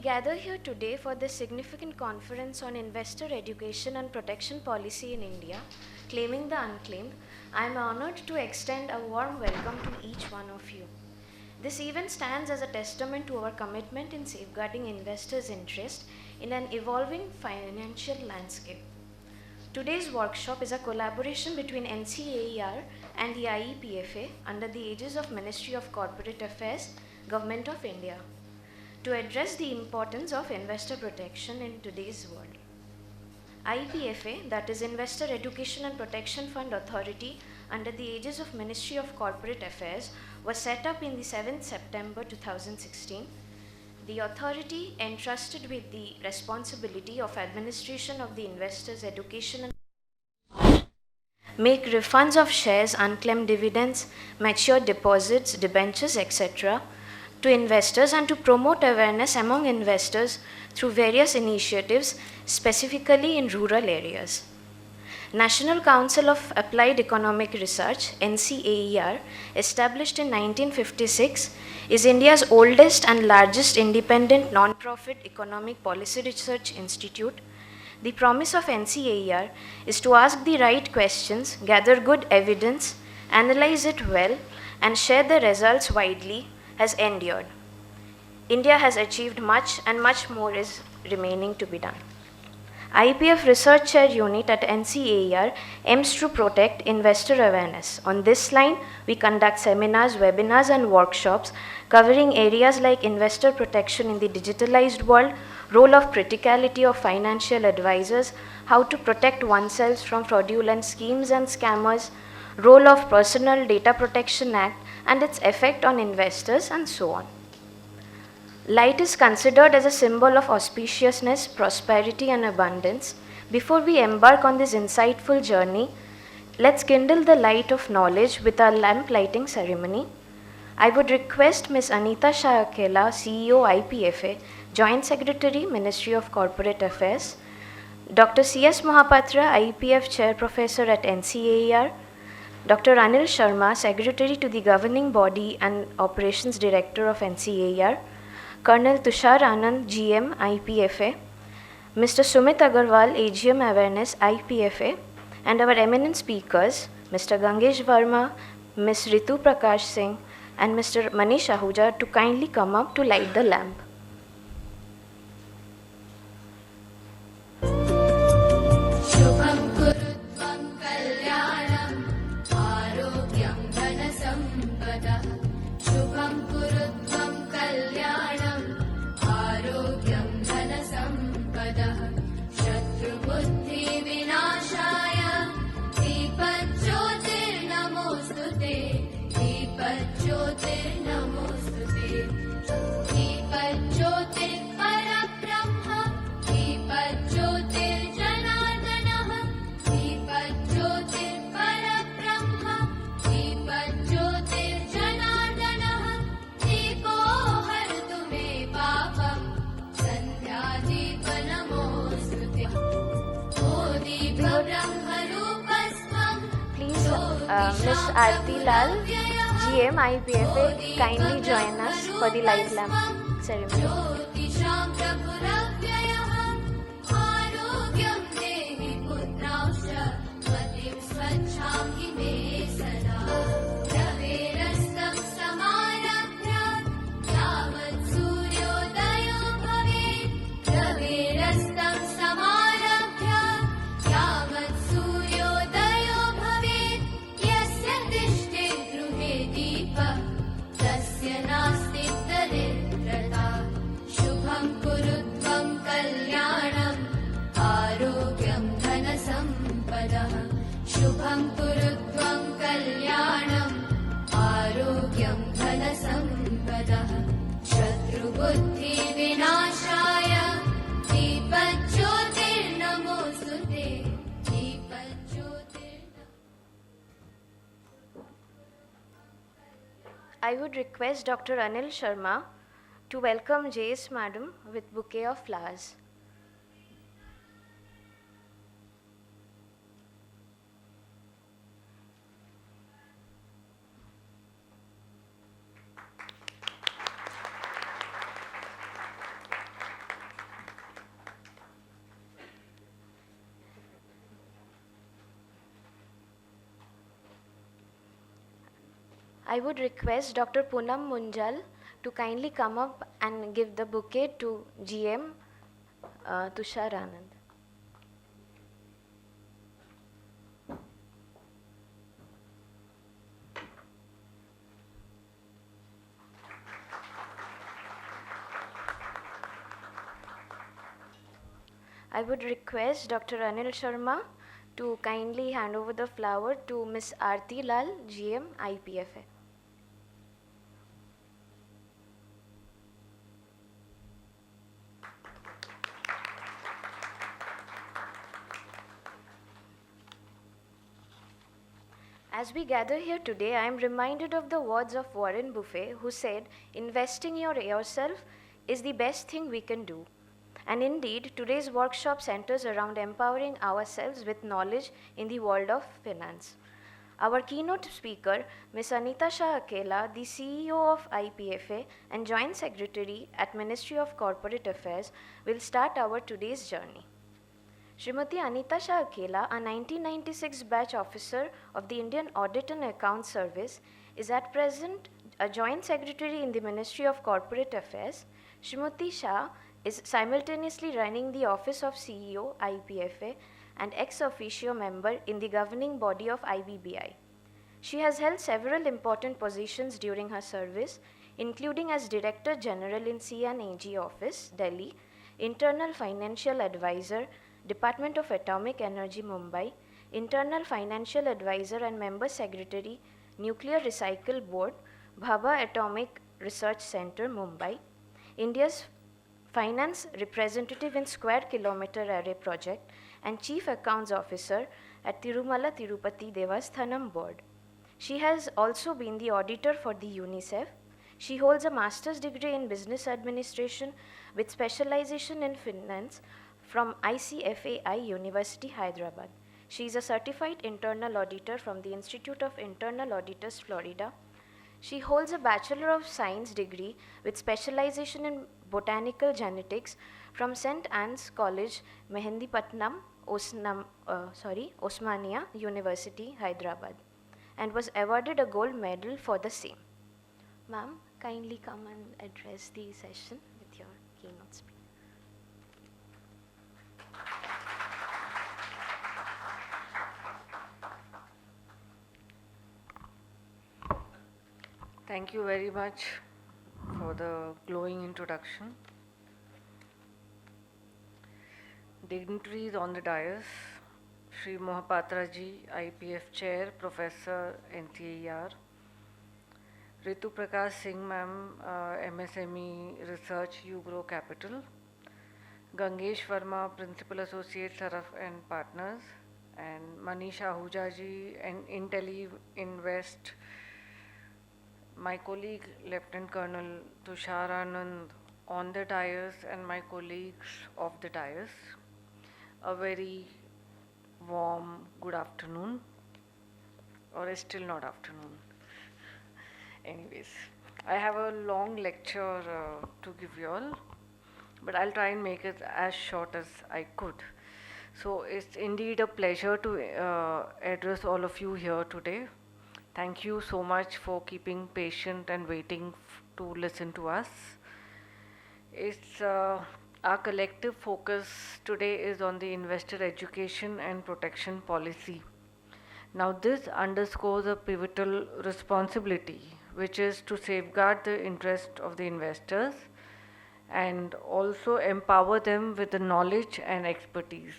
gather here today for this significant conference on investor education and protection policy in India, Claiming the Unclaimed, I am honored to extend a warm welcome to each one of you. This event stands as a testament to our commitment in safeguarding investors' interest in an evolving financial landscape. Today's workshop is a collaboration between NCAER and the IEPFA under the aegis of Ministry of Corporate Affairs, Government of India, to address the importance of investor protection in today's world. IEPFA, that is Investor Education and Protection Fund Authority under the aegis of Ministry of Corporate Affairs, was set up in the 7th September 2016. The authority entrusted with the responsibility of administration of the investors' education and make refunds of shares, unclaimed dividends, matured deposits, debentures, etc. to investors and to promote awareness among investors through various initiatives, specifically in rural areas. National Council of Applied Economic Research, NCAER, established in 1956, is India's oldest and largest independent non-profit economic policy research institute. The promise of NCAER is to ask the right questions, gather good evidence, analyze it well, and share the results widely, has endured. India has achieved much, and much more is remaining to be done. IPF Research Chair Unit at NCAER aims to protect investor awareness. On this line, we conduct seminars, webinars, and workshops covering areas like investor protection in the digitalized world, role of criticality of financial advisors, how to protect oneself from fraudulent schemes and scammers, role of Personal Data Protection Act and its effect on investors, and so on. Light is considered as a symbol of auspiciousness, prosperity, and abundance. Before we embark on this insightful journey, let's kindle the light of knowledge with our lamp lighting ceremony. I would request Ms. Anita Shah Akela, CEO IPFA, Joint Secretary, Ministry of Corporate Affairs, Dr. C.S. Mohapatra, IPF Chair Professor at NCAER, Dr. Anil Sharma, Secretary to the Governing Body and Operations Director of NCAER, Colonel Tushar Anand, GM, IPFA, Mr. Sumit Agarwal, AGM Awareness, IPFA, and our eminent speakers, Mr. Gangesh Verma, Ms. Ritu Prakash Singh, and Mr. Manish Ahuja, to kindly come up to light the lamp. Ms. Aarti Lal, GM IPFA, kindly join us for the light lamp ceremony. I would request Dr. Anil Sharma to welcome JS Madam with bouquet of flowers. I would request Dr. Poonam Munjal to kindly come up and give the bouquet to GM Tushar Anand. I would request Dr. Anil Sharma to kindly hand over the flower to Ms. Aarti Lal, GM IEPFA. As we gather here today, I am reminded of the words of Warren Buffett, who said, "Investing in yourself is the best thing we can do." And indeed, today's workshop centers around empowering ourselves with knowledge in the world of finance. Our keynote speaker, Ms. Anita Shah Akela, the CEO of IPFA and Joint Secretary at Ministry of Corporate Affairs, will start our today's journey. Srimati Anita Shah Akela, a 1996 batch officer of the Indian Audit and Accounts Service, is at present a Joint Secretary in the Ministry of Corporate Affairs. Srimati Shah is simultaneously running the Office of CEO, IPFA, and ex officio member in the governing body of IBBI. She has held several important positions during her service, including as Director General in C&AG Office, Delhi, Internal Financial Advisor, Department of Atomic Energy, Mumbai, Internal Financial Advisor and Member Secretary, Nuclear Recycle Board, Bhabha Atomic Research Center, Mumbai, India's Finance Representative in Square Kilometer Array Project, and Chief Accounts Officer at Tirumala Tirupati Devasthanam Board. She has also been the auditor for the UNICEF. She holds a master's degree in business administration with specialization in finance from ICFAI University, Hyderabad. She is a certified internal auditor from the Institute of Internal Auditors, Florida. She holds a Bachelor of Science degree with specialization in botanical genetics from St. Anne's College, Mehendipatnam, Osmania University, Hyderabad, and was awarded a gold medal for the same. Ma'am, kindly come and address the session with your keynote speech. Thank you very much for the glowing introduction. Dignitaries on the dais, Shri Mohapatra ji, IPF Chair, Professor NCAER, Ritu Prakash Singh Ma'am, MSME Research, Ugrow Capital, Gangesh Verma, Principal Associate, Saraf and Partners, and Manish Ahuja ji, and Intelli Invest, my colleague Lieutenant Colonel Tushar Anand on the dais, and my colleagues of the dais, a very warm good afternoon, or it's still not afternoon. Anyways, I have a long lecture to give you all, but I'll try and make it as short as I could. So it's indeed a pleasure to address all of you here today. Thank you so much for keeping patient and waiting to listen to us. It's our collective focus today is on the investor education and protection policy. Now this underscores a pivotal responsibility, which is to safeguard the interest of the investors and also empower them with the knowledge and expertise.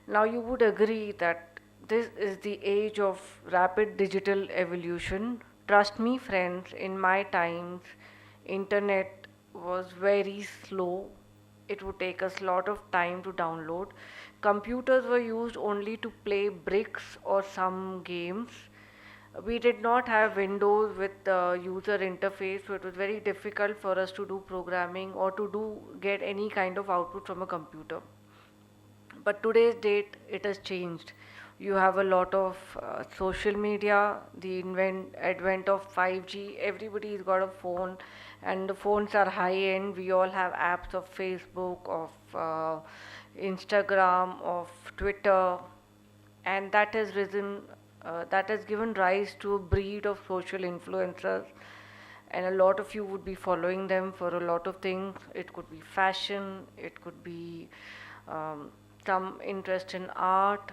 Now you would agree that this is the age of rapid digital evolution. Trust me, friends, in my times, internet was very slow. It would take us a lot of time to download. Computers were used only to play bricks or some games. We did not have Windows with the user interface, so it was very difficult for us to do programming or to get any kind of output from a computer. But today's date, it has changed. You have a lot of social media, the advent of 5G, everybody's got a phone, and the phones are high-end. We all have apps of Facebook, of Instagram, of Twitter, and that has risen that has given rise to a breed of social influencers, and a lot of you would be following them for a lot of things. It could be fashion, it could be um, some interest in art,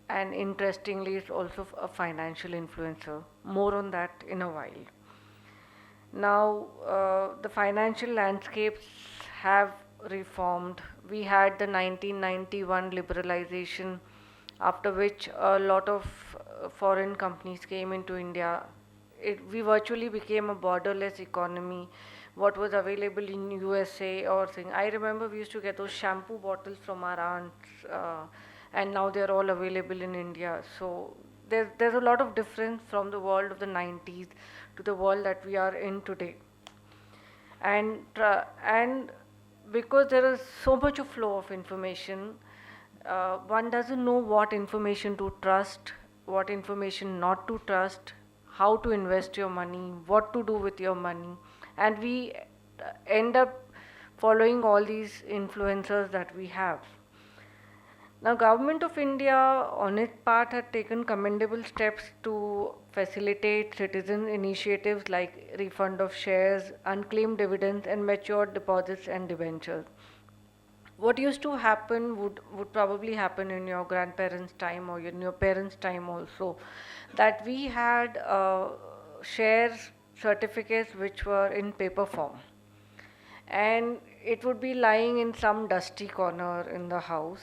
and interestingly, it's also a financial influencer. More on that in a while. Now, the financial landscapes have reformed. We had the 1991 liberalization, after which a lot of foreign companies came into India. We virtually became a borderless economy. What was available in USA or thing. I remember we used to get those shampoo bottles from our aunts, and now they're all available in India. So there's a lot of difference from the world of the 90s to the world that we are in today. And because there is so much of flow of information, one doesn't know what information to trust, what information not to trust, how to invest your money, what to do with your money, and we end up following all these influencers that we have. Now, Government of India, on its part, had taken commendable steps to facilitate citizen initiatives like refund of shares, unclaimed dividends, and matured deposits and debentures. What used to happen would probably happen in your grandparents' time or in your parents' time also, that we had shares certificates which were in paper form, and it would be lying in some dusty corner in the house.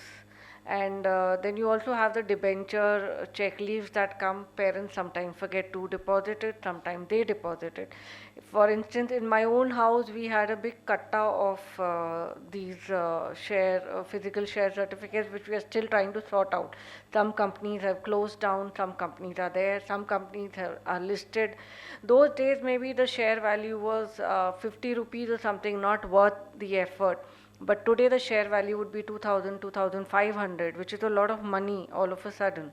And then you also have the debenture check leaves that come. Parents sometimes forget to deposit it, sometimes they deposit it. For instance, in my own house, we had a big katta of these physical share certificates, which we are still trying to sort out. Some companies have closed down, some companies are there, some companies are listed. Those days, maybe the share value was 50 rupees or something, not worth the effort. But today the share value would be 2000, 2500, which is a lot of money all of a sudden.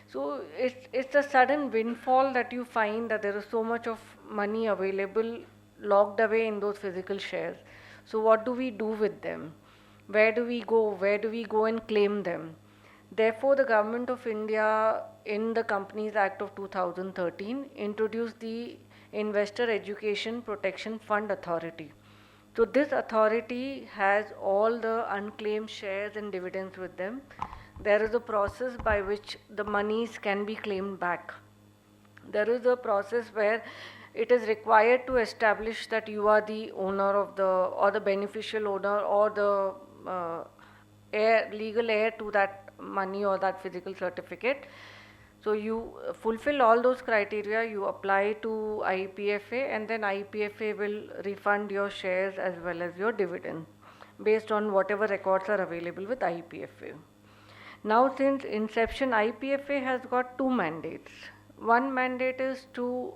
So it's a sudden windfall that you find that there is so much of money available locked away in those physical shares. So what do we do with them? Where do we go? Where do we go and claim them? Therefore, the Government of India, in the Companies Act of 2013, introduced the Investor Education Protection Fund Authority. So this authority has all the unclaimed shares and dividends with them. There is a process by which the monies can be claimed back. There is a process where it is required to establish that you are the owner of or the beneficial owner, or the legal heir to that money or that physical certificate. So you fulfill all those criteria, you apply to IEPFA, and then IEPFA will refund your shares as well as your dividend based on whatever records are available with IEPFA. Now, since inception, IEPFA has got two mandates. One mandate is to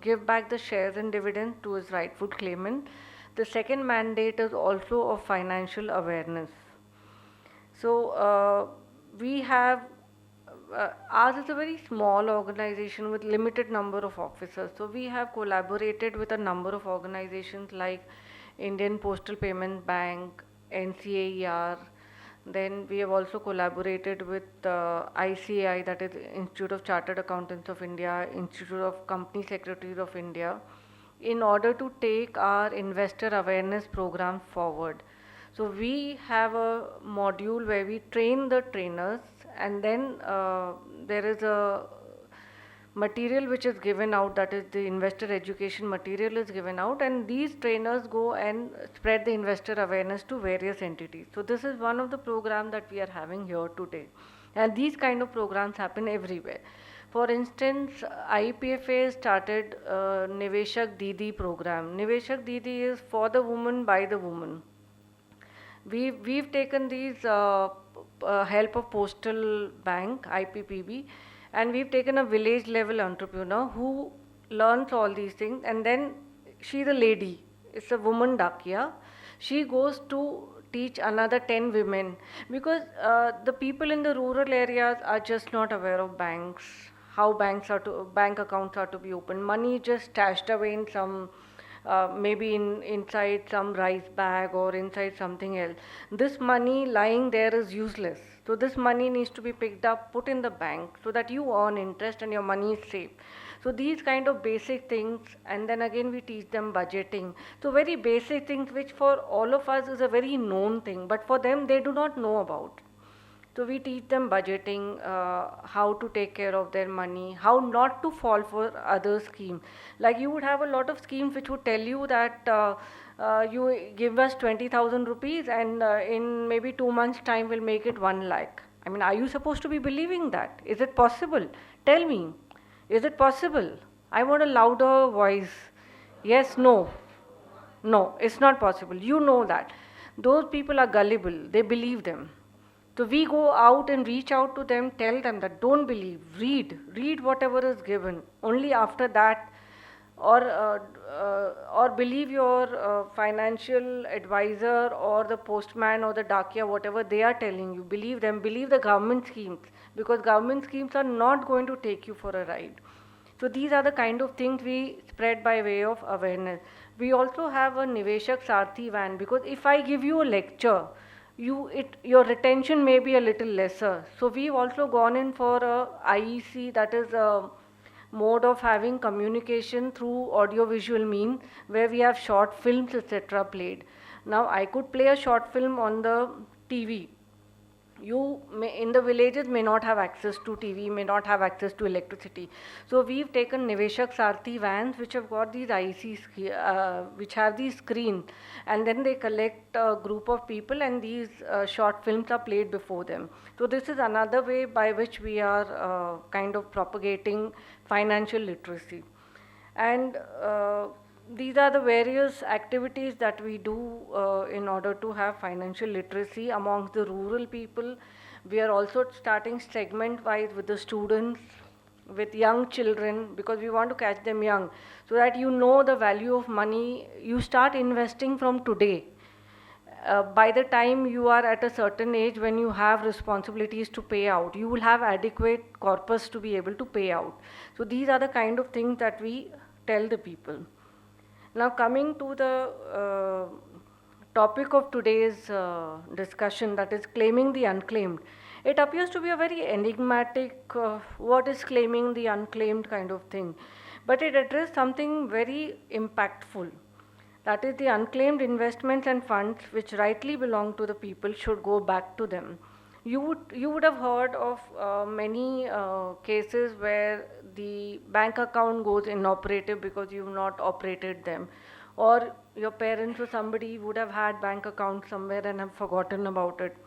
give back the shares and dividends to its rightful claimant. The second mandate is also of financial awareness. So we have ours is a very small organization with limited number of officers. So we have collaborated with a number of organizations like Indian Postal Payment Bank, NCAER. Then we have also collaborated with ICAI, that is Institute of Chartered Accountants of India, Institute of Company Secretaries of India, in order to take our investor awareness program forward. So we have a module where we train the trainers, and then there is a material which is given out, that is the investor education material is given out, and these trainers go and spread the investor awareness to various entities. So this is one of the programs that we are having here today, and these kind of programs happen everywhere. For instance, IPFA started Niveshak Didi program. Niveshak Didi is for the woman by the woman. We've taken these help of Postal Bank, IPPB, and we've taken a village level entrepreneur who learns all these things, and then she's a lady, it's a woman Dakia. She goes to teach another 10 women, because the people in the rural areas are just not aware of banks, how bank accounts are to be opened. Money just stashed away in some maybe inside some rice bag or inside something else. This money lying there is useless. So this money needs to be picked up, put in the bank so that you earn interest and your money is safe. So these kind of basic things, and then again we teach them budgeting. So very basic things which for all of us is a very known thing, but for them they do not know about. So we teach them budgeting, how to take care of their money, how not to fall for other schemes. Like you would have a lot of schemes which would tell you that you give us 20,000 rupees and in maybe 2 months time we'll make it 1 lakh. I mean, are you supposed to be believing that? Is it possible? Tell me. Is it possible? I want a louder voice. Yes, no. No, it's not possible. You know that. Those people are gullible. They believe them. So we go out and reach out to them, tell them that don't believe, read whatever is given. Only after that, or believe your financial advisor or the postman or the dakia, whatever they are telling you. Believe them, believe the government schemes, because government schemes are not going to take you for a ride. So these are the kind of things we spread by way of awareness. We also have a Niveshak Sarthi van, because if I give you a lecture, your retention may be a little lesser. So we've also gone in for a IEC, that is a mode of having communication through audiovisual mean, where we have short films etc. played. Now I could play a short film on the TV. You may, in the villages, may not have access to TV, may not have access to electricity. So we've taken Niveshak Sarthi vans which have got these which have these screens, and then they collect a group of people and these short films are played before them. So this is another way by which we are kind of propagating financial literacy. And these are the various activities that we do in order to have financial literacy amongst the rural people. We are also starting segment wise with the students, with young children, because we want to catch them young, so that you know the value of money. You start investing from today. By the time you are at a certain age, when you have responsibilities to pay out, you will have adequate corpus to be able to pay out. So these are the kind of things that we tell the people. Now coming to the topic of today's discussion, that is claiming the unclaimed. It appears to be a very enigmatic, what is claiming the unclaimed kind of thing. But it addressed something very impactful. That is, the unclaimed investments and funds which rightly belong to the people should go back to them. You would have heard of many cases where the bank account goes inoperative because you've not operated them, or your parents or somebody would have had bank account somewhere and have forgotten about it,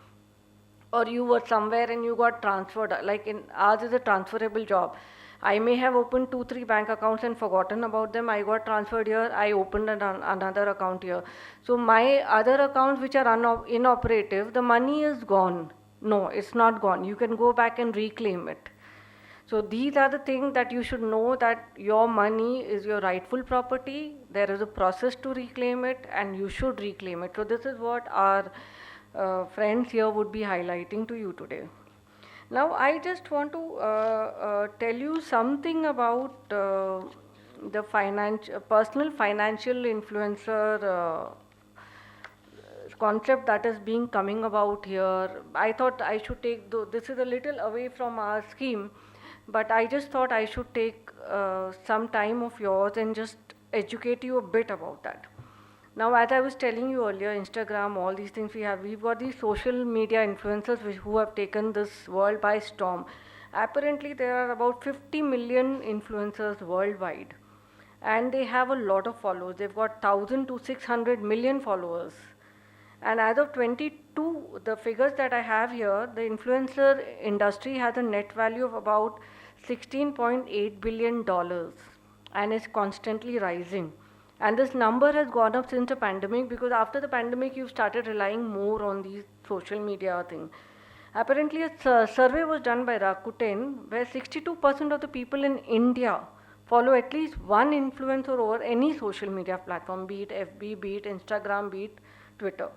or you were somewhere and you got transferred. Like in ours is a transferable job. I may have opened 2-3 bank accounts and forgotten about them. I got transferred here, I opened another account here. So my other accounts which are inoperative, the money is gone. No, it's not gone. You can go back and reclaim it. So these are the things that you should know, that your money is your rightful property. There is a process to reclaim it and you should reclaim it. So this is what our friends here would be highlighting to you today. Now I just want to tell you something about the personal financial influencer concept that is being coming about here. I thought I should take, this is a little away from our scheme, but I just thought I should take some time of yours and just educate you a bit about that. Now, as I was telling you earlier, Instagram, all these things we've got these social media influencers who have taken this world by storm. Apparently, there are about 50 million influencers worldwide, and they have a lot of followers. They've got 1,000 to 600 million followers. And as of 22, the figures that I have here, the influencer industry has a net value of about $16.8 billion and is constantly rising. And this number has gone up since the pandemic, because after the pandemic, you've started relying more on these social media thing. Apparently, a survey was done by Rakuten, where 62% of the people in India follow at least one influencer over any social media platform, be it FB, be it Instagram, be it Twitter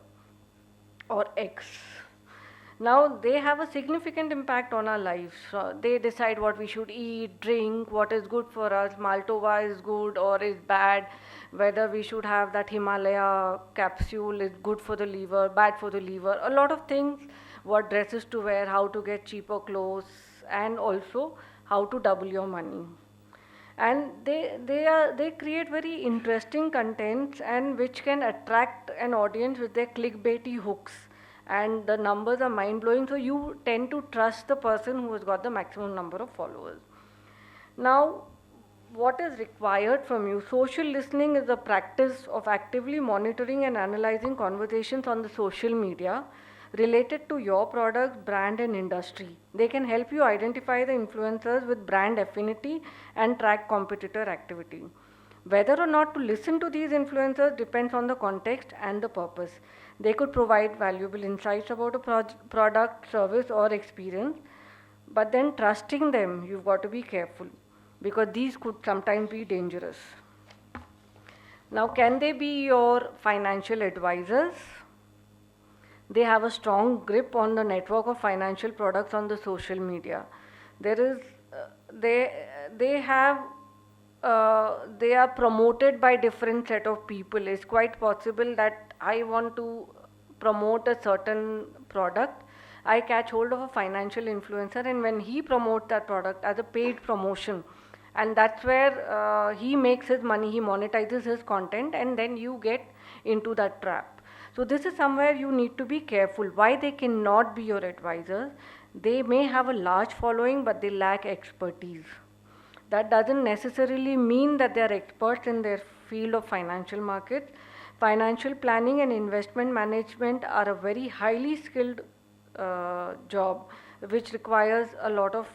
or X. Now they have a significant impact on our lives. They decide what we should eat, drink, what is good for us, Maltova is good or is bad, whether we should have that Himalaya capsule is good for the liver, bad for the liver, a lot of things, what dresses to wear, how to get cheaper clothes, and also how to double your money. And they create very interesting contents and which can attract an audience with their clickbaity hooks, and the numbers are mind blowing, so you tend to trust the person who has got the maximum number of followers. Now, what is required from you? Social listening is the practice of actively monitoring and analyzing conversations on the social media related to your product, brand, and industry. They can help you identify the influencers with brand affinity and track competitor activity. Whether or not to listen to these influencers depends on the context and the purpose. They could provide valuable insights about a product, service, or experience, but then trusting them, you've got to be careful because these could sometimes be dangerous. Now, can they be your financial advisors? They have a strong grip on the network of financial products on the social media. There is, they have, they are promoted by different set of people. It's quite possible that I want to promote a certain product. I catch hold of a financial influencer, and when he promotes that product as a paid promotion, and that's where he makes his money, he monetizes his content, and then you get into that trap. So this is somewhere you need to be careful. Why they cannot be your advisors? They may have a large following, but they lack expertise. That doesn't necessarily mean that they are experts in their field of financial markets. Financial planning and investment management are a very highly skilled job, which requires a lot of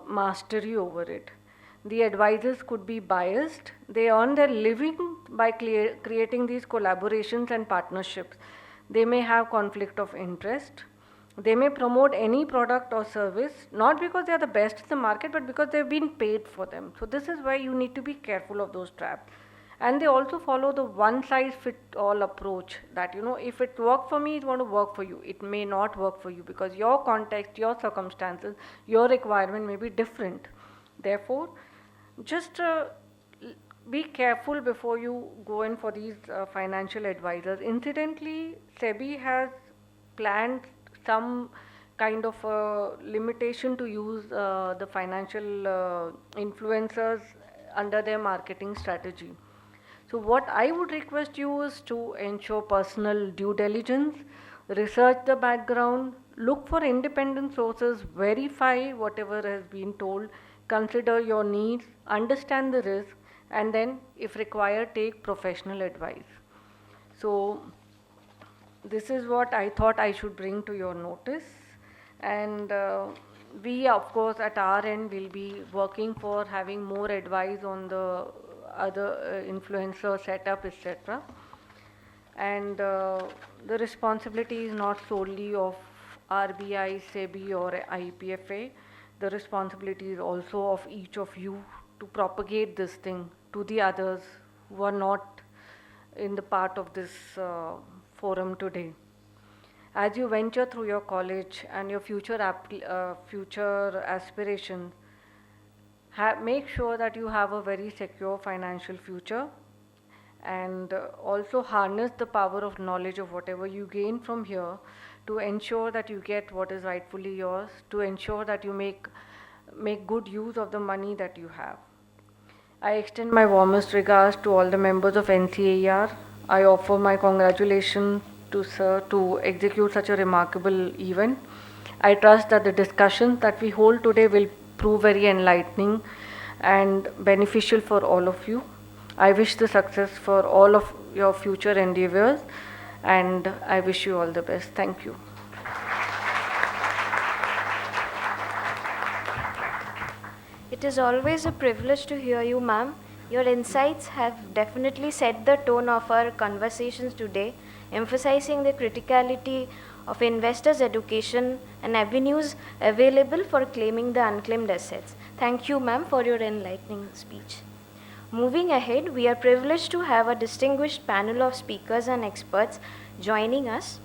mastery over it. The advisors could be biased. They earn their living by creating these collaborations and partnerships. They may have conflict of interest. They may promote any product or service, not because they are the best in the market, but because they've been paid for them. So this is why you need to be careful of those traps. And they also follow the one size fit all approach that, if it worked for me, it's going to work for you. It may not work for you because your context, your circumstances, your requirement may be different. Therefore, just be careful before you go in for these financial advisors. Incidentally, SEBI has planned some kind of limitation to use the financial influencers under their marketing strategy. So what I would request you is to ensure personal due diligence, research the background, look for independent sources, verify whatever has been told, consider your needs, understand the risk, and then if required take professional advice. So this is what I thought I should bring to your notice, and we of course at our end will be working for having more advice on the other influencer setup, etc. And the responsibility is not solely of RBI, SEBI or IEPFA. The responsibility is also of each of you to propagate this thing to the others who are not in the part of this forum today. As you venture through your college and your future aspirations, make sure that you have a very secure financial future, and also harness the power of knowledge of whatever you gain from here to ensure that you get what is rightfully yours, to ensure that you make good use of the money that you have. I extend my warmest regards to all the members of NCAER. I offer my congratulations to Sir to execute such a remarkable event. I trust that the discussions that we hold today will prove very enlightening and beneficial for all of you. I wish the success for all of your future endeavors, and I wish you all the best. Thank you. It is always a privilege to hear you, ma'am. Your insights have definitely set the tone of our conversations today, emphasizing the criticality of investors' education and avenues available for claiming the unclaimed assets. Thank you, ma'am, for your enlightening speech. Moving ahead, we are privileged to have a distinguished panel of speakers and experts joining us.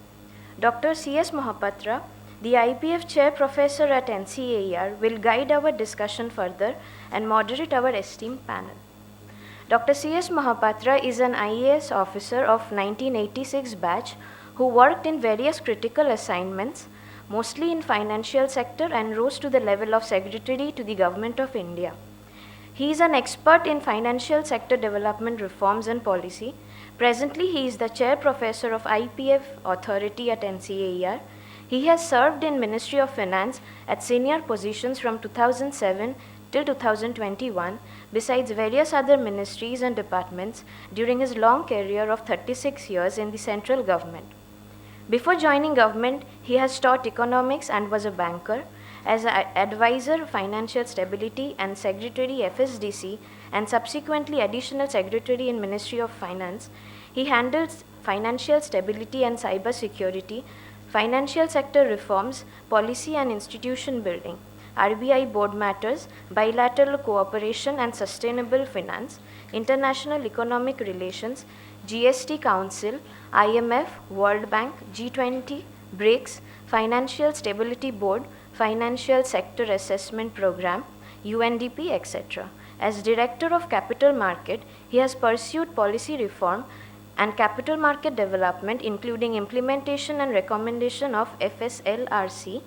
Dr. C.S. Mohapatra, the IPF Chair Professor at NCAER, will guide our discussion further and moderate our esteemed panel. Dr. C.S. Mohapatra is an IAS officer of 1986 batch who worked in various critical assignments, mostly in financial sector, and rose to the level of Secretary to the Government of India. He is an expert in financial sector development reforms and policy. Presently, he is the Chair Professor of IPF Authority at NCAER. He has served in Ministry of Finance at senior positions from 2007 till 2021, besides various other ministries and departments during his long career of 36 years in the central government. Before joining government, he has taught economics and was a banker. As an advisor, financial stability and secretary FSDC and subsequently additional secretary in Ministry of Finance, he handles financial stability and cyber security, financial sector reforms, policy and institution building, RBI board matters, bilateral cooperation and sustainable finance, international economic relations, GST Council, IMF, World Bank, G20, BRICS, Financial Stability Board, Financial Sector Assessment Program, UNDP, etc. As Director of Capital Market, he has pursued policy reform and capital market development, including implementation and recommendation of FSLRC.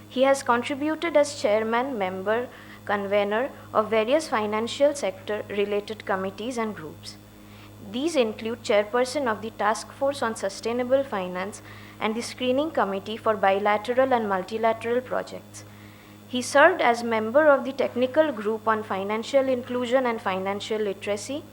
He has contributed as chairman, member, convener of various financial sector related committees and groups. These include chairperson of the Task Force on Sustainable Finance and the Screening Committee for Bilateral and Multilateral Projects. He served as member of the Technical Group on Financial Inclusion and Financial Literacy,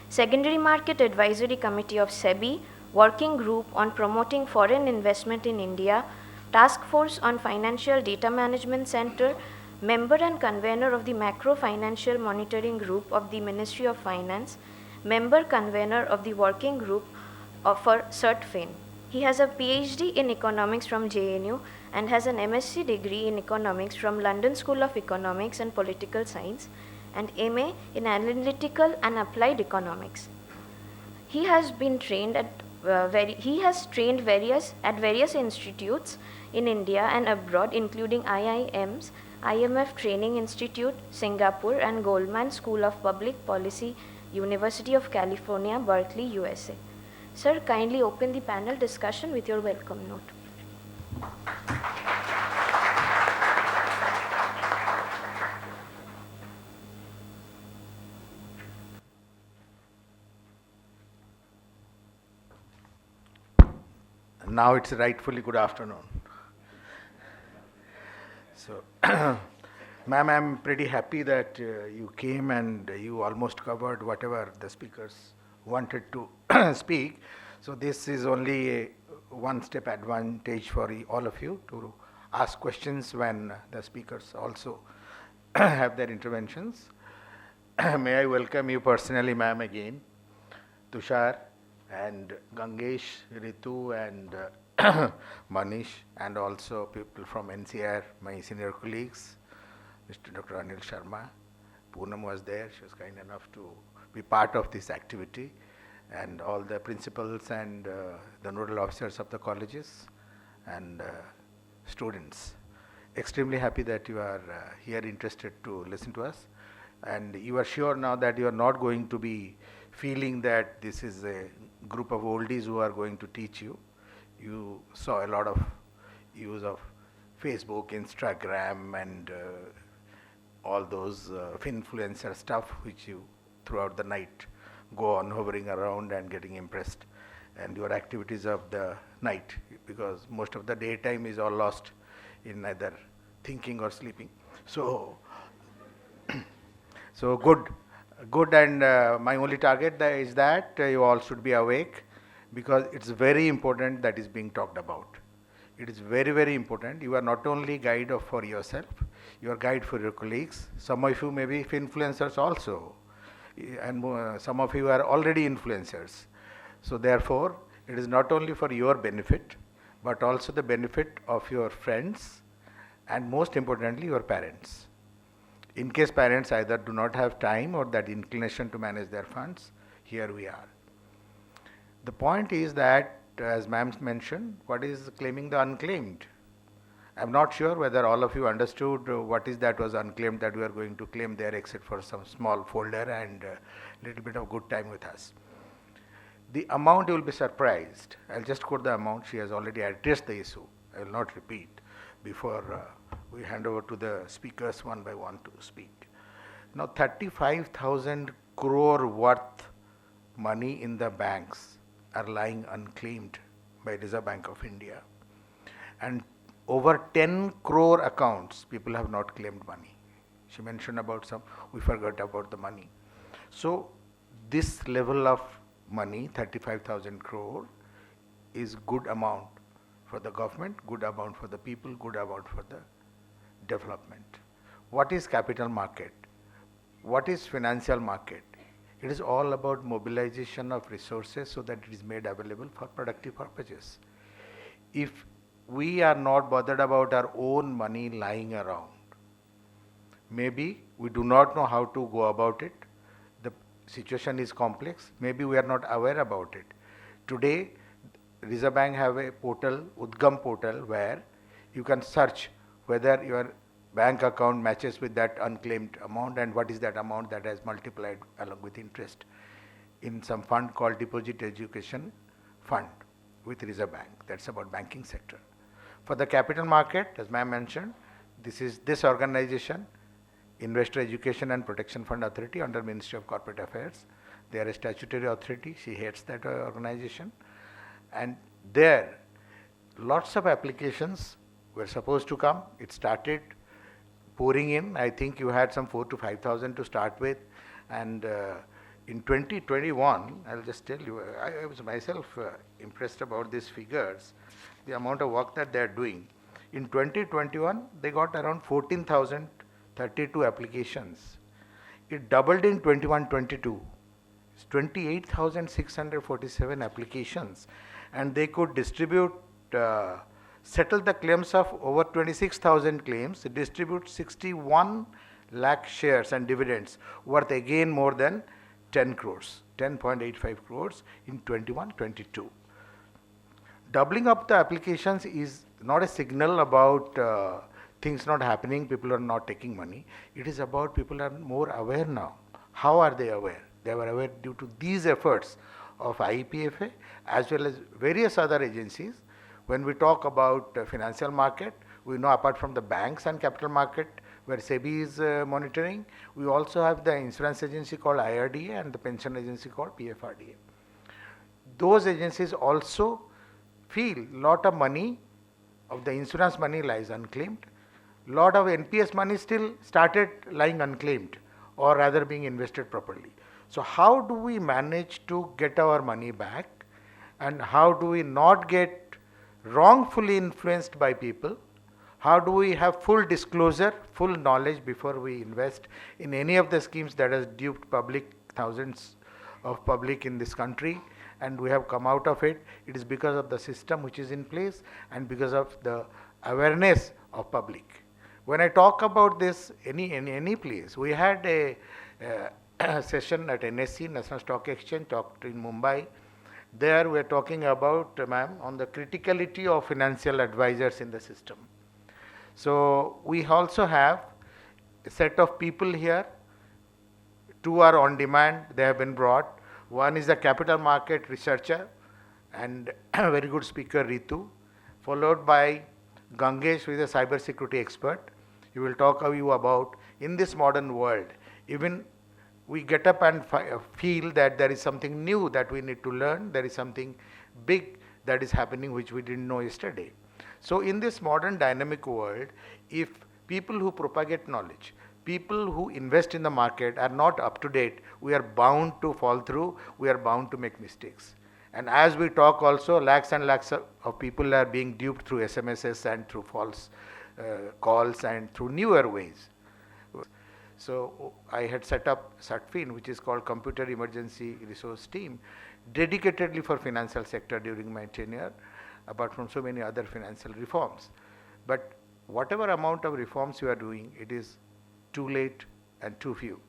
Secondary Market Advisory Committee of SEBI, Working Group on Promoting Foreign Investment in India, Task Force on Financial Data Management Center, member and convener of the Macro Financial Monitoring Group of the Ministry of Finance, member convener of the Working Group for CERT-FIN. He has a PhD in economics from JNU and has an MSc degree in economics from London School of Economics and Political Science and MA in analytical and applied economics. He has been trained at various institutes in India and abroad, including IIMs, IMF Training Institute, Singapore, and Goldman School of Public Policy, University of California, Berkeley, USA. Sir, kindly open the panel discussion with your welcome note. Now it's rightfully good afternoon. So, ma'am, I'm pretty happy that you came and you almost covered whatever the speakers wanted to speak. So this is only a one-step advantage for all of you to ask questions when the speakers also have their interventions. May I welcome you personally, ma'am, again, Tushar and Gangesh, Ritu and Manish, and also people from NCAER, my senior colleagues, Mr. Dr. Anil Sharma. Poonam was there, she was kind enough to be part of this activity, and all the principals and the nodal officers of the colleges and students. Extremely happy that you are here interested to listen to us, and you are sure now that you are not going to be feeling that this is a group of oldies who are going to teach you. You saw a lot of use of Facebook, Instagram, and all those influencer stuff which you throughout the night go on hovering around and getting impressed, and your activities of the night, because most of the daytime is all lost in either thinking or sleeping. So, so good, and my only target is that you all should be awake, because it's very important that is being talked about. It is very, very important. You are not only guide for yourself, you are guide for your colleagues. Some of you may be influencers also, and some of you are already influencers. So therefore, it is not only for your benefit, but also the benefit of your friends, and most importantly, your parents. In case parents either do not have time or that inclination to manage their funds, here we are. The point is that as ma'am mentioned, what is claiming the unclaimed? I'm not sure whether all of you understood what is that was unclaimed that we are going to claim there, except for some small folder and a little bit of good time with us. The amount, you will be surprised. I'll just quote the amount. She has already addressed the issue. I will not repeat before we hand over to the speakers one by one to speak. Now, 35,000 crore worth money in the banks are lying unclaimed by Reserve Bank of India. And over 10 crore accounts, people have not claimed money. She mentioned about some, we forgot about the money. So, this level of money, 35,000 crore, is good amount for the government, good amount for the people, good amount for the development. What is capital market? What is financial market? It is all about mobilization of resources so that it is made available for productive purposes. If we are not bothered about our own money lying around, maybe we do not know how to go about it. The situation is complex. Maybe we are not aware about it. Today, Reserve Bank have a portal, Udgam portal, where you can search whether your bank account matches with that unclaimed amount and what is that amount that has multiplied along with interest in some fund called Deposit Education Fund with Reserve Bank. That's about banking sector. For the capital market, as ma'am mentioned, this organization, Investor Education and Protection Fund Authority under Ministry of Corporate Affairs. They are a statutory authority. She heads that organization. And there, lots of applications were supposed to come. It started pouring in. I think you had some 4,000 to 5,000 to start with. And in 2021, I'll just tell you, I was myself impressed about these figures, the amount of work that they are doing. In 2021, they got around 14,032 applications. It doubled in 21-22. 28,647 applications, and they could distribute, settle the claims of over 26,000 claims, distribute 61 lakh shares and dividends worth again more than 10 crores, 10.85 crores in 21-22. Doubling up the applications is not a signal about things not happening, people are not taking money. It is about people are more aware now. How are they aware? They were aware due to these efforts of IEPFA as well as various other agencies. When we talk about financial market, we know apart from the banks and capital market where SEBI is monitoring, we also have the insurance agency called IRDA and the pension agency called PFRDA. Those agencies also feel lot of money of the insurance money lies unclaimed. Lot of NPS money still started lying unclaimed or rather being invested properly. So how do we manage to get our money back, and how do we not get wrongfully influenced by people? How do we have full disclosure, full knowledge before we invest in any of the schemes that has duped public, thousands of public in this country, and we have come out of it? It is because of the system which is in place and because of the awareness of public. When I talk about this any place, we had a session at NSE, National Stock Exchange, talked in Mumbai. There we are talking about, ma'am, on the criticality of financial advisors in the system. So we also have a set of people here. Two are on demand, they have been brought. One is a capital market researcher and a very good speaker, Ritu, followed by Gangesh, who is a cyber security expert. He will talk to you about, in this modern world, even we get up and feel that there is something new that we need to learn, there is something big that is happening which we didn't know yesterday. So in this modern dynamic world, if people who propagate knowledge, people who invest in the market are not up to date, we are bound to fall through, we are bound to make mistakes. And as we talk also, lakhs and lakhs of people are being duped through SMSs and through false calls and through newer ways. So I had set up SATFIN, which is called Computer Emergency Resource Team, dedicatedly for financial sector during my tenure, apart from so many other financial reforms. But whatever amount of reforms you are doing, it is too late and too few.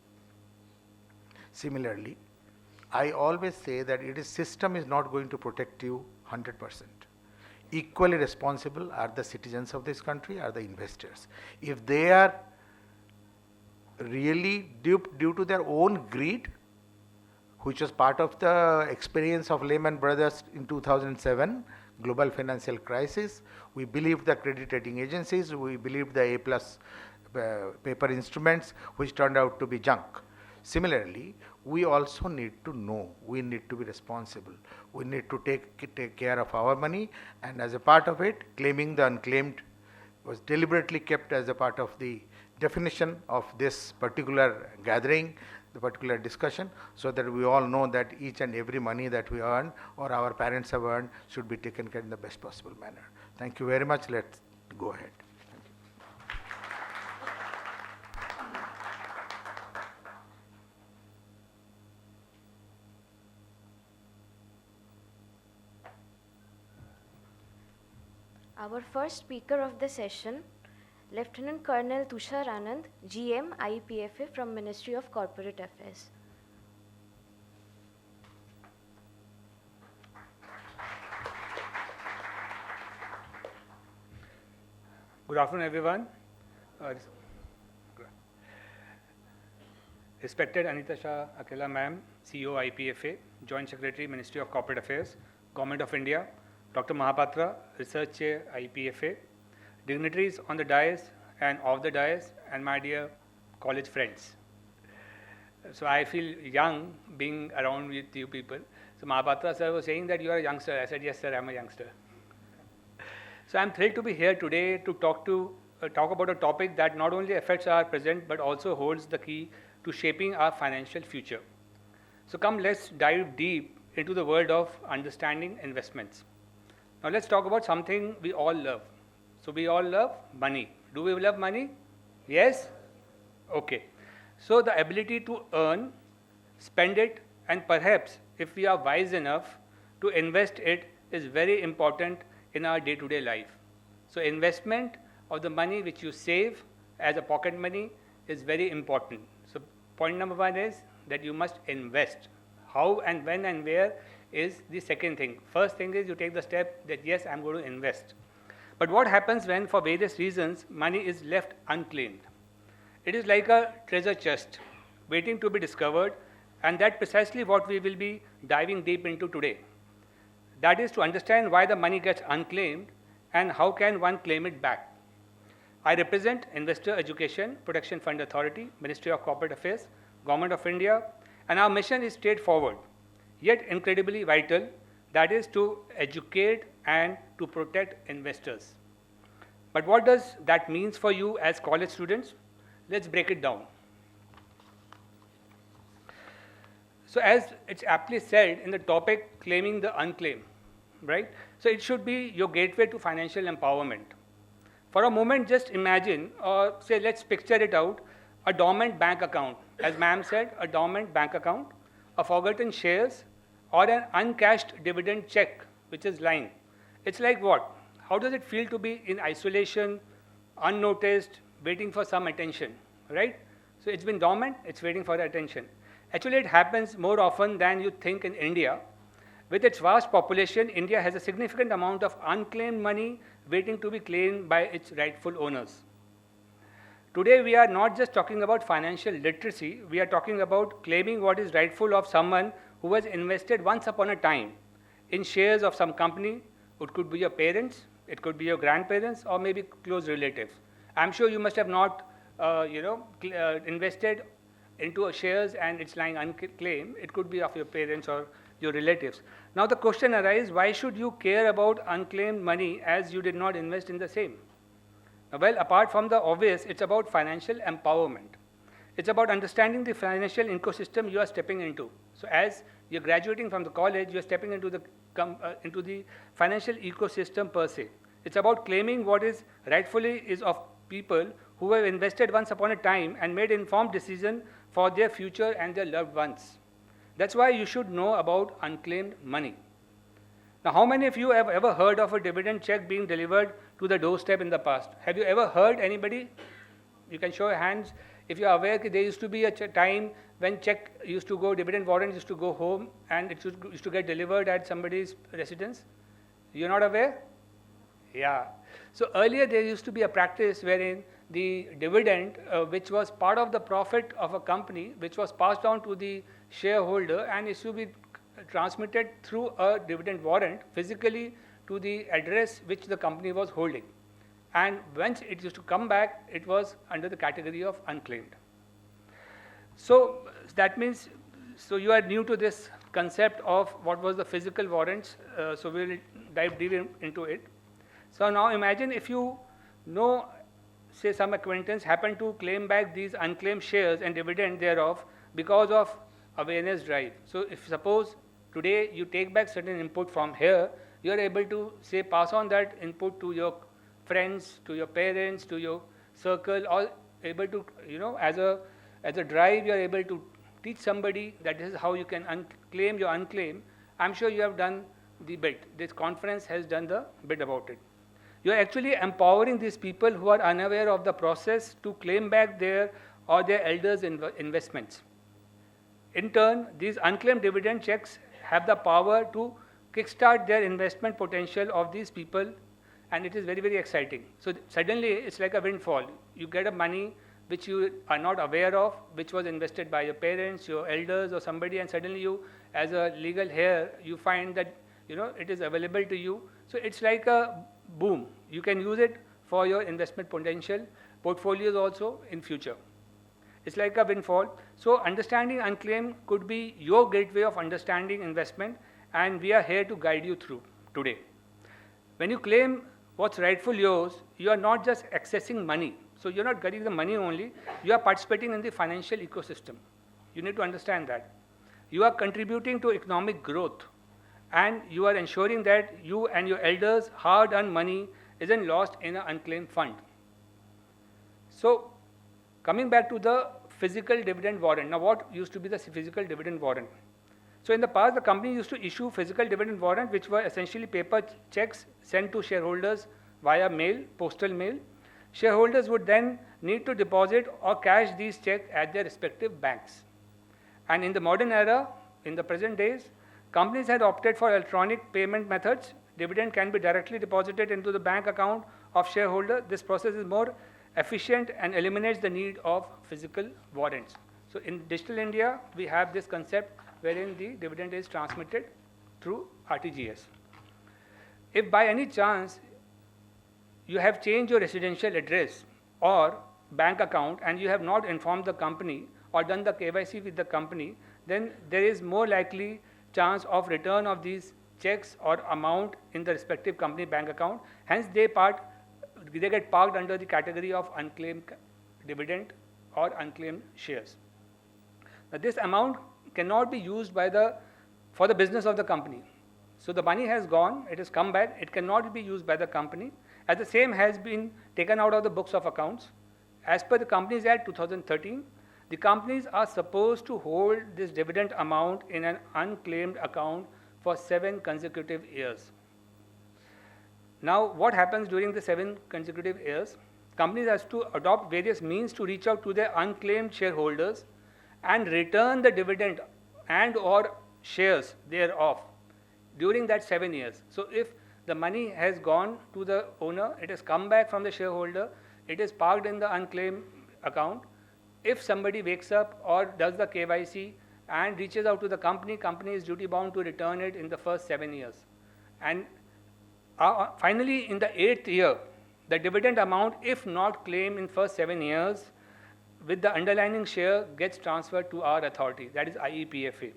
Similarly, I always say that system is not going to protect you 100%. Equally responsible are the citizens of this country, are the investors. If they are really duped due to their own greed, which was part of the experience of Lehman Brothers in 2007, global financial crisis. We believed the credit rating agencies, we believed the A+ paper instruments, which turned out to be junk. Similarly, we also need to know, we need to be responsible. We need to take care of our money, and as a part of it, claiming the unclaimed was deliberately kept as a part of the definition of this particular gathering, the particular discussion, so that we all know that each and every money that we earn or our parents have earned should be taken care in the best possible manner. Thank you very much. Let's go ahead. Our first speaker of the session, Lieutenant Colonel Tushar Anand, GM, IEPFA from Ministry of Corporate Affairs. Good afternoon, everyone. Respected Anita Shah Akela Ma'am, CEO IEPFA, Joint Secretary, Ministry of Corporate Affairs, Government of India, Dr. Mahapatra, Research Chair, IEPFA, dignitaries on the dais and off the dais, and my dear college friends. So I feel young being around with you people. So Mahapatra sir was saying that you are a youngster. I said, yes sir, I'm a youngster. So I'm thrilled to be here today to talk about a topic that not only affects our present but also holds the key to shaping our financial future. So come, let's dive deep into the world of understanding investments. Now let's talk about something we all love. So we all love money. Do we love money? Yes? Okay. So the ability to earn, spend it, and perhaps if we are wise enough to invest it is very important in our day-to-day life. So investment of the money which you save as a pocket money is very important. So point number one is that you must invest. How and when and where is the second thing. First thing is you take the step that yes, I'm going to invest. But what happens when for various reasons money is left unclaimed? It is like a treasure chest waiting to be discovered, and that's precisely what we will be diving deep into today. That is to understand why the money gets unclaimed and how can one claim it back. I represent Investor Education Protection Fund Authority, Ministry of Corporate Affairs, Government of India, and our mission is straightforward, yet incredibly vital, that is to educate and to protect investors. But what does that mean for you as college students? Let's break it down. So as it's aptly said in the topic, claiming the unclaimed, right? So it should be your gateway to financial empowerment. For a moment, just imagine, or say, let's picture it out, a dormant bank account. As ma'am said, a dormant bank account, a forgotten shares, or an uncashed dividend check, which is lying. It's like what? How does it feel to be in isolation, unnoticed, waiting for some attention, right? So it's been dormant, it's waiting for the attention. Actually, it happens more often than you think in India. With its vast population, India has a significant amount of unclaimed money waiting to be claimed by its rightful owners. Today, we are not just talking about financial literacy, we are talking about claiming what is rightful of someone who has invested once upon a time in shares of some company. It could be your parents, it could be your grandparents, or maybe close relatives. I'm sure you must have not invested into shares and it's lying unclaimed. It could be of your parents or your relatives. Now the question arises, why should you care about unclaimed money as you did not invest in the same? Well, apart from the obvious, it's about financial empowerment. It's about understanding the financial ecosystem you are stepping into. So as you're graduating from the college, you're stepping into the financial ecosystem per se. It's about claiming what is rightfully is of people who have invested once upon a time and made informed decision for their future and their loved ones. That's why you should know about unclaimed money. Now, how many of you have ever heard of a dividend check being delivered to the doorstep in the past? Have you ever heard anybody? You can show your hands. If you are aware, there used to be a time when check used to go, dividend warrant used to go home and it used to get delivered at somebody's residence. You're not aware? Yeah. So earlier there used to be a practice wherein the dividend, which was part of the profit of a company, which was passed on to the shareholder and is to be transmitted through a dividend warrant physically to the address which the company was holding. And once it used to come back, it was under the category of unclaimed. So that means, so you are new to this concept of what was the physical warrants. So we will dive deep into it. So now imagine if you know, say some acquaintance happened to claim back these unclaimed shares and dividend thereof because of awareness drive. So if suppose today you take back certain input from here, you are able to say pass on that input to your friends, to your parents, to your circle, all able to, as a drive you are able to teach somebody that this is how you can claim your unclaim. I'm sure you have done the bit. This conference has done the bit about it. You are actually empowering these people who are unaware of the process to claim back their or their elders' investments. In turn, these unclaimed dividend checks have the power to kickstart their investment potential of these people, and it is very, very exciting. So suddenly it's like a windfall. You get a money which you are not aware of, which was invested by your parents, your elders, or somebody, and suddenly you, as a legal heir, you find that it is available to you. So it's like a boom. You can use it for your investment potential portfolios also in future. It's like a windfall. So understanding unclaimed could be your gateway of understanding investment, and we are here to guide you through today. When you claim what's rightful yours, you are not just accessing money. So you're not getting the money only, you are participating in the financial ecosystem. You need to understand that. You are contributing to economic growth, and you are ensuring that you and your elders' hard-earned money isn't lost in an unclaimed fund. So coming back to the physical dividend warrant. Now what used to be the physical dividend warrant? So in the past, the company used to issue physical dividend warrant, which were essentially paper checks sent to shareholders via mail, postal mail. Shareholders would then need to deposit or cash these checks at their respective banks. And in the modern era, in the present days, companies had opted for electronic payment methods. Dividend can be directly deposited into the bank account of shareholder. This process is more efficient and eliminates the need of physical warrants. So in digital India, we have this concept wherein the dividend is transmitted through RTGS. If by any chance you have changed your residential address or bank account and you have not informed the company or done the KYC with the company, then there is more likely chance of return of these checks or amount in the respective company bank account. Hence, they get parked under the category of unclaimed dividend or unclaimed shares. Now, this amount cannot be used for the business of the company. So the money has gone, it has come back, it cannot be used by the company, as the same has been taken out of the books of accounts. As per the Companies Act 2013, the companies are supposed to hold this dividend amount in an unclaimed account for 7 consecutive years. Now, what happens during the 7 consecutive years? Companies have to adopt various means to reach out to their unclaimed shareholders and return the dividend and or shares thereof during that 7 years. So if the money has gone to the owner, it has come back from the shareholder, it is parked in the unclaimed account. If somebody wakes up or does the KYC and reaches out to the company, company is duty bound to return it in the first 7 years. And finally, in the 8th year, the dividend amount, if not claimed in first 7 years, with the underlying share gets transferred to our authority, that is IEPFA.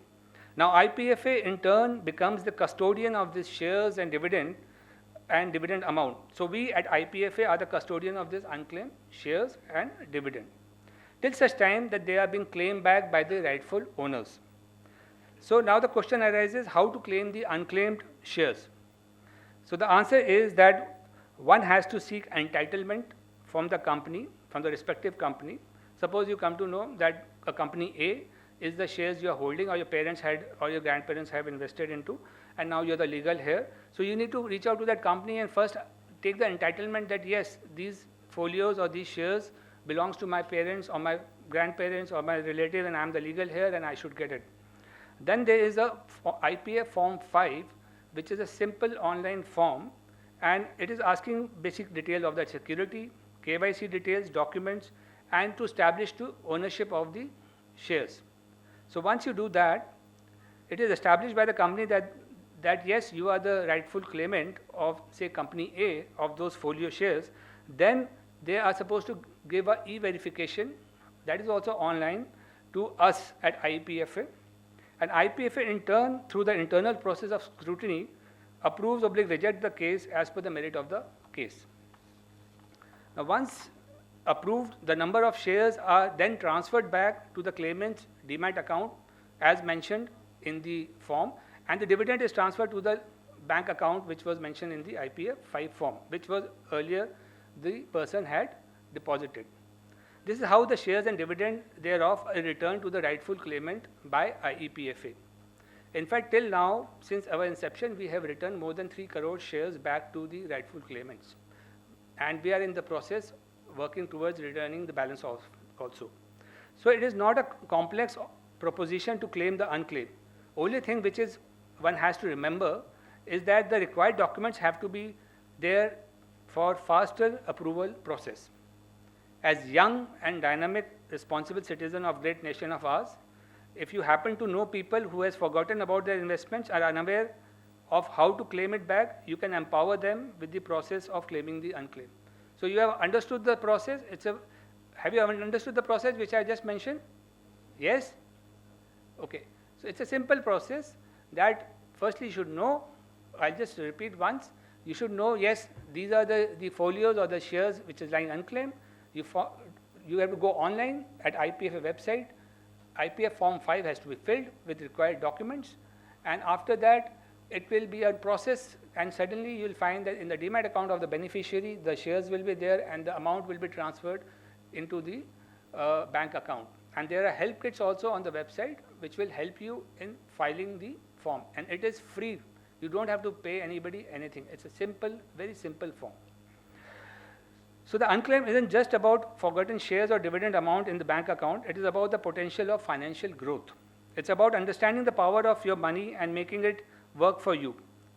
Now IEPFA in turn becomes the custodian of these shares and dividend amount. So we at IEPFA are the custodian of this unclaimed shares and dividend, till such time that they are being claimed back by the rightful owners. So now the question arises, how to claim the unclaimed shares? So the answer is that one has to seek entitlement from the company, from the respective company. Suppose you come to know that a company A is the shares you are holding or your parents had or your grandparents have invested into, and now you're the legal heir. So you need to reach out to that company and first take the entitlement that yes, these folios or these shares belongs to my parents or my grandparents or my relative, and I'm the legal heir and I should get it. Then there is a IPF Form 5, which is a simple online form, and it is asking basic details of the security, KYC details, documents, and to establish the ownership of the shares. So once you do that, it is established by the company that yes, you are the rightful claimant of, say, company A of those folio shares. Then they are supposed to give a e-verification, that is also online, to us at IEPFA. And IEPFA in turn, through the internal process of scrutiny, approves or rejects the case as per the merit of the case. Now once approved, the number of shares are then transferred back to the claimant's demat account as mentioned in the form, and the dividend is transferred to the bank account which was mentioned in the IPF 5 form, which was earlier the person had deposited. This is how the shares and dividend thereof are returned to the rightful claimant by IEPFA. In fact, till now, since our inception, we have returned more than 3 crore shares back to the rightful claimants. And we are in the process working towards returning the balance also. So it is not a complex proposition to claim the unclaimed. Only thing which is one has to remember is that the required documents have to be there for faster approval process. As young and dynamic, responsible citizen of great nation of ours, if you happen to know people who has forgotten about their investments, are unaware of how to claim it back, you can empower them with the process of claiming the unclaimed. So you have understood the process. Have you understood the process which I just mentioned? Yes? Okay. So it's a simple process that firstly you should know. I'll just repeat once. You should know, yes, these are the folios or the shares which is lying unclaimed. You have to go online at IPFA website. IPF form 5 has to be filled with required documents, and after that it will be a process, and suddenly you will find that in the demat account of the beneficiary the shares will be there and the amount will be transferred into the bank account. And there are help kits also on the website which will help you in filing the form, and it is free. You don't have to pay anybody anything. It's a simple, very simple form. So the unclaimed isn't just about forgotten shares or dividend amount in the bank account. It is about the potential of financial growth. It's about understanding the power of your money and making it work for you.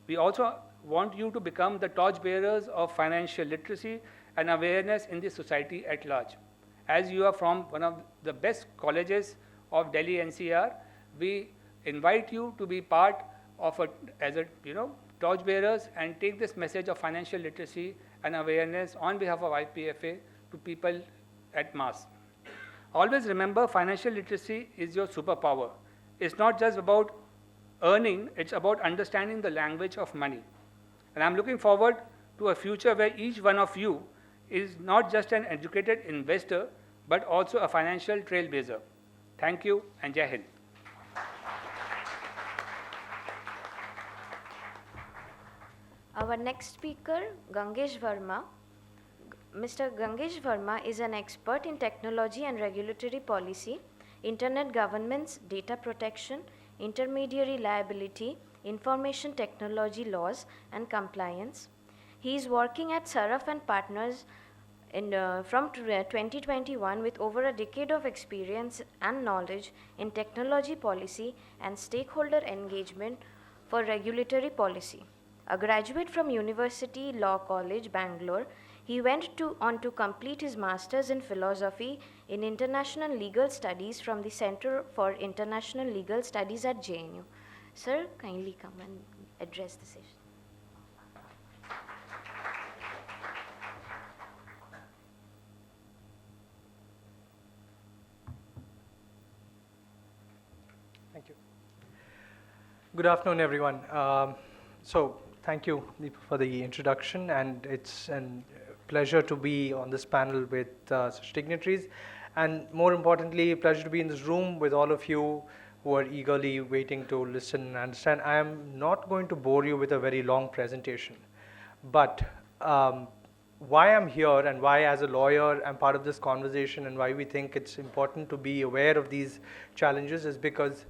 We also want you to become the torch bearers of financial literacy and awareness in the society at large. As you are from one of the best colleges of Delhi NCER, we invite you to be part of torch bearers and take this message of financial literacy and awareness on behalf of IPFA to people at mass. Always remember, financial literacy is your superpower. It's not just about earning, it's about understanding the language of money. And I'm looking forward to a future where each one of you is not just an educated investor, but also a financial trailblazer. Thank you, and Jai Hind. Our next speaker, Gangesh Verma. Mr. Gangesh Verma is an expert in technology and regulatory policy, internet governance, data protection, intermediary liability, information technology laws, and compliance. He is working at Saraf and Partners from 2021 with over a decade of experience and knowledge in technology policy and stakeholder engagement for regulatory policy. A graduate from University Law College, Bangalore, he went on to complete his master's in philosophy in international legal studies from the Center for International Legal Studies at JNU. Sir, kindly come and address the session. Thank you. Good afternoon, everyone. Thank you for the introduction, and it's a pleasure to be on this panel with such dignitaries, and more importantly, a pleasure to be in this room with all of you who are eagerly waiting to listen and understand. I am not going to bore you with a very long presentation, but why I'm here and why as a lawyer I'm part of this conversation and why we think it's important to be aware of these challenges is because,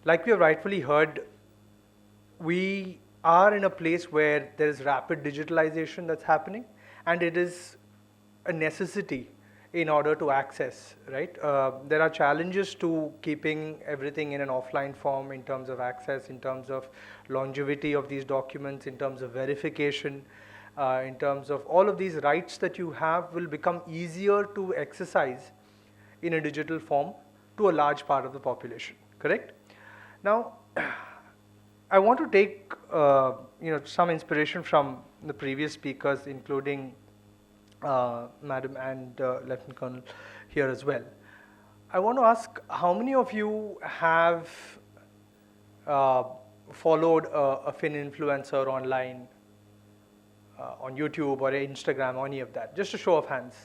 like we have rightfully heard, we are in a place where there is rapid digitalization that's happening, and it is a necessity in order to access, right? There are challenges to keeping everything in an offline form in terms of access, in terms of longevity of these documents, in terms of verification, in terms of all of these rights that you have will become easier to exercise in a digital form to a large part of the population, correct? Now, I want to take some inspiration from the previous speakers, including Madam and Lieutenant Colonel here as well. I want to ask, how many of you have followed a Fin influencer online, on YouTube or Instagram or any of that? Just a show of hands.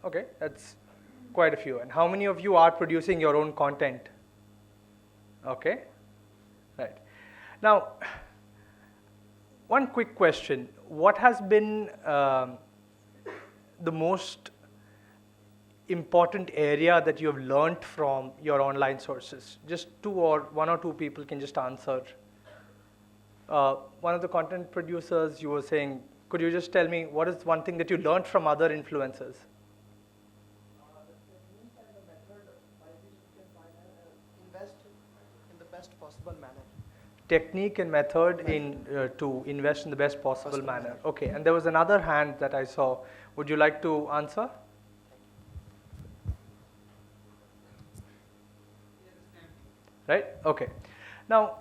Okay, that's quite a few. And how many of you are producing your own content? Okay, right. Now, one quick question. What has been the most important area that you have learned from your online sources? Just one or two people can just answer. One of the content producers, you were saying, could you just tell me what is one thing that you learned from other influencers? Invest in the best possible manner. Technique and method to invest in the best possible manner. Okay, and there was another hand that I saw. Would you like to answer? Right, okay. Now,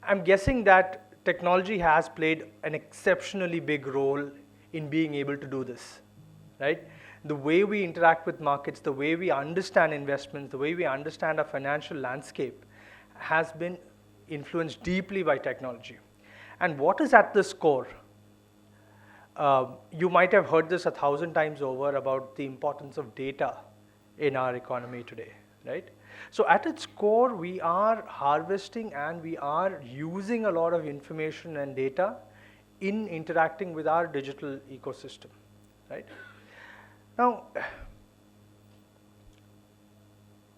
I'm guessing that technology has played an exceptionally big role in being able to do this, right? The way we interact with markets, the way we understand investments, the way we understand our financial landscape has been influenced deeply by technology. And what is at this core? You might have heard this 1,000 times over about the importance of data in our economy today, right? So at its core, we are harvesting and we are using a lot of information and data in interacting with our digital ecosystem, right? Now,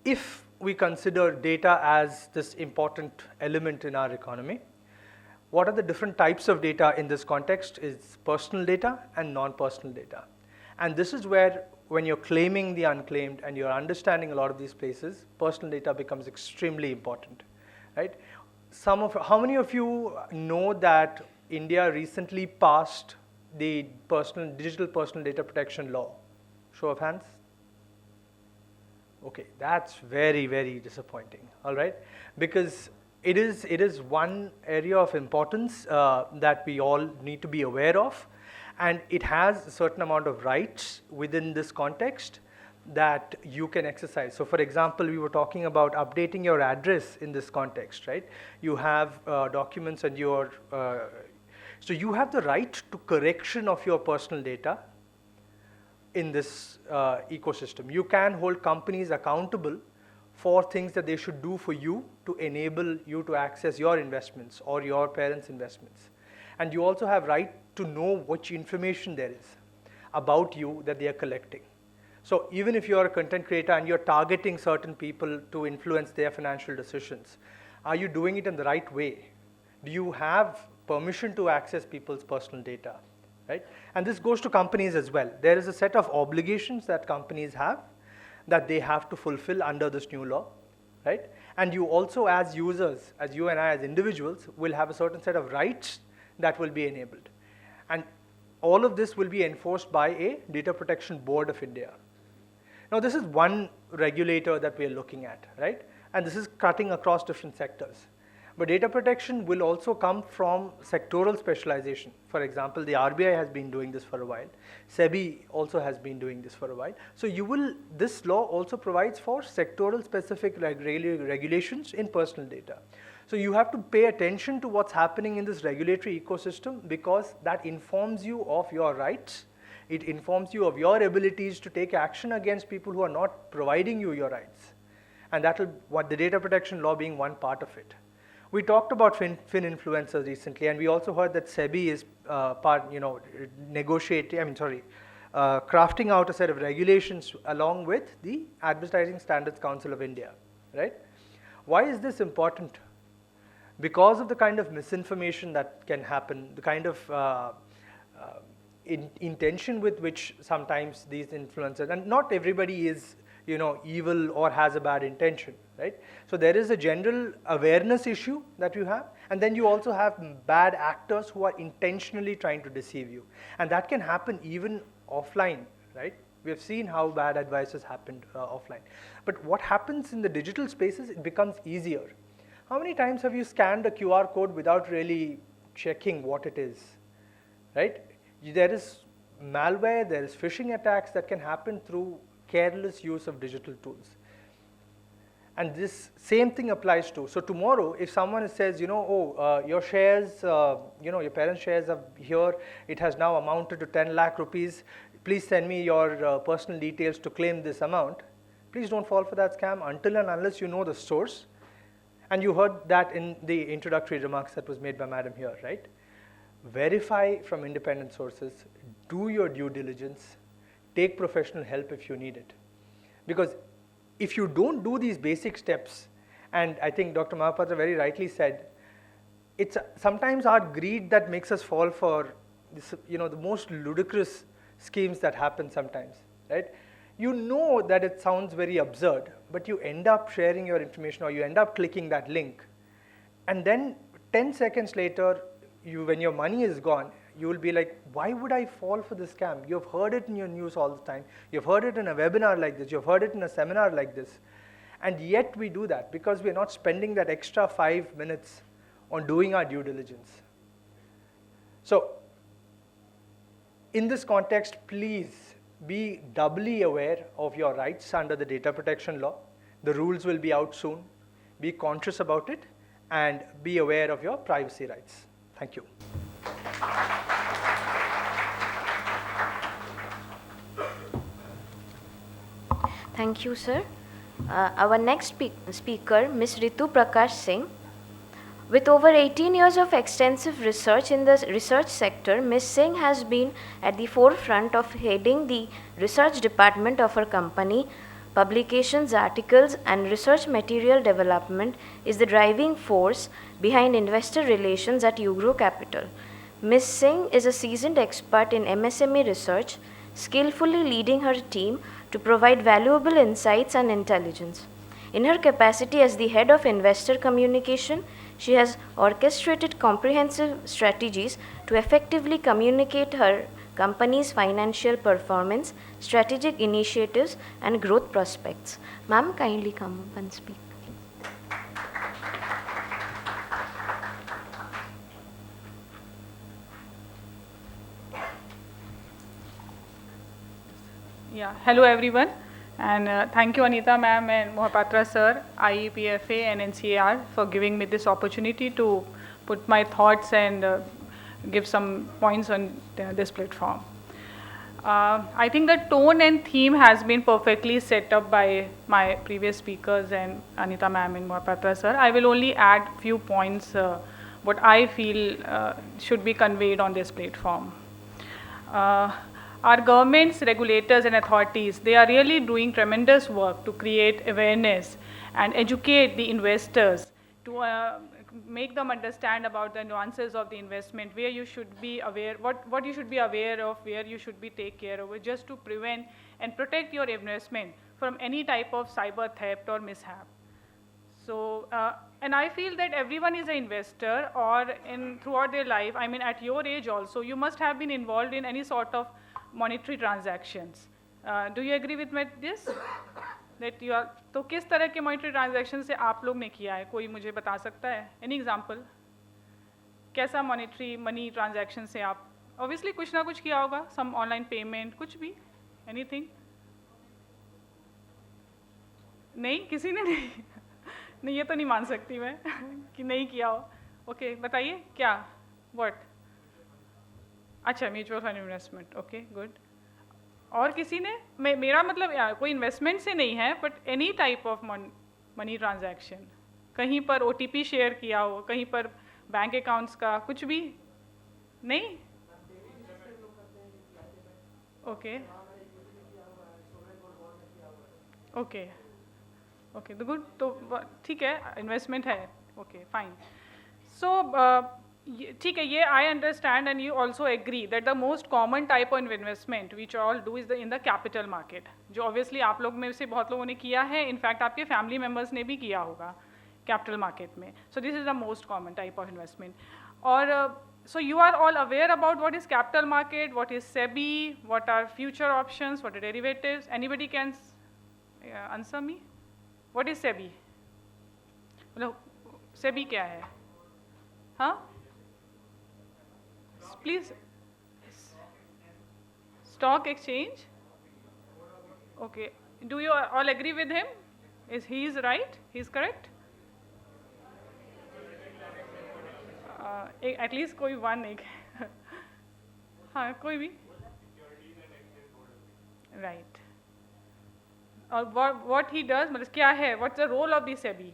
if we consider data as this important element in our economy, what are the different types of data in this context is personal data and non-personal data. And this is where, when you're claiming the unclaimed and you're understanding a lot of these places, personal data becomes extremely important, right? How many of you know that India recently passed the digital personal data protection law? Show of hands. Okay, that's very, very disappointing, all right? Because it is one area of importance that we all need to be aware of, and it has a certain amount of rights within this context that you can exercise. So for example, we were talking about updating your address in this context, right? You have documents and so you have the right to correction of your personal data in this ecosystem. You can hold companies accountable for things that they should do for you to enable you to access your investments or your parents' investments. And you also have right to know which information there is about you that they are collecting. So even if you're a content creator and you're targeting certain people to influence their financial decisions, are you doing it in the right way? Do you have permission to access people's personal data, right? And this goes to companies as well. There is a set of obligations that companies have that they have to fulfill under this new law, right? And you also, as users, as you and I as individuals, will have a certain set of rights that will be enabled. And all of this will be enforced by a Data Protection Board of India. Now, this is one regulator that we are looking at, right? And this is cutting across different sectors. But data protection will also come from sectoral specialization. For example, the RBI has been doing this for a while. SEBI also has been doing this for a while. So this law also provides for sectoral specific regulations in personal data. So you have to pay attention to what's happening in this regulatory ecosystem, because that informs you of your rights. It informs you of your abilities to take action against people who are not providing you your rights. And that will, what the data protection law being one part of it. We talked about fin influencers recently, and we also heard that SEBI is crafting out a set of regulations along with the Advertising Standards Council of India, right? Why is this important? Because of the kind of misinformation that can happen, the kind of intention with which sometimes these influencers, and not everybody is, you know, evil or has a bad intention, right? So there is a general awareness issue that you have, and then you also have bad actors who are intentionally trying to deceive you, and that can happen even offline, right? We have seen how bad advice has happened offline. But what happens in the digital spaces, it becomes easier. How many times have you scanned a QR code without really checking what it is, right? There is malware, there is phishing attacks that can happen through careless use of digital tools. And this same thing applies to, so tomorrow if someone says, you know, your shares, you know, your parents' shares are here, it has now amounted to 10 lakh rupees, please send me your personal details to claim this amount. Please don't fall for that scam until and unless you know the source. And you heard that in the introductory remarks that was made by Madam here, right? Verify from independent sources, do your due diligence, take professional help if you need it. Because if you don't do these basic steps, and I think Dr. Mahapatra very rightly said, it's sometimes our greed that makes us fall for this, you know, the most ludicrous schemes that happen sometimes, right? You know that it sounds very absurd, but you end up sharing your information or you end up clicking that link. And then 10 seconds later, when your money is gone, you will be like, why would I fall for this scam? You've heard it in your news all the time. You've heard it in a webinar like this. You've heard it in a seminar like this. And yet we do that because we're not spending that extra 5 minutes on doing our due diligence. So in this context, please be doubly aware of your rights under the data protection law. The rules will be out soon. Be conscious about it and be aware of your privacy rights. Thank you. Thank you, sir. Our next speaker, Ms. Ritu Prakash Singh. With over 18 years of extensive research in the research sector, Ms. Singh has been at the forefront of heading the research department of her company. Publications, articles, and research material development is the driving force behind investor relations at Ugro Capital. Ms. Singh is a seasoned expert in MSME research, skillfully leading her team to provide valuable insights and intelligence. In her capacity as the head of investor communication, she has orchestrated comprehensive strategies to effectively communicate her company's financial performance, strategic initiatives, and growth prospects. Ma'am, kindly come up and speak. Yeah, hello everyone, and thank you Anita ma'am and Mohapatra sir, IEPFA and NCAER for giving me this opportunity to put my thoughts and give some points on this platform. I think the tone and theme has been perfectly set up by my previous speakers and Anita ma'am and Mohapatra sir. I will only add few points what I feel should be conveyed on this platform. Our governments, regulators and authorities, they are really doing tremendous work to create awareness and educate the investors to make them understand about the nuances of the investment, where you should be aware, what you should be aware of, where you should be take care of, just to prevent and protect your investment from any type of cyber theft or mishap. So, and I feel that everyone is an investor or throughout their life, I mean at your age also, you must have been involved in any sort of monetary transactions. Do you agree with this? That you are, तो किस तरह के monetary transactions से आप लोग ने किया है? कोई मुझे बता सकता है? Any example? कैसा monetary money transaction से आप? Obviously कुछ ना कुछ किया होगा, some online payment, कुछ भी? Anything? नहीं, किसी ने नहीं. नहीं ये तो नहीं मान सकती मैं कि नहीं किया हो. Okay, बताइए क्या? What? अच्छा mutual fund investment, okay good. और किसी ने? मेरा मतलब कोई इन्वेस्टमेंट से नहीं है, but any type of money transaction, कहीं पर OTP शेयर किया हो, कहीं पर बैंक अकाउंट्स का, कुछ भी नहीं? ओके ओके ओके तो गुड, तो ठीक है, इन्वेस्टमेंट है, ओके फाइन. सो ठीक है, ये I understand and you also agree that the most common type of investment which all do is in the capital market, जो obviously आप लोग में से बहुत लोगों ने किया है, in fact आपके family members ने भी किया होगा capital market में. So this is the most common type of investment. और so you are all aware about what is capital market, what is SEBI, what are future options, what are derivatives. Anybody can answer me? What is SEBI? मतलब SEBI क्या है? हाँ? Please. Stock exchange? Okay. Do you all agree with him? He is right? He is correct? At least कोई one एक. हाँ, कोई भी? Right. और what he does, मतलब क्या है? What's the role of the SEBI?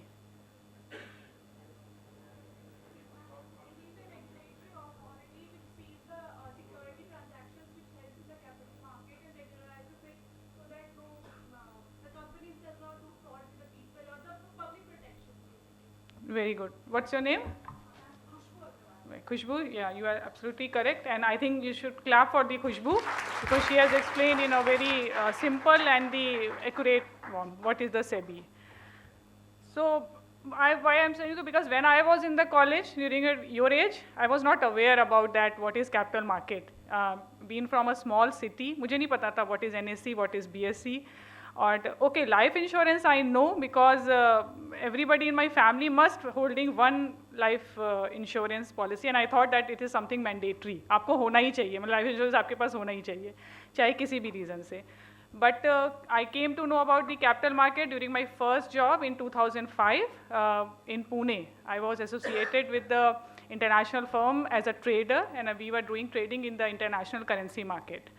Very good. What's your name? Khushbu, yeah, you are absolutely correct, and I think you should clap for the Khushbu because she has explained in a very simple and the accurate one what is the SEBI. So, why I'm saying so because when I was in the college during your age, I was not aware about that what is capital market. Being from a small city, मुझे नहीं पता था what is NSE, what is BSE. Or okay, life insurance I know because everybody in my family must holding one life insurance policy, and I thought that it is something mandatory. आपको होना ही चाहिए, मतलब life insurance आपके पास होना ही चाहिए, चाहे किसी भी reason से. But I came to know about the capital market during my first job in 2005 in Pune. I was associated with the international firm as a trader, and we were doing trading in the international currency market.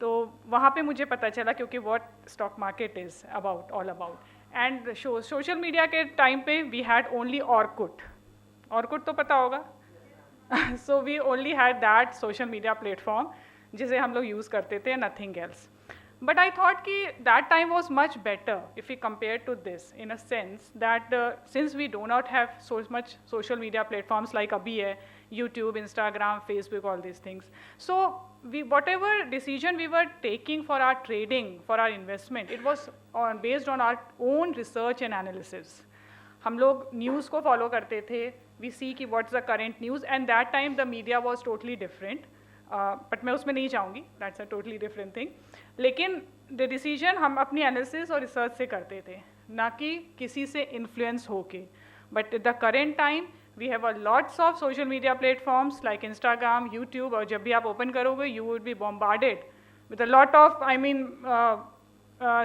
तो वहाँ पे मुझे पता चला क्योंकि what stock market is about, all about. And social media के time पे we had only Orkut. Orkut तो पता होगा? So we only had that social media platform जिसे हम लोग use करते थे, nothing else. But I thought कि that time was much better if we compare to this in a sense that since we do not have so much social media platforms like अभी है, YouTube, Instagram, Facebook, all these things. So whatever decision we were taking for our trading, for our investment, it was based on our own research and analysis. हम लोग news को follow करते थे. We see कि what's the current news, and that time the media was totally different. But मैं उसमें नहीं जाऊँगी. That's a totally different thing. लेकिन the decision हम अपनी analysis और research से करते थे, ना कि किसी से influence होके. But at the current time, we have a lots of social media platforms like Instagram, YouTube, और जब भी आप open करोगे, you would be bombarded with a lot of,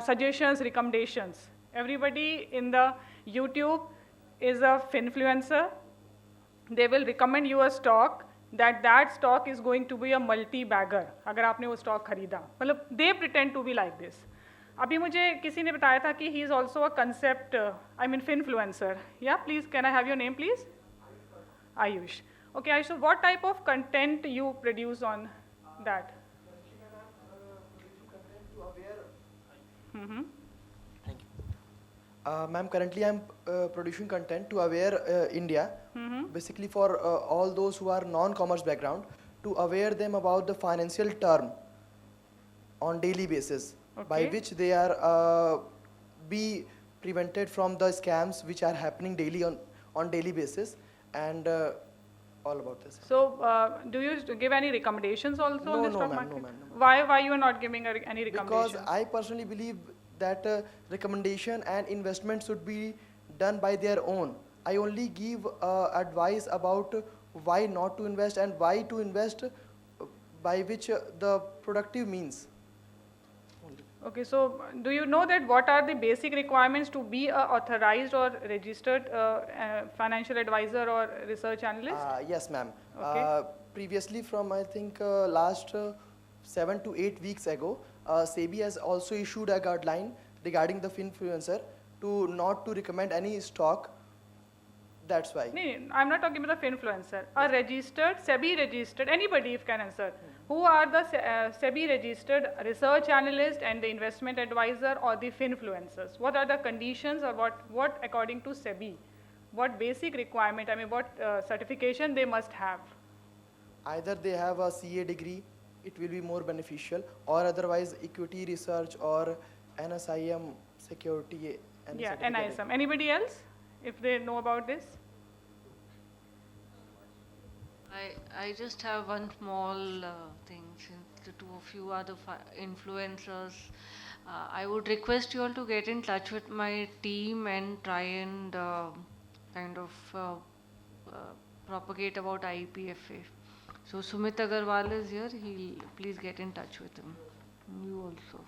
suggestions, recommendations. Everybody in the YouTube is a finfluencer. They will recommend you a stock that stock is going to be a multi-bagger अगर आपने वो stock खरीदा. मतलब they pretend to be like this. अभी मुझे किसी ने बताया था कि he is also a concept, finfluencer. Yeah, please, can I have your name, please? Ayush. Okay, Ayush, so what type of content you produce on that? Mm-hmm. Thank you. Ma'am, currently I'm producing content to aware India, basically for all those who are non-commerce background, to aware them about the financial term on daily basis, by which they are be prevented from the scams which are happening daily on daily basis, and all about this. So, do you give any recommendations also on the stock market? No, ma'am. Why you are not giving any recommendations? Because I personally believe that recommendation and investment should be done by their own. I only give advice about why not to invest and why to invest, by which the productive means. Okay, so do you know that what are the basic requirements to be a authorized or registered financial advisor or research analyst? Yes, ma'am. Okay. Previously, from I think last 7 to 8 weeks ago, SEBI has also issued a guideline regarding the finfluencer to not to recommend any stock. That's why. No, I'm not talking about the finfluencer. A registered, SEBI registered, anybody if can answer. Who are the SEBI registered research analyst and the investment advisor or the finfluencers? What are the conditions or what according to SEBI what basic requirement, I mean, what certification they must have? Either they have a CA degree, it will be more beneficial, or otherwise equity research or NSIM security. Yeah, NISM. Anybody else, if they know about this? I just have one small thing, since the two of you are the influencers. I would request you all to get in touch with my team and try and kind of propagate about IEPFA. So Sumit Agarwal is here, please get in touch with him. You also.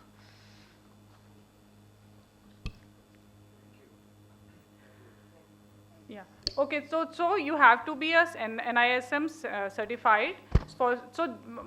Yeah. Okay. So you have to be a NISM certified. So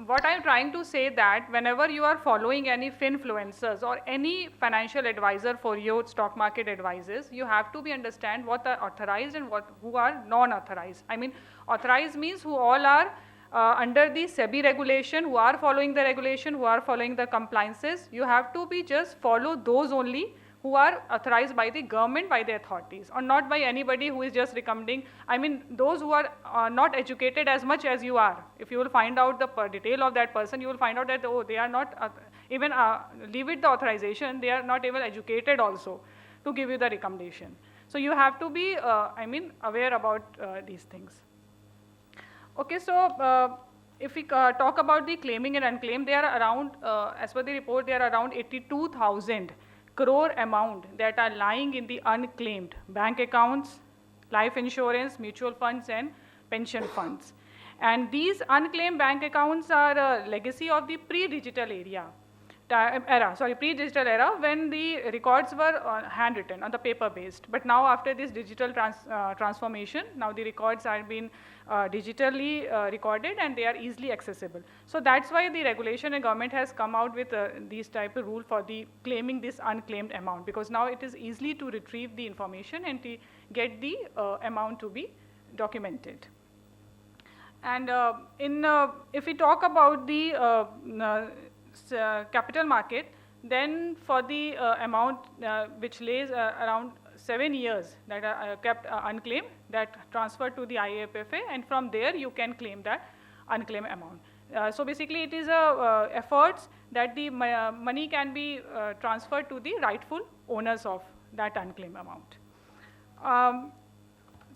what I'm trying to say that whenever you are following any finfluencers or any financial advisor for your stock market advices, you have to be understand what are authorized and who are non-authorized. I mean, authorized means who all are under the SEBI regulation, who are following the regulation, who are following the compliances. You have to be just follow those only who are authorized by the government, by the authorities, or not by anybody who is just recommending. I mean, those who are not educated as much as you are. If you will find out the detail of that person, you will find out that, oh, they are not, even leave it the authorization, they are not even educated also to give you the recommendation. So you have to be, I mean, aware about these things. Okay, so if we talk about the claiming and unclaimed, they are around, as per the report, they are around 82,000 crore amount that are lying in the unclaimed bank accounts, life insurance, mutual funds and pension funds. And these unclaimed bank accounts are a legacy of the pre-digital pre-digital era, when the records were handwritten on the paper based. But now after this digital transformation, now the records are being digitally recorded and they are easily accessible. So that's why the regulation and government has come out with these type of rule for the claiming this unclaimed amount, because now it is easily to retrieve the information and to get the amount to be documented. And if we talk about the capital market, then for the amount which lays around 7 years that are kept unclaimed, that transferred to the IEPFA, and from there you can claim that unclaimed amount. So basically it is efforts that the money can be transferred to the rightful owners of that unclaimed amount.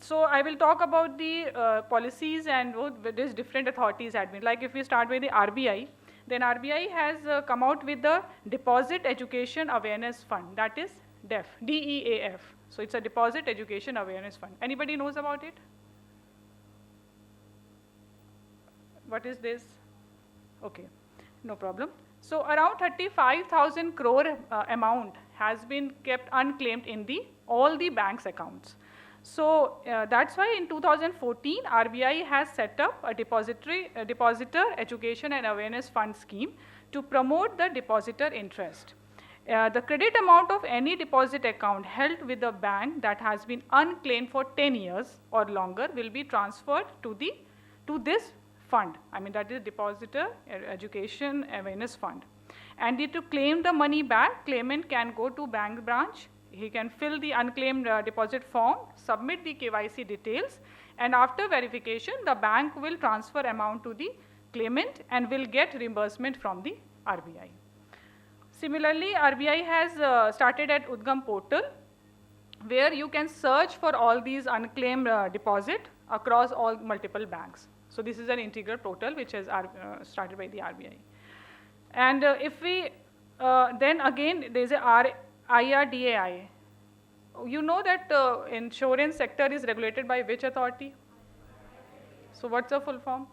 So I will talk about the policies and what these different authorities had been. Like if we start with the RBI, then RBI has come out with the Deposit Education Awareness Fund, that is DEF, DEAF. So it's a Deposit Education Awareness Fund. Anybody knows about it? What is this? Okay, no problem. So around 35,000 crore amount has been kept unclaimed in all the banks' accounts. So that's why in 2014, RBI has set up a depositor education and awareness fund scheme to promote the depositor interest. The credit amount of any deposit account held with a bank that has been unclaimed for 10 years or longer will be transferred to this fund. I mean, that is Depositor Education Awareness Fund. And to claim the money back, claimant can go to bank branch. He can fill the unclaimed deposit form, submit the KYC details, and after verification, the bank will transfer amount to the claimant and will get reimbursement from the RBI. Similarly, RBI has started at Udgam portal, where you can search for all these unclaimed deposit across all multiple banks. So this is an integral portal which has started by the RBI. And if we, then again, there is a IRDAI. You know that insurance sector is regulated by which authority? So what's the full form?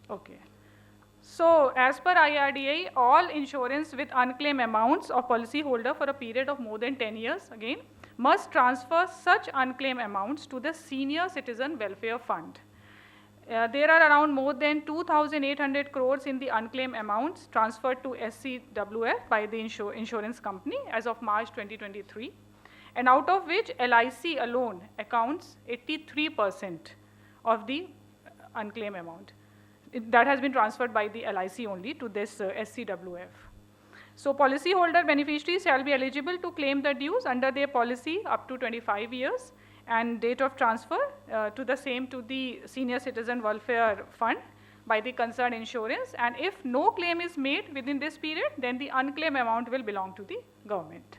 Okay. So as per IRDAI, all insurance with unclaimed amounts of policyholder for a period of more than 10 years, again, must transfer such unclaimed amounts to the Senior Citizen Welfare Fund. There are around more than 2,800 crores in the unclaimed amounts transferred to SCWF by the insurance company as of March 2023, and out of which LIC alone accounts 83% of the unclaimed amount. That has been transferred by the LIC only to this SCWF. So policyholder beneficiaries shall be eligible to claim the dues under their policy up to 25 years and date of transfer to the same to the Senior Citizen Welfare Fund by the concerned insurance, and if no claim is made within this period, then the unclaimed amount will belong to the government.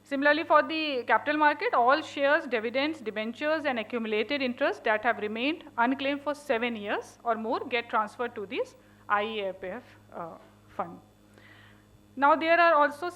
Similarly, for the capital market, all shares, dividends, debentures and accumulated interest that have remained unclaimed for 7 years or more get transferred to this IEPF fund. Now there are also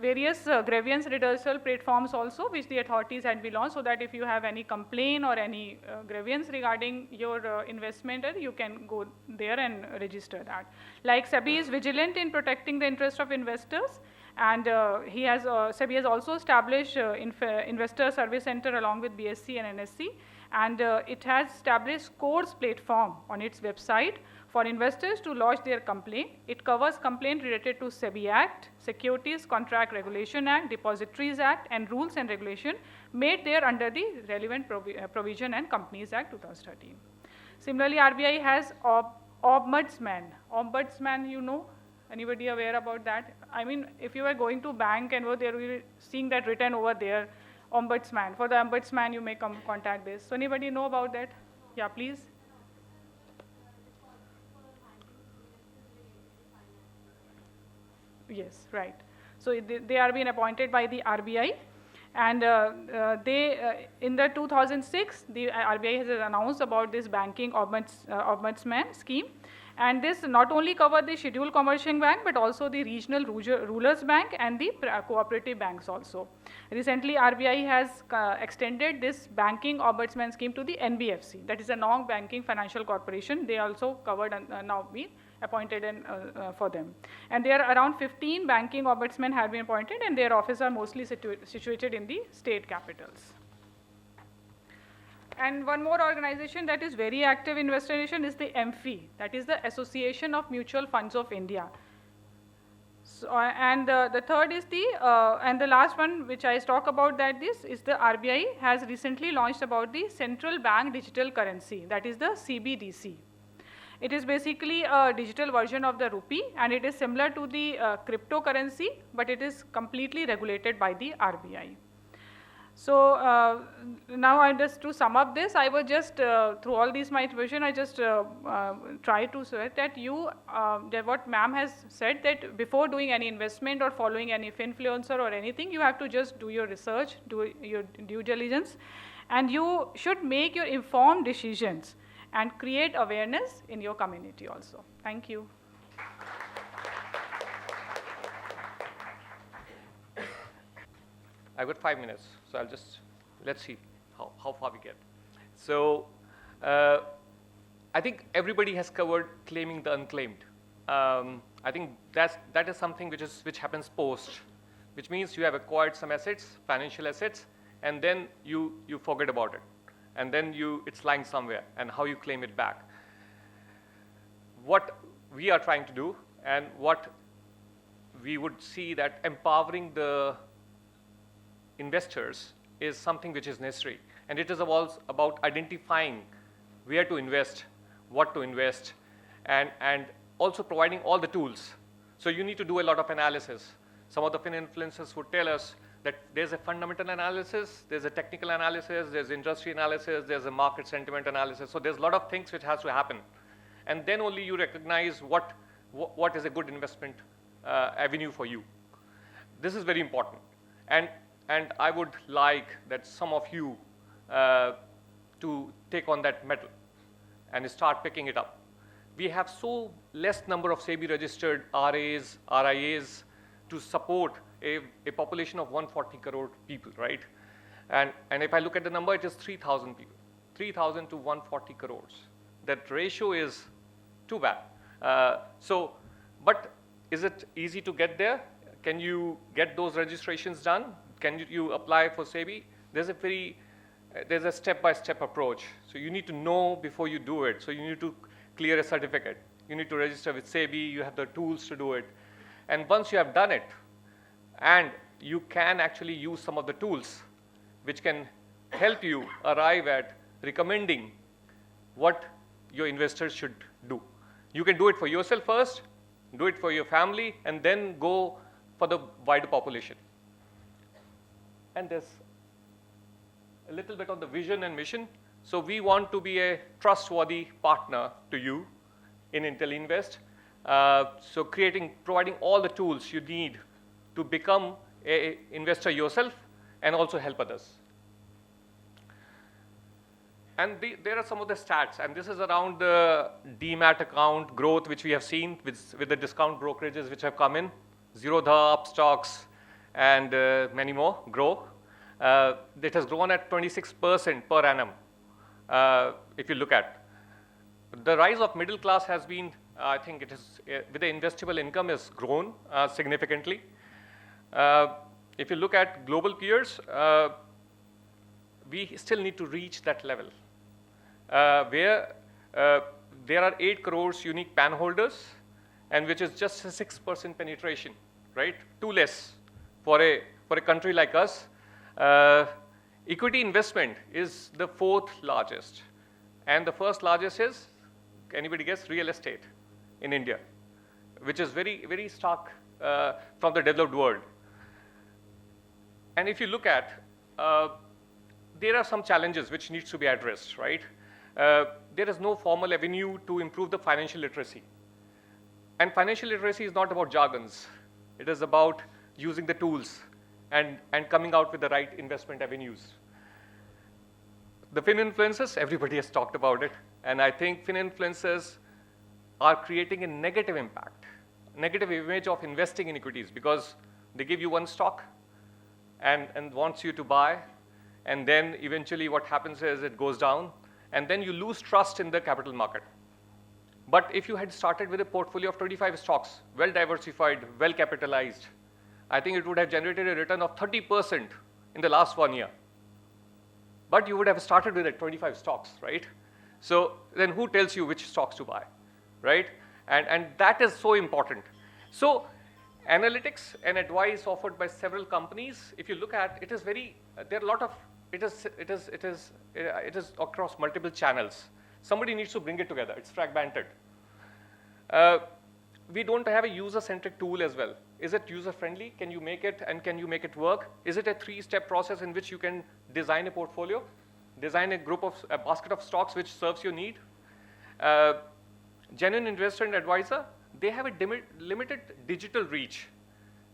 various grievance redressal platforms also which the authorities had been launched, so that if you have any complaint or any grievance regarding your investment, you can go there and register that. Like SEBI is vigilant in protecting the interest of investors, and SEBI has also established Investor Service Center along with BSC and NSC, and it has established courts platform on its website for investors to lodge their complaint. It covers complaint related to SEBI Act, Securities Contract Regulation Act, Depositories Act and rules and regulation made there under the relevant provision and Companies Act 2013. Similarly, RBI has Ombudsman. Ombudsman, you know, anybody aware about that? I mean, if you are going to bank and there will be seeing that written over there, Ombudsman. For the Ombudsman, you may contact this. So anybody know about that? Yeah, please. Yes, right. So they are being appointed by the RBI, and in the 2006, the RBI has announced about this banking ombudsman scheme, and this not only cover the scheduled commercial bank but also the regional rulers bank and the cooperative banks also. Recently, RBI has extended this banking ombudsman scheme to the NBFC, that is a non-banking financial corporation. They also covered and now been appointed for them. And there are around 15 banking ombudsmen have been appointed, and their offices are mostly situated in the state capitals. And one more organization that is very active in investigation is the MFI, that is the Association of Mutual Funds of India. So, and the third is and the last one which I talk about, that this is the RBI has recently launched about the central bank digital currency, that is the CBDC. It is basically a digital version of the rupee, and it is similar to the cryptocurrency, but it is completely regulated by the RBI. So now just to sum up this, I was just through all these my information, I just try to say that that what ma'am has said, that before doing any investment or following any influencer or anything, you have to just do your research, do your due diligence, and you should make your informed decisions and create awareness in your community also. Thank you. I've got 5 minutes, so I'll just, let's see how far we get. So I think everybody has covered claiming the unclaimed. I think that is something which happens post, which means you have acquired some assets, financial assets, and then you forget about it. And then it's lying somewhere, and how you claim it back. What we are trying to do, and what we would see, that empowering the investors is something which is necessary, and it is about identifying where to invest, what to invest, and also providing all the tools. So you need to do a lot of analysis. Some of the influencers would tell us that there's a fundamental analysis, there's a technical analysis, there's industry analysis, there's a market sentiment analysis. So there's a lot of things which has to happen, and then only you recognize what is a good investment avenue for you. This is very important, and I would like that some of you to take on that mettle and start picking it up. We have so less number of SEBI registered RAs, RIAs to support a population of 140 crore people, right? And if I look at the number, it is 3,000 people, 3,000 to 140 crores. That ratio is too bad. But is it easy to get there? Can you get those registrations done? Can you apply for SEBI? There's a step-by-step approach. So you need to know before you do it. So you need to clear a certificate. You need to register with SEBI. You have the tools to do it. And once you have done it, and you can actually use some of the tools which can help you arrive at recommending what your investors should do. You can do it for yourself first, do it for your family, and then go for the wider population. And there's a little bit on the vision and mission. So we want to be a trustworthy partner to you in IntelliInvest. So providing all the tools you need to become an investor yourself and also help others. And there are some of the stats, and this is around the demat account growth, which we have seen with the discount brokerages which have come in, Zerodha, Upstocks, and many more grow. It has grown at 26% per annum, if you look at. The rise of middle class has been, I think it is, with the investable income has grown significantly. If you look at global peers, we still need to reach that level, where there are 8 crores unique PAN holders, and which is just a 6% penetration, right? Too less for a country like us. Equity investment is the 4th largest, and the 1st largest is, anybody guess, real estate in India, which is very, very stark from the developed world. And if you look at, there are some challenges which needs to be addressed, right? There is no formal avenue to improve the financial literacy. And financial literacy is not about jargons. It is about using the tools and coming out with the right investment avenues. The fin-influencers, everybody has talked about it. And I think fin-influencers are creating a negative impact, negative image of investing in equities, because they give you one stock and wants you to buy. And then eventually what happens is it goes down, and then you lose trust in the capital market. But if you had started with a portfolio of 25 stocks, well diversified, well capitalized, I think it would have generated a return of 30% in the last 1 year. But you would have started with 25 stocks, right? So then who tells you which stocks to buy, right? And that is so important. So analytics and advice offered by several companies, if you look at, it is very, there are a lot of, it is across multiple channels. Somebody needs to bring it together. It's fragmented. We don't have a user-centric tool as well. Is it user-friendly? Can you make it, and can you make it work? Is it a 3-step process in which you can design a portfolio, design a basket of stocks which serves your need? Genuine investor and advisor, they have a limited digital reach,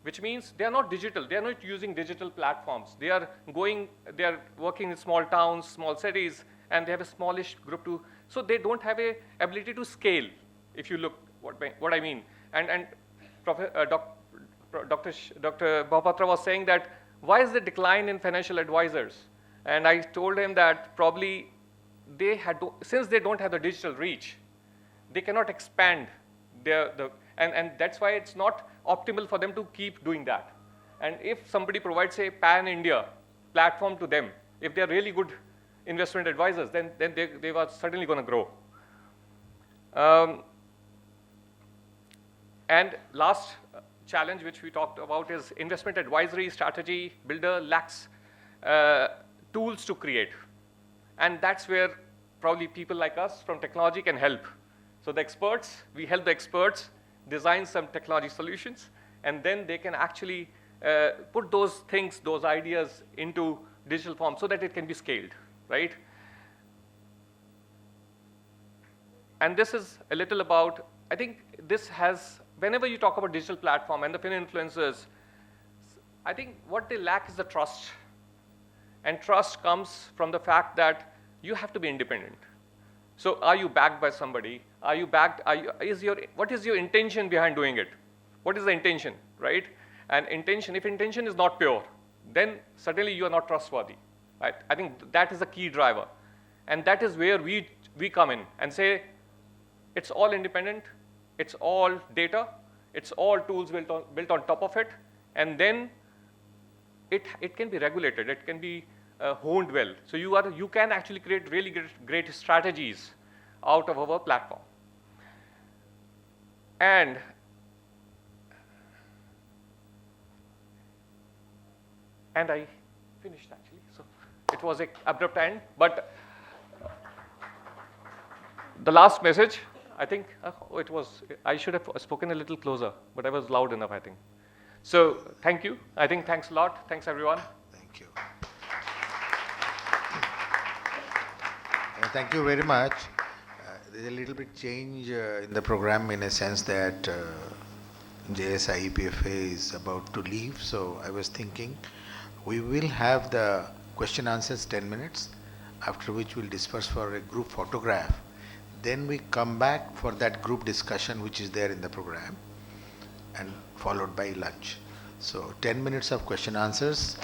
which means they are not digital. They are not using digital platforms. They are working in small towns, small cities, and they have a smallish group to, so they don't have a ability to scale, if you look what I mean. And Dr. Mohapatra was saying that, why is the decline in financial advisors? And I told him that probably since they don't have the digital reach, they cannot expand and that's why it's not optimal for them to keep doing that. And if somebody provides a pan-India platform to them, if they're really good investment advisors, then they are certainly going to grow. And last challenge which we talked about is investment advisory strategy builder lacks tools to create. And that's where probably people like us from technology can help. So the experts, we help the experts design some technology solutions, and then they can actually put those things, those ideas into digital form so that it can be scaled, right? And this is a little about, I think this has, whenever you talk about digital platform and the fin-influencers, I think what they lack is the trust. And trust comes from the fact that you have to be independent. So are you backed by somebody? Are you backed? What is your intention behind doing it? What is the intention, right? And intention, if intention is not pure, then certainly you are not trustworthy, right? I think that is the key driver. And that is where we come in and say, it's all independent, it's all data, it's all tools built on top of it, and then it can be regulated, it can be honed well. So you can actually create really great strategies out of our platform. And I finished actually, so it was an abrupt end, but the last message I think I should have spoken a little closer, but I was loud enough, I think. So thank you. I think thanks a lot. Thanks, everyone. Thank you. Thank you very much. There's a little bit change in the program in a sense that JS IEPFA is about to leave. So I was thinking we will have the question answers 10 minutes, after which we'll disperse for a group photograph. Then we come back for that group discussion which is there in the program, and followed by lunch. So 10 minutes of question answers.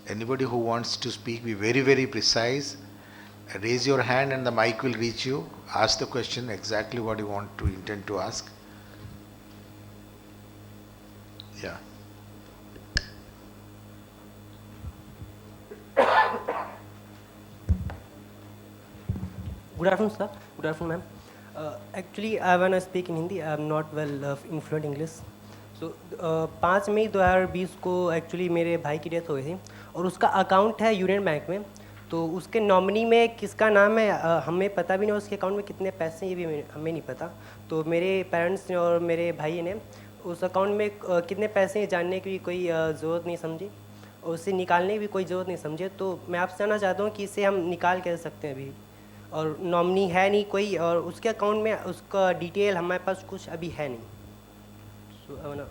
Anybody who wants to speak, be very, very precise. Raise your hand and the mic will reach you. Ask the question exactly what you want to intend to ask. Yeah. Good afternoon, sir. Good afternoon, ma'am. Actually, I want to speak in Hindi. I am not well in fluent English. So, 5 मई 2020 को actually मेरे भाई की death हो गई थी और उसका account है यूनियन बैंक में. तो उसके नॉमिनी में किसका नाम है हमें पता भी नहीं, उसके अकाउंट में कितने पैसे हैं ये भी हमें नहीं पता. तो मेरे पेरेंट्स ने और मेरे भाई ने उस अकाउंट में कितने पैसे हैं जानने की भी कोई ज़रूरत नहीं समझी और उसे निकालने की भी कोई ज़रूरत नहीं समझे. तो मैं आपसे जानना चाहता हूँ कि इसे हम निकाल कैसे सकते हैं अभी, और नॉमिनी है नहीं कोई और उसके अकाउंट में उसका डिटेल हमारे पास कुछ अभी है नहीं. सो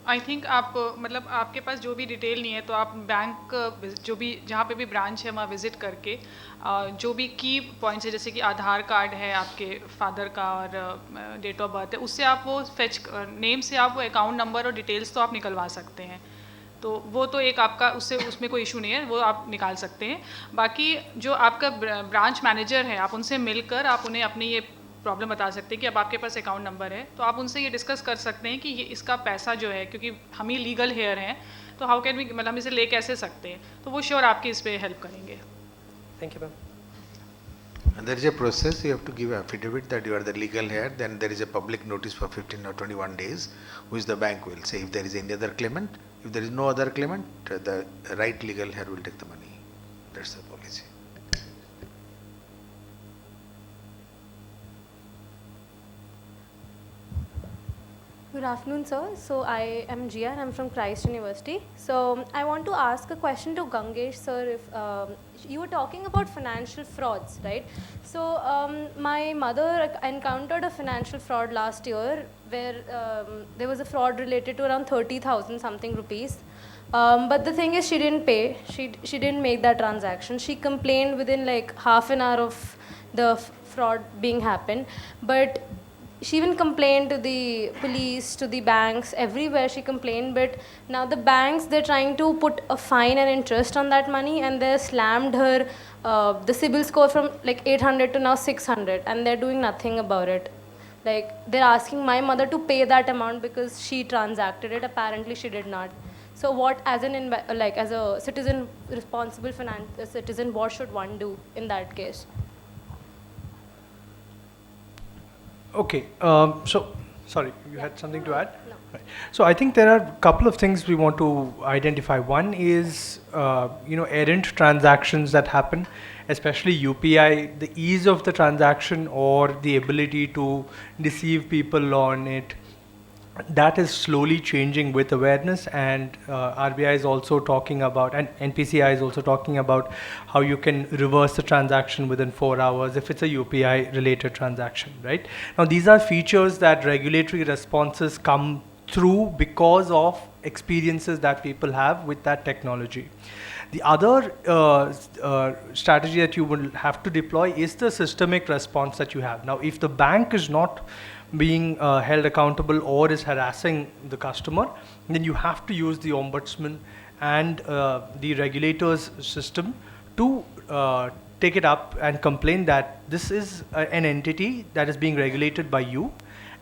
आई थिंक आप मतलब आपके पास जो भी डिटेल नहीं है तो आप बैंक जो भी जहाँ पे भी ब्रांच है वहाँ विज़िट करके जो भी की पॉइंट्स है जैसे कि आधार कार्ड है आपके फादर का और डेट ऑफ बर्थ है, उससे आप वो फेच नेम से आप वो अकाउंट नंबर और डिटेल्स तो आप निकलवा सकते हैं. तो वो तो एक आपका उसमें कोई इशू नहीं है, वो आप निकाल सकते हैं. बाकी जो आपका ब्रांच मैनेजर है आप उनसे मिलकर आप उन्हें अपनी ये प्रॉब्लम बता सकते हैं कि अब आपके पास अकाउंट नंबर है तो आप उनसे ये डिस्कस कर सकते हैं कि ये इसका पैसा जो है, क्योंकि हम ही लीगल हेयर हैं तो हाउ कैन वी मतलब हम इसे ले कैसे सकते हैं, तो वो श्योर आपकी इस पर हेल्प करेंगे. Thank you ma'am. There is a process. You have to give affidavit that you are the legal heir. Then there is a public notice for 15 or 21 days, which the bank will say if there is any other claimant. If there is no other claimant, the right legal heir will take the money. That's the policy. Good afternoon, sir. So I am Jia and I'm from Christ University. So I want to ask a question to Gangesh, sir. If you were talking about financial frauds, right? So my mother encountered a financial fraud last year where there was a fraud related to around 30,000 something rupees. But the thing is, she didn't pay. She didn't make that transaction. She complained within like half an hour of the fraud being happened. But she even complained to the police, to the banks, everywhere she complained. But now the banks, they're trying to put a fine and interest on that money, and they slammed her the CIBIL score from like 800 to now 600, and they're doing nothing about it. Like they're asking my mother to pay that amount because she transacted it. Apparently she did not. So what, as as a citizen, responsible citizen, what should one do in that case? Okay, so sorry, you had something to add? No. Right. So I think there are a couple of things we want to identify. One is, errant transactions that happen, especially UPI, the ease of the transaction or the ability to deceive people on it. That is slowly changing with awareness, and RBI is also talking about, and NPCI is also talking about how you can reverse the transaction within 4 hours if it's a UPI related transaction, right? Now these are features that regulatory responses come through because of experiences that people have with that technology. The other strategy that you will have to deploy is the systemic response that you have. Now, if the bank is not being held accountable or is harassing the customer, then you have to use the ombudsman and the regulators system to take it up and complain that this is an entity that is being regulated by you,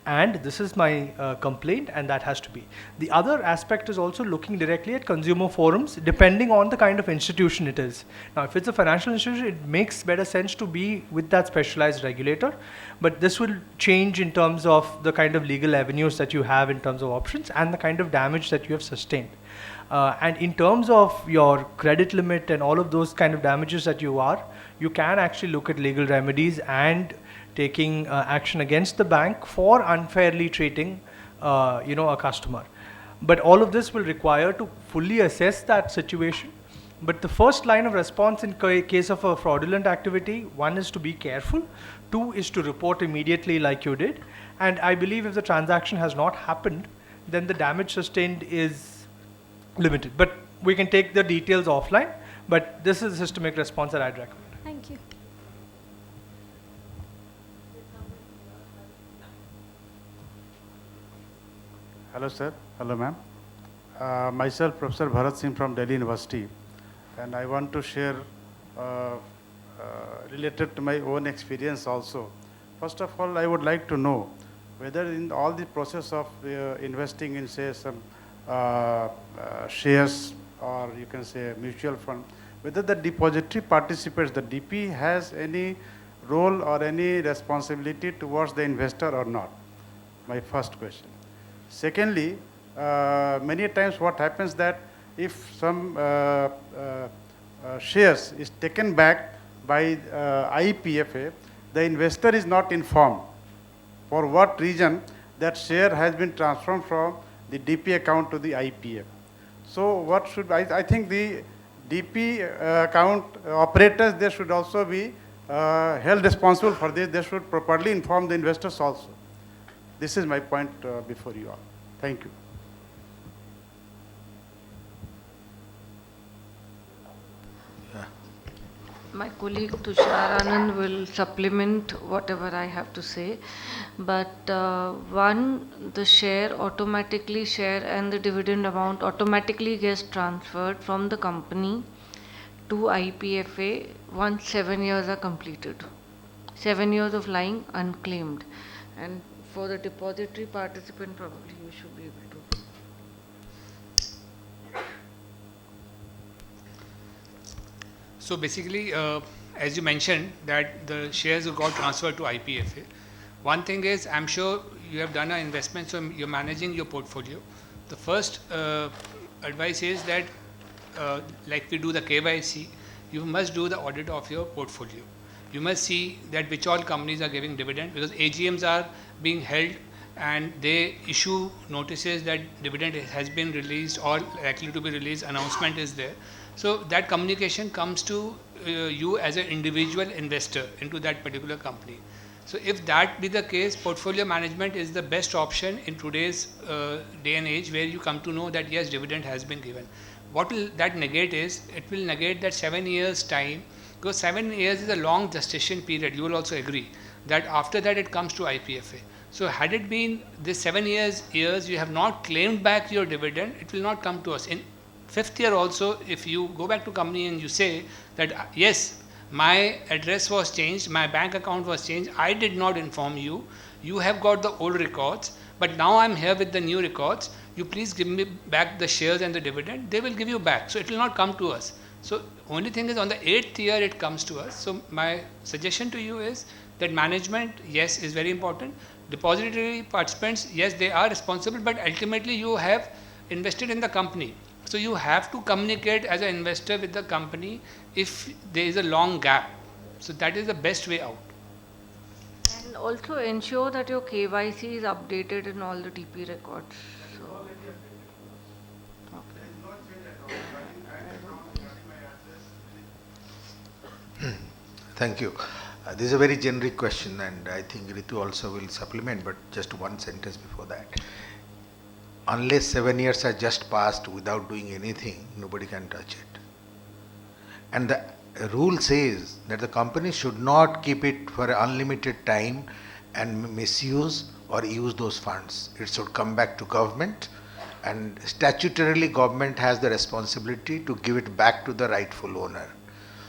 and this is my complaint, and that has to be. The other aspect is also looking directly at consumer forums, depending on the kind of institution it is. Now, if it's a financial institution, it makes better sense to be with that specialized regulator, but this will change in terms of the kind of legal avenues that you have in terms of options and the kind of damage that you have sustained. And in terms of your credit limit and all of those kind of damages that you can actually look at legal remedies and taking action against the bank for unfairly treating a customer. But all of this will require to fully assess that situation. But the first line of response in case of a fraudulent activity, one is to be careful, two is to report immediately like you did, and I believe if the transaction has not happened, then the damage sustained is limited. But we can take the details offline, but this is a systemic response that I'd recommend. Thank you. Hello, sir. Hello, ma'am. Myself, Professor Bharat Singh from Delhi University, and I want to share related to my own experience also. First of all, I would like to know whether in all the process of investing in, say, some shares or you can say a mutual fund, whether the depository participates, the DP has any role or any responsibility towards the investor or not? My first question. Secondly, many times what happens that if some shares is taken back by IEPFA, the investor is not informed for what reason that share has been transferred from the DP account to the IPF. So what should, I think the DP account operators, they should also be held responsible for this. They should properly inform the investors also. This is my point before you all. Thank you. My colleague Tushar Anand will supplement whatever I have to say. But one, the share and the dividend amount automatically gets transferred from the company to IPFA once 7 years are completed. 7 years of lying unclaimed. And for the depository participant, probably you should be able to. So basically, as you mentioned, that the shares got transferred to IPFA. One thing is, I'm sure you have done an investment, so you're managing your portfolio. The first advice is that, like we do the KYC, you must do the audit of your portfolio. You must see that which all companies are giving dividend, because AGMs are being held and they issue notices that dividend has been released or likely to be released, announcement is there. So that communication comes to you as an individual investor into that particular company. So if that be the case, portfolio management is the best option in today's day and age, where you come to know that yes, dividend has been given. What will that negate is, it will negate that 7 years time, because 7 years is a long gestation period. You will also agree that after that it comes to IPFA. So had it been this 7 years you have not claimed back your dividend, it will not come to us. In 5th year also, if you go back to company and you say that yes, my address was changed, my bank account was changed, I did not inform you, you have got the old records, but now I'm here with the new records, you please give me back the shares and the dividend, they will give you back. So it will not come to us. So only thing is on the 8th year it comes to us. So my suggestion to you is that management, yes, is very important. Depository participants, yes, they are responsible, but ultimately you have invested in the company. So you have to communicate as an investor with the company if there is a long gap. So that is the best way out. And also ensure that your KYC is updated in all the DP records. So, Thank you. This is a very generic question, and I think Ritu also will supplement, but just one sentence before that. Unless 7 years are just passed without doing anything, nobody can touch it. And the rule says that the company should not keep it for unlimited time and misuse or use those funds. It should come back to government, and statutorily government has the responsibility to give it back to the rightful owner.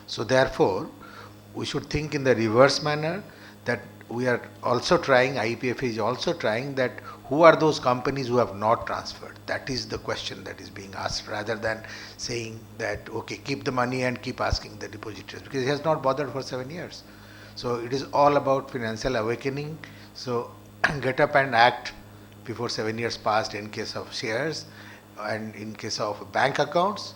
So therefore, we should think in the reverse manner, that we are also trying, IPFA is also trying, that who are those companies who have not transferred? That is the question that is being asked, rather than saying that, okay, keep the money and keep asking the depositors, because it has not bothered for 7 years. So it is all about financial awakening. So get up and act before 7 years passed in case of shares, and in case of bank accounts,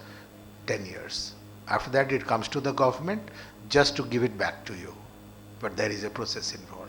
10 years. After that, it comes to the government just to give it back to you. But there is a process involved.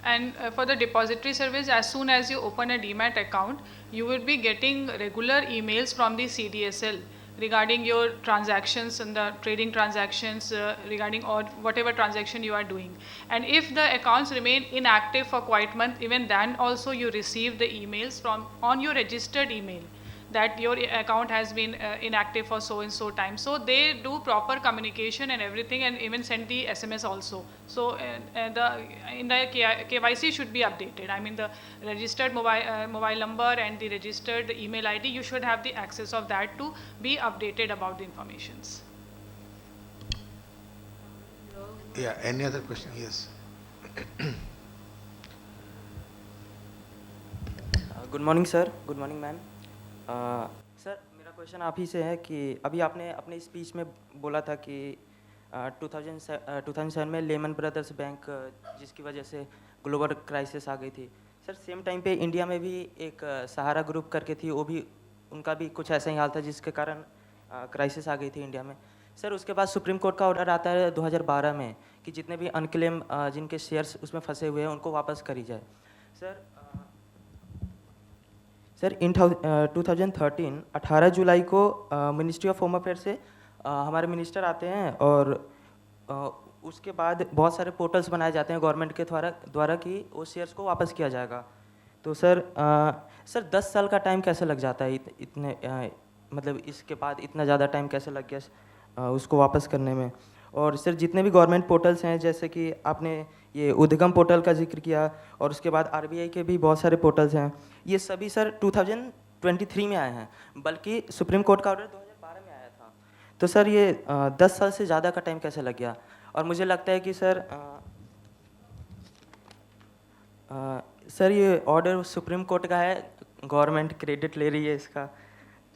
And for the depository service, as soon as you open a demat account, you will be getting regular emails from the CDSL regarding your transactions and the trading transactions regarding or whatever transaction you are doing. And if the accounts remain inactive for quite a month, even then also you receive the emails from on your registered email that your account has been inactive for so and so time. So they do proper communication and everything, and even send the SMS also. So in the KYC should be updated. I mean the registered mobile number and the registered email ID, you should have the access of that to be updated about the informations. Yeah, any other question? Yes. Good morning sir, good morning ma'am. Sir मेरा question आप ही से है कि अभी आपने अपने speech में बोला था कि 2007 में लेमन ब्रदर्स बैंक जिसकी वजह से ग्लोबल क्राइसिस आ गई थी। सर सेम टाइम पे इंडिया में भी एक सहारा ग्रुप करके थी, वो भी उनका भी कुछ ऐसा ही हाल था जिसके कारण क्राइसिस आ गई थी इंडिया में। सर उसके बाद सुप्रीम कोर्ट का ऑर्डर आता है 2012 में कि जितने भी अनक्लेम जिनके शेयर्स उसमें फंसे हुए हैं उनको वापस करी जाए। सर इन 2013 18 जुलाई को मिनिस्ट्री ऑफ होम अफेयर से हमारे मिनिस्टर आते हैं और उसके बाद बहुत सारे पोर्टल्स बनाए जाते हैं गवर्नमेंट के द्वारा कि वो शेयर्स को वापस किया जाएगा। तो सर 10 साल का टाइम कैसे लग जाता है इतने मतलब इसके बाद इतना ज़्यादा टाइम कैसे लग गया उसको वापस करने में। और सर जितने भी गवर्नमेंट पोर्टल्स हैं जैसे कि आपने ये उद्गम पोर्टल का जिक्र किया और उसके बाद आरबीआई के भी बहुत सारे पोर्टल्स हैं, ये सभी सर 2023 में आए हैं, बल्कि सुप्रीम कोर्ट का ऑर्डर 2012 में आया था। तो सर ये 10 साल से ज़्यादा का टाइम कैसे लग गया? और मुझे लगता है कि सर ये ऑर्डर सुप्रीम कोर्ट का है, गवर्नमेंट क्रेडिट ले रही है इसका,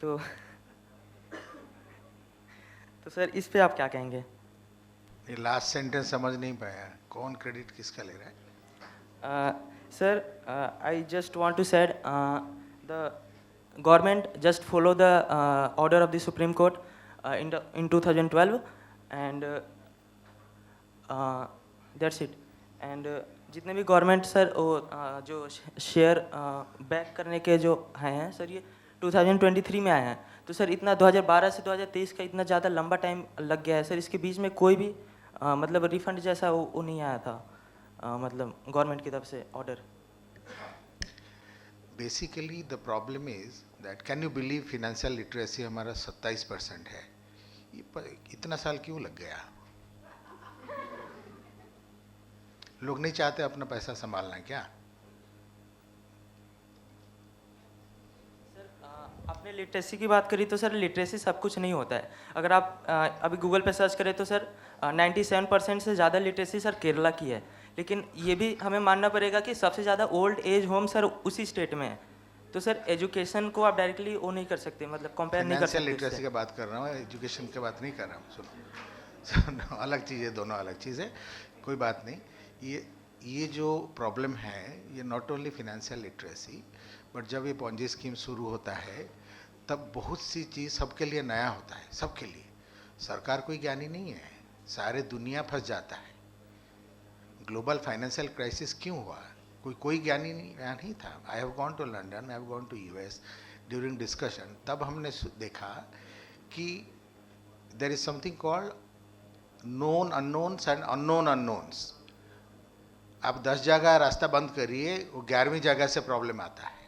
तो सर इस पे आप क्या कहेंगे? ये लास्ट सेंटेंस समझ नहीं पाया, कौन क्रेडिट किसका ले रहा है? Sir I just want to said the government just follow the order of the supreme court in 2012 and that's it. And जितने भी गवर्नमेंट सर जो शेयर बैक करने के जो हैं सर ये 2023 में आए हैं। तो सर इतना 2012 से 2023 का इतना ज़्यादा लंबा टाइम लग गया है सर, इसके बीच में कोई भी मतलब रिफंड जैसा वो नहीं आया था मतलब गवर्नमेंट की तरफ से order. Basically the problem is that can you believe financial literacy हमारा 27% है, ये इतना साल क्यों लग गया? लोग नहीं चाहते अपना पैसा संभालना क्या? आपने लिटरेसी की बात करी तो सर लिटरेसी सब कुछ नहीं होता है। अगर आप अभी गूगल पे सर्च करें तो सर 97% से ज़्यादा लिटरेसी सर केरला की है, लेकिन ये भी हमें मानना पड़ेगा कि सबसे ज़्यादा ओल्ड एज होम सर उसी स्टेट में है। तो सर एजुकेशन को आप डायरेक्टली वो नहीं कर सकते, मतलब कंपेयर नहीं कर सकते। लिटरेसी की बात कर रहा हूँ, एजुकेशन की बात नहीं कर रहा हूँ। सुनो अलग चीज़ है, दोनों अलग चीज़ है, कोई बात नहीं। ये जो प्रॉब्लम है ये not only financial literacy, but जब ये पॉन्जी स्कीम शुरू होता है तब बहुत सी चीज़ सबके लिए नया होता है, सबके लिए। सरकार कोई ज्ञानी नहीं है, सारे दुनिया फंस जाता है। ग्लोबल फाइनेंशियल क्राइसिस क्यों हुआ? कोई ज्ञानी नहीं था। I have gone to London, I have gone to US during discussion, तब हमने देखा कि there is something called known unknowns and unknown unknowns. आप 10 जगह रास्ता बंद करिए, वो 11वीं जगह से प्रॉब्लम आता है।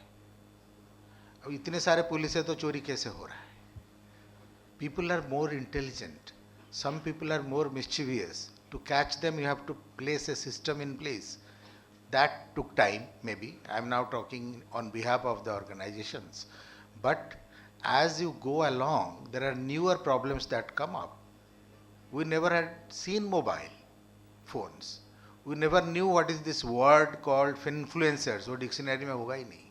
अब इतने सारे पुलिस है तो चोरी कैसे हो रहा है? People are more intelligent, some people are more mischievous. To catch them you have to place a system in place. That took time, maybe. I am now talking on behalf of the organizations. But as you go along, there are newer problems that come up. We never had seen mobile phones. We never knew what is this word called finfluencers, वो dictionary में होगा ही नहीं।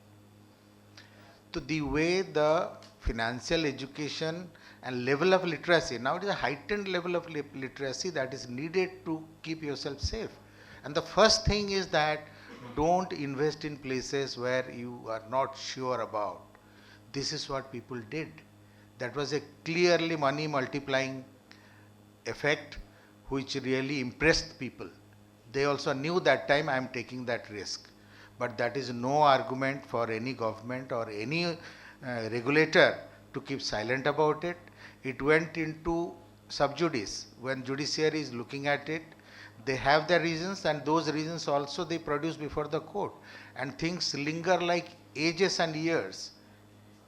So the way the financial education and level of literacy, now it is a heightened level of literacy that is needed to keep yourself safe. And the first thing is that don't invest in places where you are not sure about. This is what people did. That was a clearly money multiplying effect which really impressed people. They also knew that time I am taking that risk. But that is no argument for any government or any regulator to keep silent about it. It went into sub judice. When judiciary is looking at it, they have their reasons, and those reasons also they produce before the court. And things linger like ages and years.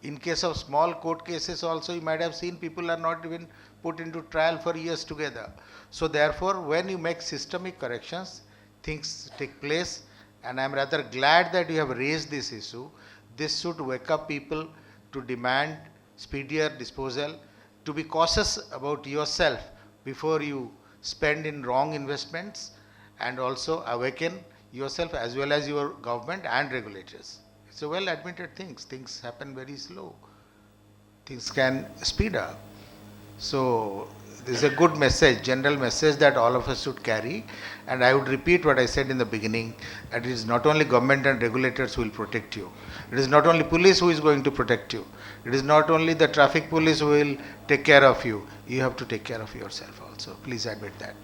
In case of small court cases also, you might have seen people are not even put into trial for years together. So therefore, when you make systemic corrections, things take place, and I am rather glad that you have raised this issue. This should wake up people to demand speedier disposal, to be cautious about yourself before you spend in wrong investments, and also awaken yourself as well as your government and regulators. It's a well admitted thing. Things happen very slow. Things can speed up. So this is a good message, general message that all of us should carry. And I would repeat what I said in the beginning, that it is not only government and regulators who will protect you. It is not only police who is going to protect you. It is not only the traffic police who will take care of you. You have to take care of yourself also. Please admit that.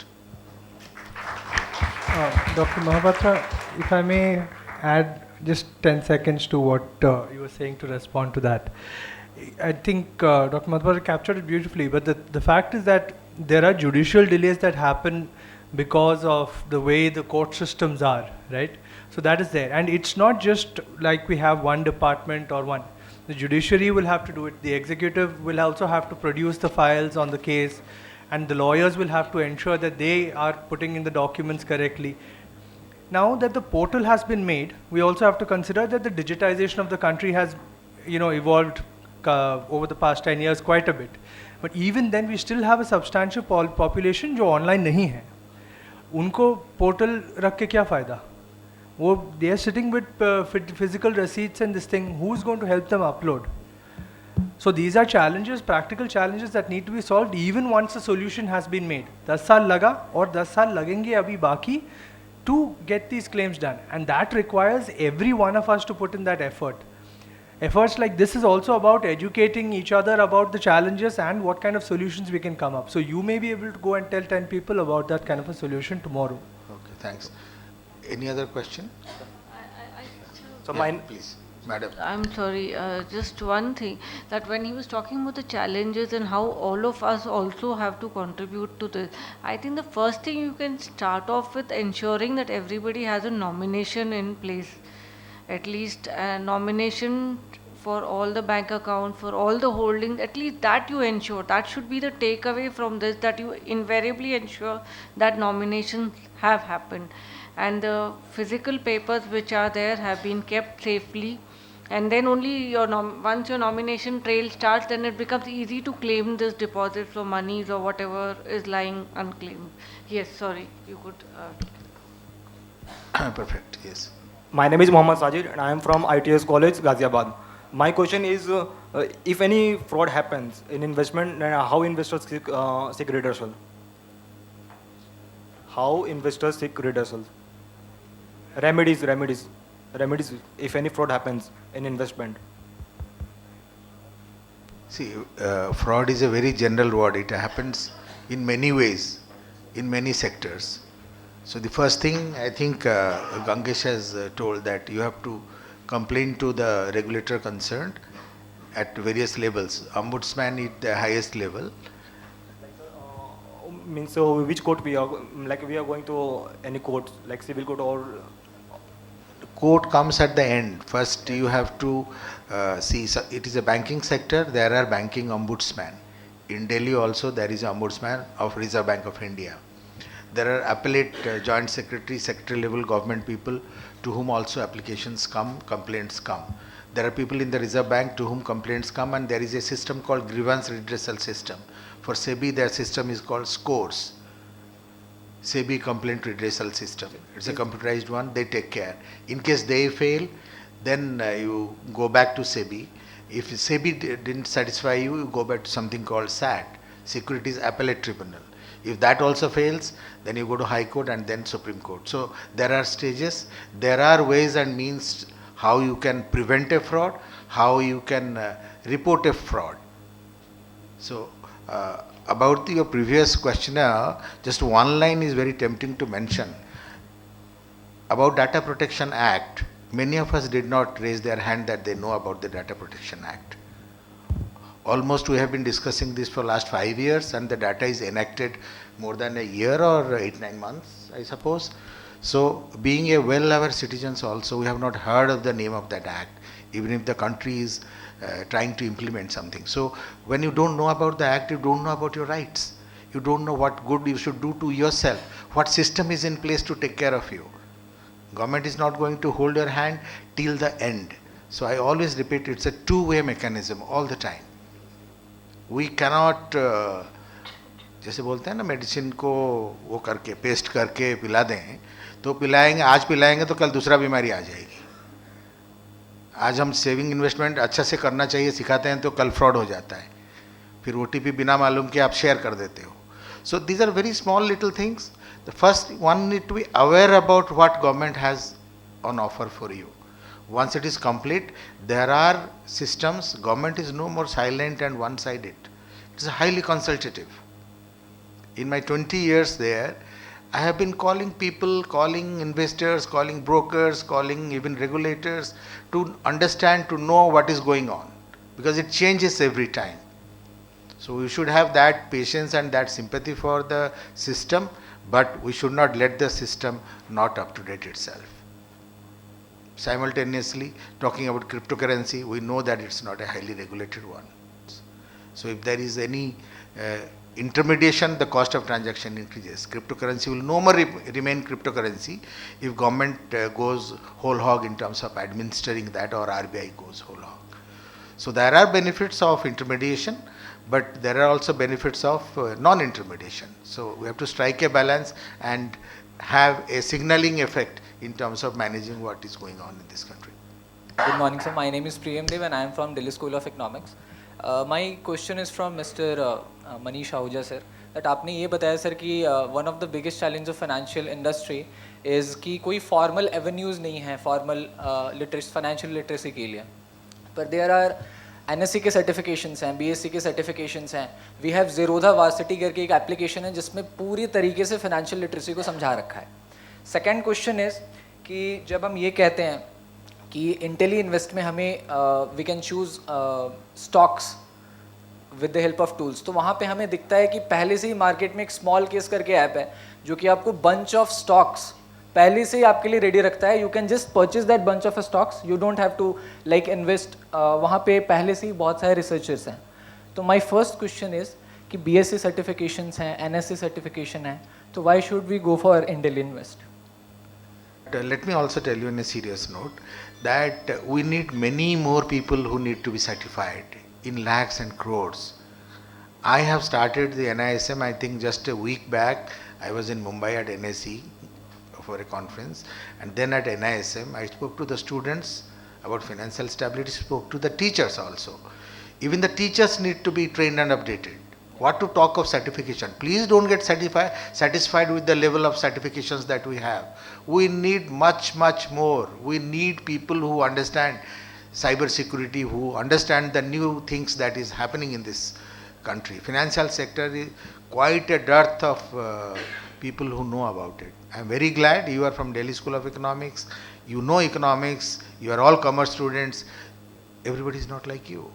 Dr. Mahapatra, if I may add just 10 seconds to what you were saying to respond to that. I think Dr. Mahapatra captured it beautifully, but the fact is that there are judicial delays that happen because of the way the court systems are, right? So that is there. And it's not just like we have one department or one. The judiciary will have to do it. The executive will also have to produce the files on the case, and the lawyers will have to ensure that they are putting in the documents correctly. Now that the portal has been made, we also have to consider that the digitization of the country has, evolved over the past 10 years quite a bit. But even then, we still have a substantial population जो online नहीं है. उनको portal रख के क्या फ़ायदा? वो they are sitting with physical receipts and this thing. Who's going to help them upload? So these are challenges, practical challenges that need to be solved even once a solution has been made. 10 साल लगा और 10 साल लगेंगे अभी बाकी to get these claims done, and that requires every one of us to put in that effort. Efforts like this is also about educating each other about the challenges and what kind of solutions we can come up. So you may be able to go and tell 10 people about that kind of a solution tomorrow. Okay, thanks. Any other question? So please, madam. I'm sorry, just one thing, that when he was talking about the challenges and how all of us also have to contribute to this, I think the first thing you can start off with ensuring that everybody has a nomination in place, at least a nomination for all the bank accounts, for all the holdings, at least that you ensure. That should be the takeaway from this, that you invariably ensure that nominations have happened. And the physical papers which are there have been kept safely. And then only your once your nomination trail starts, then it becomes easy to claim this deposits or monies or whatever is lying unclaimed. Yes, sorry, you could. Perfect, yes. My name is Mohammad Sajid and I am from ITS College, Ghaziabad. My question is, if any fraud happens in investment, how investors seek redressal? How investors seek redressal? Remedies, if any fraud happens in investment. See, fraud is a very general word. It happens in many ways, in many sectors. So the first thing, I think Gangesh has told that you have to complain to the regulator concerned at various levels. Ombudsman at the highest level. Means so which court we are, like we are going to any court, like civil court or? Court comes at the end. First you have to see, so it is a banking sector, there are banking ombudsman. In Delhi also there is an ombudsman of Reserve Bank of India. There are appellate joint secretary level government people to whom also applications come, complaints come. There are people in the Reserve Bank to whom complaints come, and there is a system called grievance redressal system. For SEBI, their system is called SCORES, SEBI Complaint Redressal System. It's a computerized one, they take care. In case they fail, then you go back to SEBI. If SEBI didn't satisfy you, you go back to something called SAT, Securities Appellate Tribunal. If that also fails, then you go to High Court and then Supreme Court. So there are stages, there are ways and means how you can prevent a fraud, how you can report a fraud. So about your previous questionnaire, just one line is very tempting to mention. About Data Protection Act, many of us did not raise their hand that they know about the Data Protection Act. Almost we have been discussing this for last 5 years, and the data is enacted more than a year or 8-9 months, I suppose. So being a well-aware citizens also, we have not heard of the name of that act, even if the country is trying to implement something. So when you don't know about the act, you don't know about your rights. You don't know what good you should do to yourself, what system is in place to take care of you. Government is not going to hold your hand till the end. So I always repeat, it's a two-way mechanism all the time. We cannot, जैसे बोलते हैं ना, medicine को वो करके paste करके पिला दें, तो पिलाएंगे, आज पिलाएंगे तो कल दूसरा बीमारी आ जाएगी. आज हम सेविंग इन्वेस्टमेंट अच्छा से करना चाहिए सिखाते हैं तो कल फ्रॉड हो जाता है, फिर OTP बिना मालूम कि आप शेयर कर देते हो. So these are very small little things. The first one need to be aware about what government has on offer for you. Once it is complete, there are systems. Government is no more silent and one-sided. It is highly consultative. In my 20 years there, I have been calling people, calling investors, calling brokers, calling even regulators to understand, to know what is going on, because it changes every time. So we should have that patience and that sympathy for the system, but we should not let the system not up to date itself. Simultaneously, talking about cryptocurrency, we know that it's not a highly regulated one. So if there is any intermediation, the cost of transaction increases. Cryptocurrency will no more remain cryptocurrency if government goes whole hog in terms of administering that, or RBI goes whole hog. So there are benefits of intermediation, but there are also benefits of non-intermediation. So we have to strike a balance and have a signaling effect in terms of managing what is going on in this country. Good morning, sir. My name is Priyam Dev and I am from Delhi School of Economics. My question is from Mr. Manish Ahuja, sir. That आपने ये बताया sir कि one of the biggest challenge of financial industry is कि कोई formal avenues नहीं है formal financial literacy के लिए. But there are NSE के certifications हैं, BSc के certifications हैं. We have Zerodha Varsity करके एक application है जिसमें पूरी तरीके से financial literacy को समझा रखा है. Second question is कि जब हम ये कहते हैं कि इंटेली इन्वेस्ट में हमें we can choose stocks with the help of tools, तो वहाँ पे हमें दिखता है कि पहले से ही मार्केट में एक स्मॉल केस करके ऐप है जो कि आपको बंच ऑफ स्टॉक्स पहले से ही आपके लिए रेडी रखता है. You can just purchase that bunch of stocks, you don't have to like invest. वहाँ पे पहले से ही बहुत सारे रिसर्चर्स हैं. तो माई फर्स्ट क्वेश्चन इज़ कि BSc सर्टिफिकेशंस हैं, NSE सर्टिफिकेशन है, तो why should we go for Intelli invest? Let me also tell you in a serious note that we need many more people who need to be certified in lakhs and crores. I have started the NISM, I think just a week back. I was in Mumbai at NSE for a conference, and then at NISM I spoke to the students about financial stability, spoke to the teachers also. Even the teachers need to be trained and updated. What to talk of certification? Please don't get satisfied with the level of certifications that we have. We need much, much more. We need people who understand cyber security, who understand the new things that is happening in this country. Financial sector is quite a dearth of people who know about it. I am very glad you are from Delhi School of Economics. You know economics. You are all commerce students. Everybody is not like you.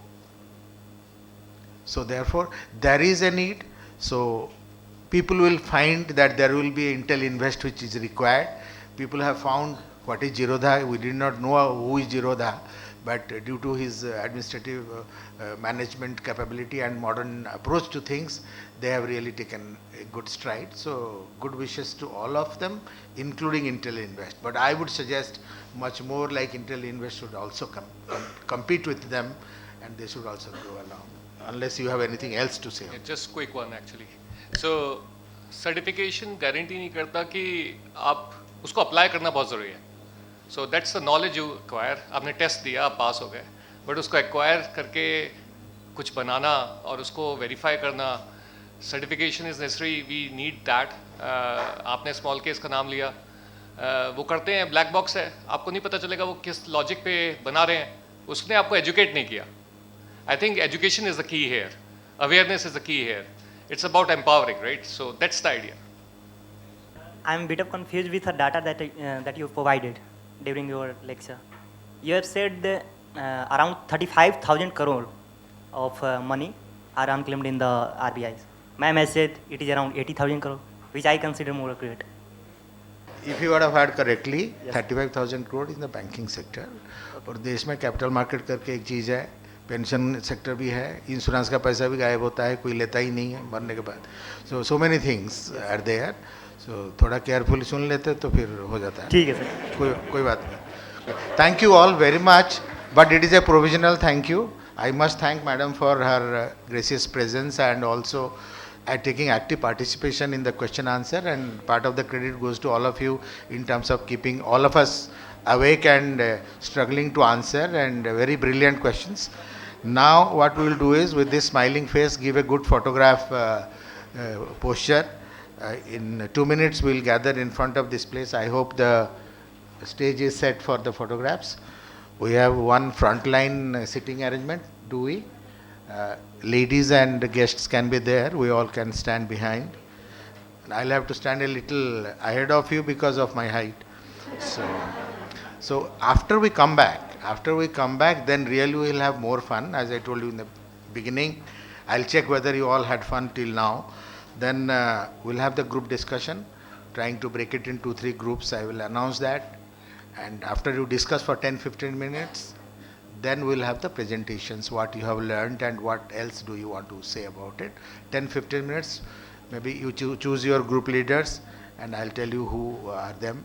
So therefore, there is a need. So people will find that there will be Intel Invest which is required. People have found what is Zerodha. We did not know who is Zerodha, but due to his administrative management capability and modern approach to things, they have really taken a good stride. So good wishes to all of them, including Intel Invest. But I would suggest much more like Intel Invest should also compete with them, and they should also go along. Unless you have anything else to say. Just quick one actually. So certification guarantee नहीं करता कि आप उसको apply करना बहुत ज़रूरी है. So that's the knowledge you acquire. आपने test दिया, आप पास हो गए. But उसको acquire करके कुछ बनाना और उसको verify करना, Certification is necessary, we need that. आपने small case का नाम लिया, वो करते हैं, black box है, आपको नहीं पता चलेगा वो किस logic पे बना रहे हैं, उसने आपको educate नहीं किया. I think education is the key here, awareness is the key here. It's about empowering, right? So that's the idea. I'm a bit of confused with the data that you provided during your lecture. You have said that, around 35,000 crore of money are unclaimed in the RBIs. Ma'am has said it is around 80,000 crore, which I consider more accurate. If you would have heard correctly, 35,000 crore in the banking sector. और देश में capital market करके एक चीज़ है, pension sector भी है, insurance का पैसा भी गायब होता है, कोई लेता ही नहीं है मरने के बाद. So many things are there. So थोड़ा केयरफुली सुन लेते तो फिर हो जाता है. ठीक है सर. कोई बात नहीं. Thank you all very much, but it is a provisional thank you. I must thank Madam for her gracious presence and also taking active participation in the question answer, and part of the credit goes to all of you in terms of keeping all of us awake and struggling to answer, and very brilliant questions. Now what we will do is, with this smiling face, give a good photograph posture. In 2 minutes we will gather in front of this place. I hope the stage is set for the photographs. We have one frontline sitting arrangement, do we? Ladies and guests can be there, we all can stand behind. And I'll have to stand a little ahead of you because of my height. So after we come back, then really we'll have more fun. As I told you in the beginning, I'll check whether you all had fun till now. Then we'll have the group discussion, trying to break it into 3 groups. I will announce that. And after you discuss for 10-15 minutes, then we'll have the presentations, what you have learned and what else do you want to say about it. 10-15 minutes, maybe you choose your group leaders, and I'll tell you who are them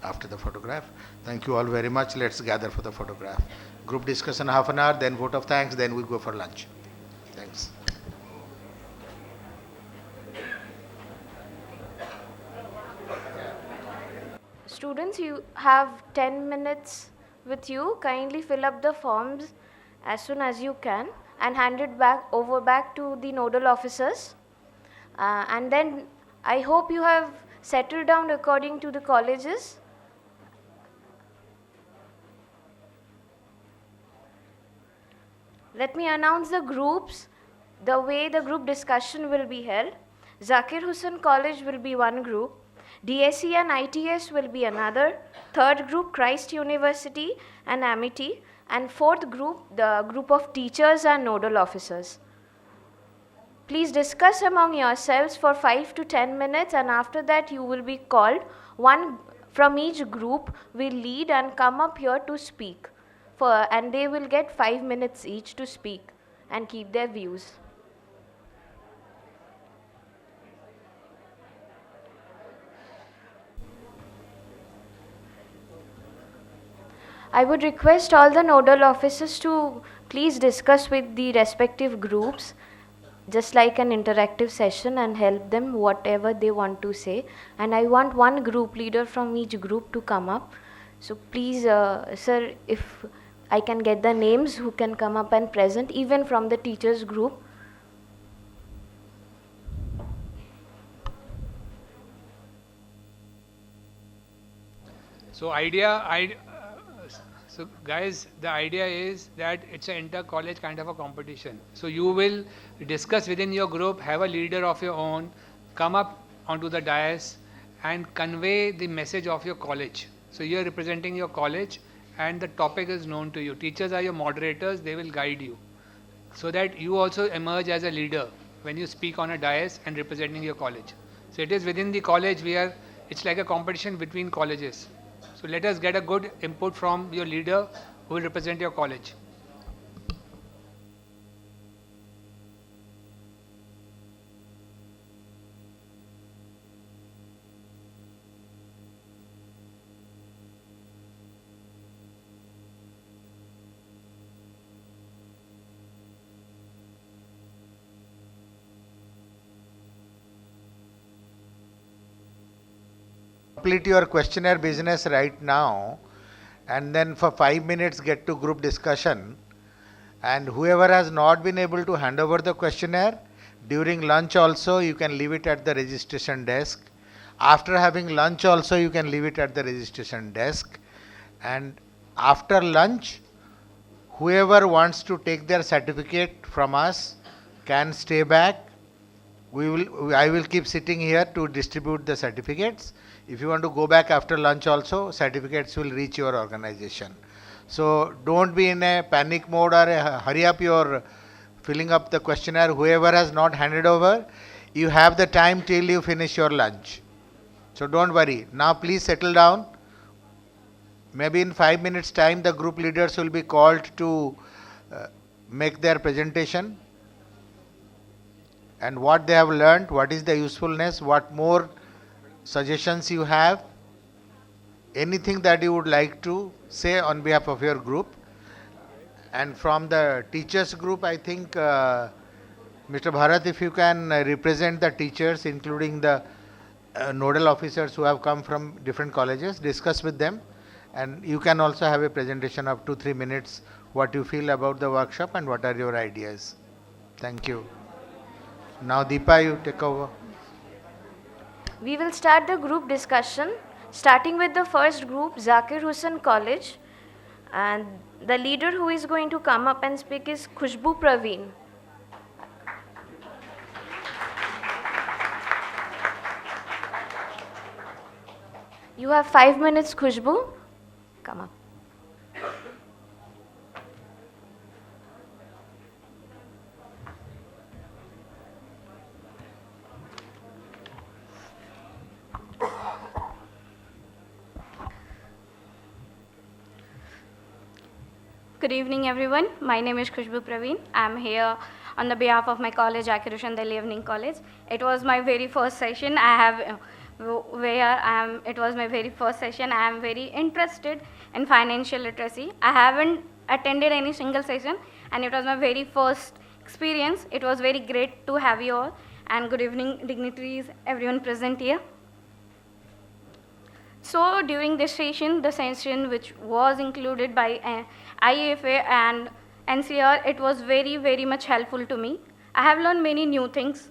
after the photograph. Thank you all very much. Let's gather for the photograph. Group discussion half an hour, then vote of thanks, then we go for lunch. Thanks. Students, you have 10 minutes with you. Kindly fill up the forms as soon as you can and hand it back to the nodal officers. And then I hope you have settled down according to the colleges. Let me announce the groups, the way the group discussion will be held. Zakir Hussain College will be one group. DSE and ITS will be another. Third group, Christ University and Amity. And fourth group, the group of teachers and nodal officers. Please discuss among yourselves for 5 to 10 minutes, and after that you will be called. One from each group will lead and come up here to speak. And they will get 5 minutes each to speak and keep their views. I would request all the nodal officers to please discuss with the respective groups, just like an interactive session, and help them whatever they want to say. And I want one group leader from each group to come up. So please, sir, if I can get the names who can come up and present, even from the teachers group. So so guys, the idea is that it's an inter-college kind of a competition. So you will discuss within your group, have a leader of your own, come up onto the dais and convey the message of your college. So you are representing your college and the topic is known to you. Teachers are your moderators, they will guide you. So that you also emerge as a leader when you speak on a dais and representing your college. So it is within the college it's like a competition between colleges. So let us get a good input from your leader who will represent your college. Complete your questionnaire business right now, and then for 5 minutes get to group discussion, and whoever has not been able to hand over the questionnaire, During lunch also, you can leave it at the registration desk. After having lunch also, you can leave it at the registration desk. And after lunch, whoever wants to take their certificate from us can stay back. I will keep sitting here to distribute the certificates. If you want to go back after lunch also, certificates will reach your organization. So don't be in a panic mode or hurry up your filling up the questionnaire. Whoever has not handed over, you have the time till you finish your lunch. So don't worry. Now please settle down. Maybe in 5 minutes time the group leaders will be called to make their presentation and what they have learned, what is the usefulness, what more suggestions you have, anything that you would like to say on behalf of your group. And from the teachers group, I think Mr. Bharat, if you can represent the teachers, including the nodal officers who have come from different colleges, discuss with them, and you can also have a presentation of 2-3 minutes what you feel about the workshop and what are your ideas. Thank you. Now Deepa, you take over. We will start the group discussion, starting with the first group, Zakir Hussain College, and the leader who is going to come up and speak is Khushbu Praveen. You have 5 minutes, Khushbu. Come up. Good evening, everyone. My name is Khushbu Praveen. I'm here on the behalf of my college, Zakir Hussain Delhi Evening College. It was my very first session. It was my very first session. I am very interested in financial literacy. I haven't attended any single session, and it was my very first experience. It was very great to have you all. And good evening, dignitaries, everyone present here. So during this session, the session which was included by IEPFA and NCAER, it was very, very much helpful to me. I have learned many new things.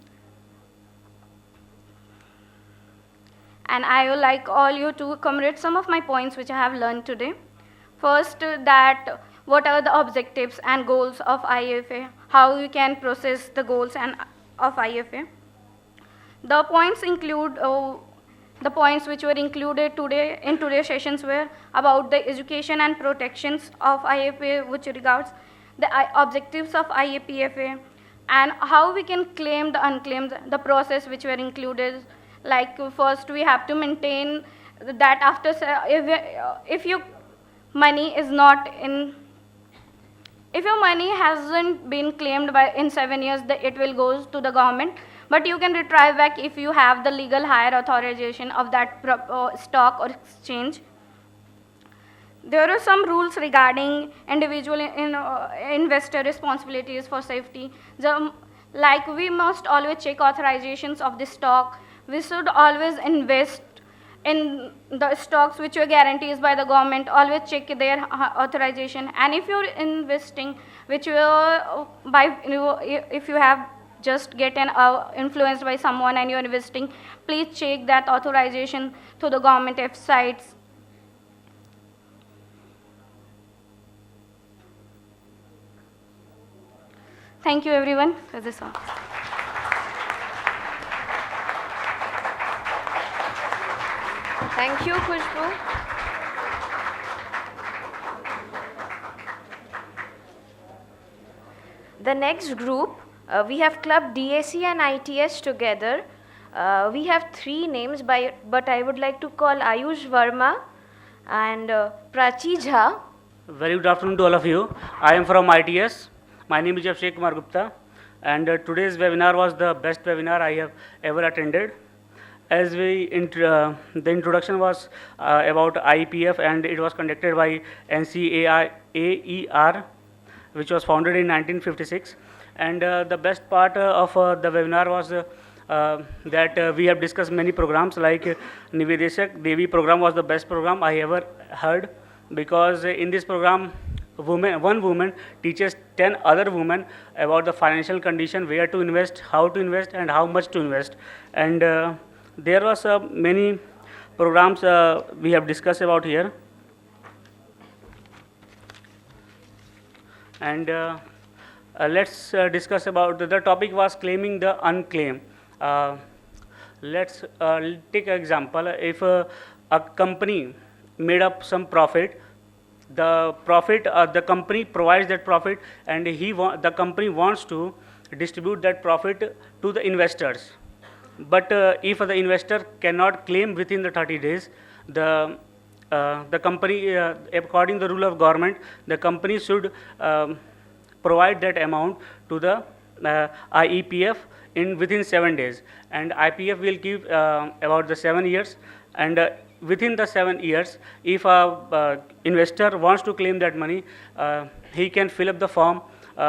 And I would like all you to commemorate some of my points which I have learned today. First, that what are the objectives and goals of IEPFA, how you can process the goals of IEPFA. The points include the points which were included today in today's sessions were about the education and protections of IEPFA, which regards the objectives of IEPFA, and how we can claim the unclaimed, the process which were included. Like first we have to maintain that after, if your money is not in, if your money hasn't been claimed in 7 years, it will go to the government. But you can retrieve back if you have the legal higher authorization of that stock or exchange. There are some rules regarding individual investor responsibilities for safety. Like we must always check authorizations of the stock. We should always invest in the stocks which are guaranteed by the government. Always check their authorization. And if you're investing, if you have just get influenced by someone and you're investing, please check that authorization to the government websites. Thank you everyone for this one. Thank you, Khushbu. The next group, we have clubbed DAC and ITS together. We have 3 names, but I would like to call Ayush Verma and Prachi Jha. Very good afternoon to all of you. I am from ITS. My name is Abhishek Kumar Gupta, and today's webinar was the best webinar I have ever attended. As the introduction was about IEPF, and it was conducted by NCAER, which was founded in 1956. And the best part of the webinar was that we have discussed many programs, like Nivedeshak Devi program was the best program I ever heard, because in this program one woman teaches 10 other women about the financial condition, where to invest, how to invest, and how much to invest. And there was many programs we have discussed about here. And let's discuss about the topic was claiming the unclaimed. Let's take an example. If a company made up some profit, the company provides that profit, and the company wants to distribute that profit to the investors. But if the investor cannot claim within the 30 days, the company, according to the rule of government, the company should provide that amount to the IEPF within 7 days, and IPF will give about the 7 years. And within the 7 years, if a investor wants to claim that money, he can fill up the form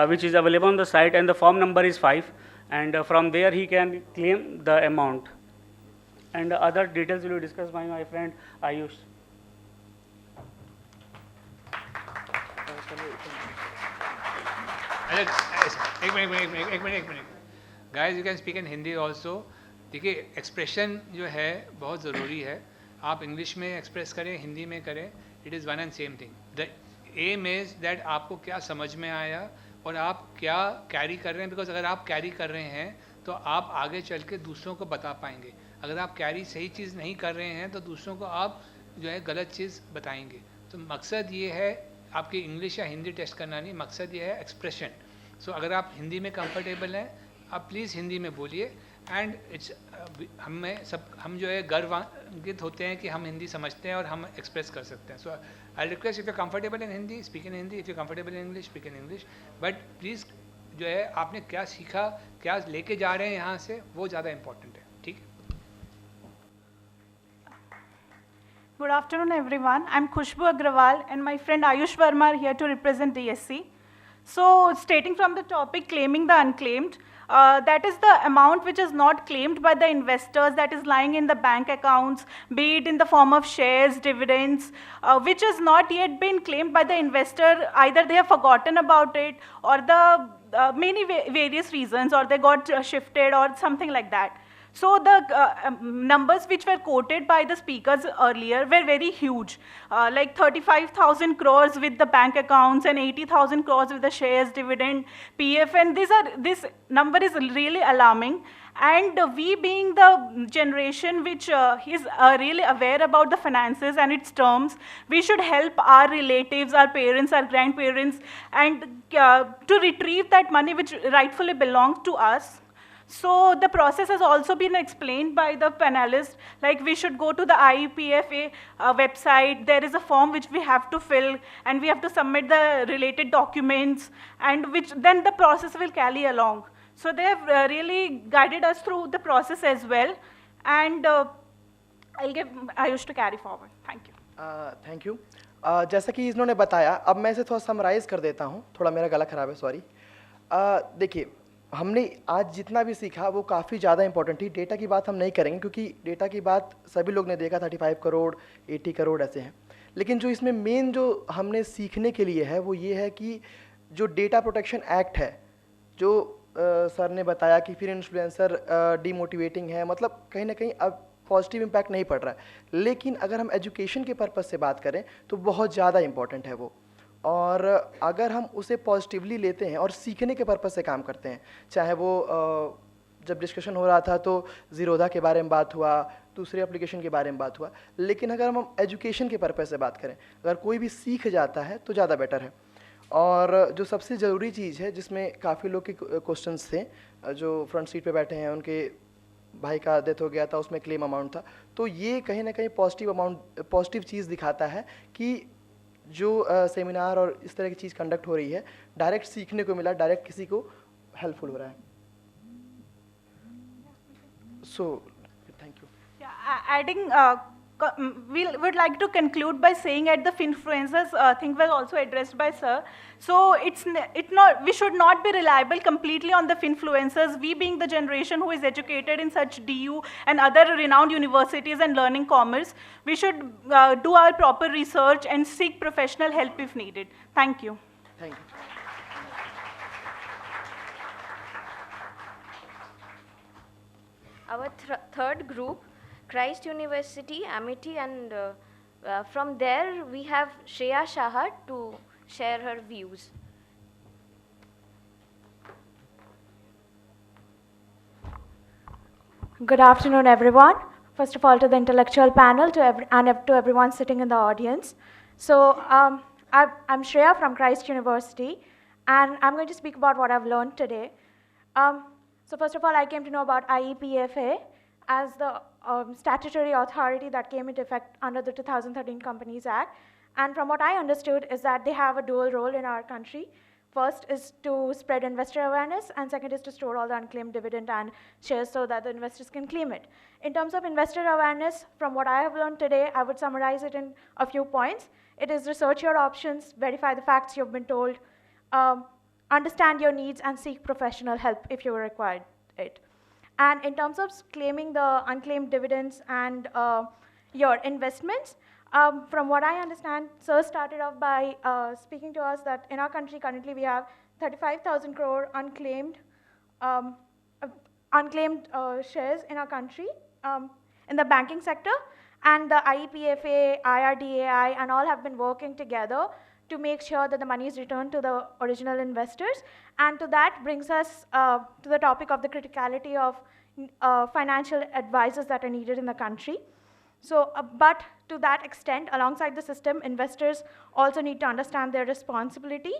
which is available on the site, and the form number is 5, and from there he can claim the amount. And other details will be discussed by my friend Ayush. एक minute guys, you can speak in Hindi also. देखिए, expression जो है बहुत ज़रूरी है. आप English में express करें, हिंदी में करें, it is one and same thing. The aim is that आपको क्या समझ में आया और आप क्या कैरी कर रहे हैं. बिकॉज अगर आप कैरी कर रहे हैं तो आप आगे चल के दूसरों को बता पाएंगे. अगर आप कैरी सही चीज़ नहीं कर रहे हैं तो दूसरों को आप जो है गलत चीज़ बताएंगे. तो मकसद ये है आपकी इंग्लिश या हिंदी टेस्ट करना नहीं, मकसद ये है एक्सप्रेशन. सो अगर आप हिंदी में कंफर्टेबल हैं, आप प्लीज़ हिंदी में बोलिए. एंड इट्स हम जो है गर्वान्वित होते हैं कि हम हिंदी समझते हैं और हम एक्सप्रेस कर सकते हैं. So I request, if you comfortable in Hindi, speak in Hindi. If you comfortable in English, speak in English. But please जो है आपने क्या सीखा, क्या लेके जा रहे हैं यहाँ से, वो ज़्यादा इंपॉर्टेंट है. ठीक है. Good afternoon, everyone. I'm Khushbu Agrawal, and my friend Ayush Verma are here to represent DSC. So, stating from the topic, claiming the unclaimed, that is the amount which is not claimed by the investors, that is lying in the bank accounts, be it in the form of shares, dividends, which has not yet been claimed by the investor. Either they have forgotten about it, or the many various reasons, or they got shifted, or something like that. So the numbers which were quoted by the speakers earlier were very huge, like 35,000 crores with the bank accounts and 80,000 crores with the shares, dividend, PF, and this number is really alarming. And we being the generation which is really aware about the finances and its terms, we should help our relatives, our parents, our grandparents, and to retrieve that money which rightfully belongs to us. So the process has also been explained by the panelists, like we should go to the IEPFA website. There is a form which we have to fill, and we have to submit the related documents, and which then the process will carry along. So they have really guided us through the process as well, and I'll give Ayush to carry forward. Thank you. Thank you. जैसा कि इन्होंने बताया, अब मैं इसे थोड़ा summarise कर देता हूँ. थोड़ा मेरा गला खराब है, सॉरी. देखिए, हमने आज जितना भी सीखा वो काफ़ी ज़्यादा इंपॉर्टेंट थी. डेटा की बात हम नहीं करेंगे क्योंकि डेटा की बात सभी लोग ने देखा, 35 करोड़ 80 करोड़ ऐसे हैं. लेकिन जो इसमें मेन जो हमने सीखने के लिए है वो ये है कि जो डेटा प्रोटेक्शन एक्ट है, जो सर ने बताया कि फिर इन्फ्लुएंसर डीमोटिवेटिंग है, मतलब कहीं ना कहीं अब पॉजिटिव इम्पैक्ट नहीं पड़ रहा है. लेकिन अगर हम एजुकेशन के पर्पज़ से बात करें तो बहुत ज़्यादा इंपॉर्टेंट है वो. और अगर हम उसे पॉजिटिवली लेते हैं और सीखने के पर्पज़ से काम करते हैं, चाहे वो जब डिस्कशन हो रहा था तो ज़ीरोधा के बारे में बात हुआ, दूसरे एप्लीकेशन के बारे में बात हुआ, लेकिन अगर हम एजुकेशन के पर्पज़ से बात करें, अगर कोई भी सीख जाता है तो ज़्यादा बेटर है. और जो सबसे ज़रूरी चीज़ है, जिसमें काफ़ी लोग के क्वेश्चंस थे, जो फ्रंट सीट पे बैठे हैं, उनके भाई का डेथ हो गया था, उसमें क्लेम अमाउंट था, तो ये कहीं ना कहीं पॉजिटिव चीज़ दिखाता है कि जो सेमिनार और इस तरह की चीज़ कंडक्ट हो रही है, डायरेक्ट सीखने को मिला, डायरेक्ट किसी को हेल्पफुल हो रहा है. So thank you. Adding we would like to conclude by saying at the finfluencers thing was also addressed by sir. So we should not be reliable completely on the finfluencers. We being the generation who is educated in such DU and other renowned universities and learning commerce, we should do our proper research and seek professional help if needed. Thank you. Thank you. Our third group, Christ University, Amity, and from there we have Shreya Shah to share her views. Good afternoon, everyone. First of all, to the intellectual panel, to everyone sitting in the audience. So I'm Shreya from Christ University, and I'm going to speak about what I've learned today. So first of all, I came to know about IEPFA as the statutory authority that came into effect under the 2013 Companies Act. And from what I understood is that they have a dual role in our country. First is to spread investor awareness, and second is to store all the unclaimed dividend and shares so that the investors can claim it. In terms of investor awareness, from what I have learned today, I would summarize it in a few points. It is research your options, verify the facts you've been told, understand your needs, and seek professional help if you require it. And in terms of claiming the unclaimed dividends and your investments, from what I understand, sir started off by speaking to us that in our country currently we have 35,000 crore unclaimed shares in our country in the banking sector, and the IEPFA, IRDAI, and all have been working together to make sure that the money is returned to the original investors. And to that brings us to the topic of the criticality of financial advisors that are needed in the country. So, but to that extent, alongside the system, investors also need to understand their responsibility,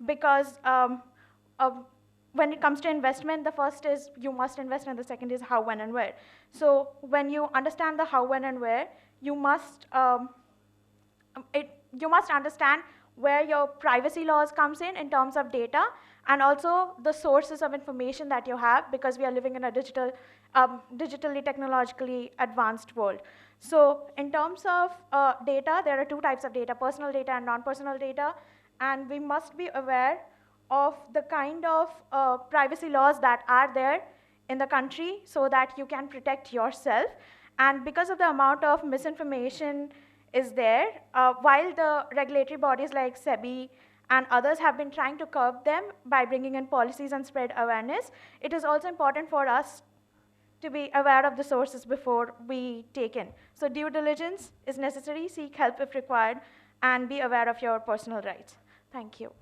because when it comes to investment, the first is you must invest, and the second is how, when, and where. So when you understand the how, when, and where, you must understand where your privacy laws comes in terms of data, and also the sources of information that you have, because we are living in a digitally, technologically advanced world. So in terms of data, there are two types of data, personal data and non-personal data, and we must be aware of the kind of privacy laws that are there in the country so that you can protect yourself. And because of the amount of misinformation is there, while the regulatory bodies like SEBI and others have been trying to curb them by bringing in policies and spread awareness, it is also important for us to be aware of the sources before we take in. So due diligence is necessary, seek help if required, and be aware of your personal rights. Thank you.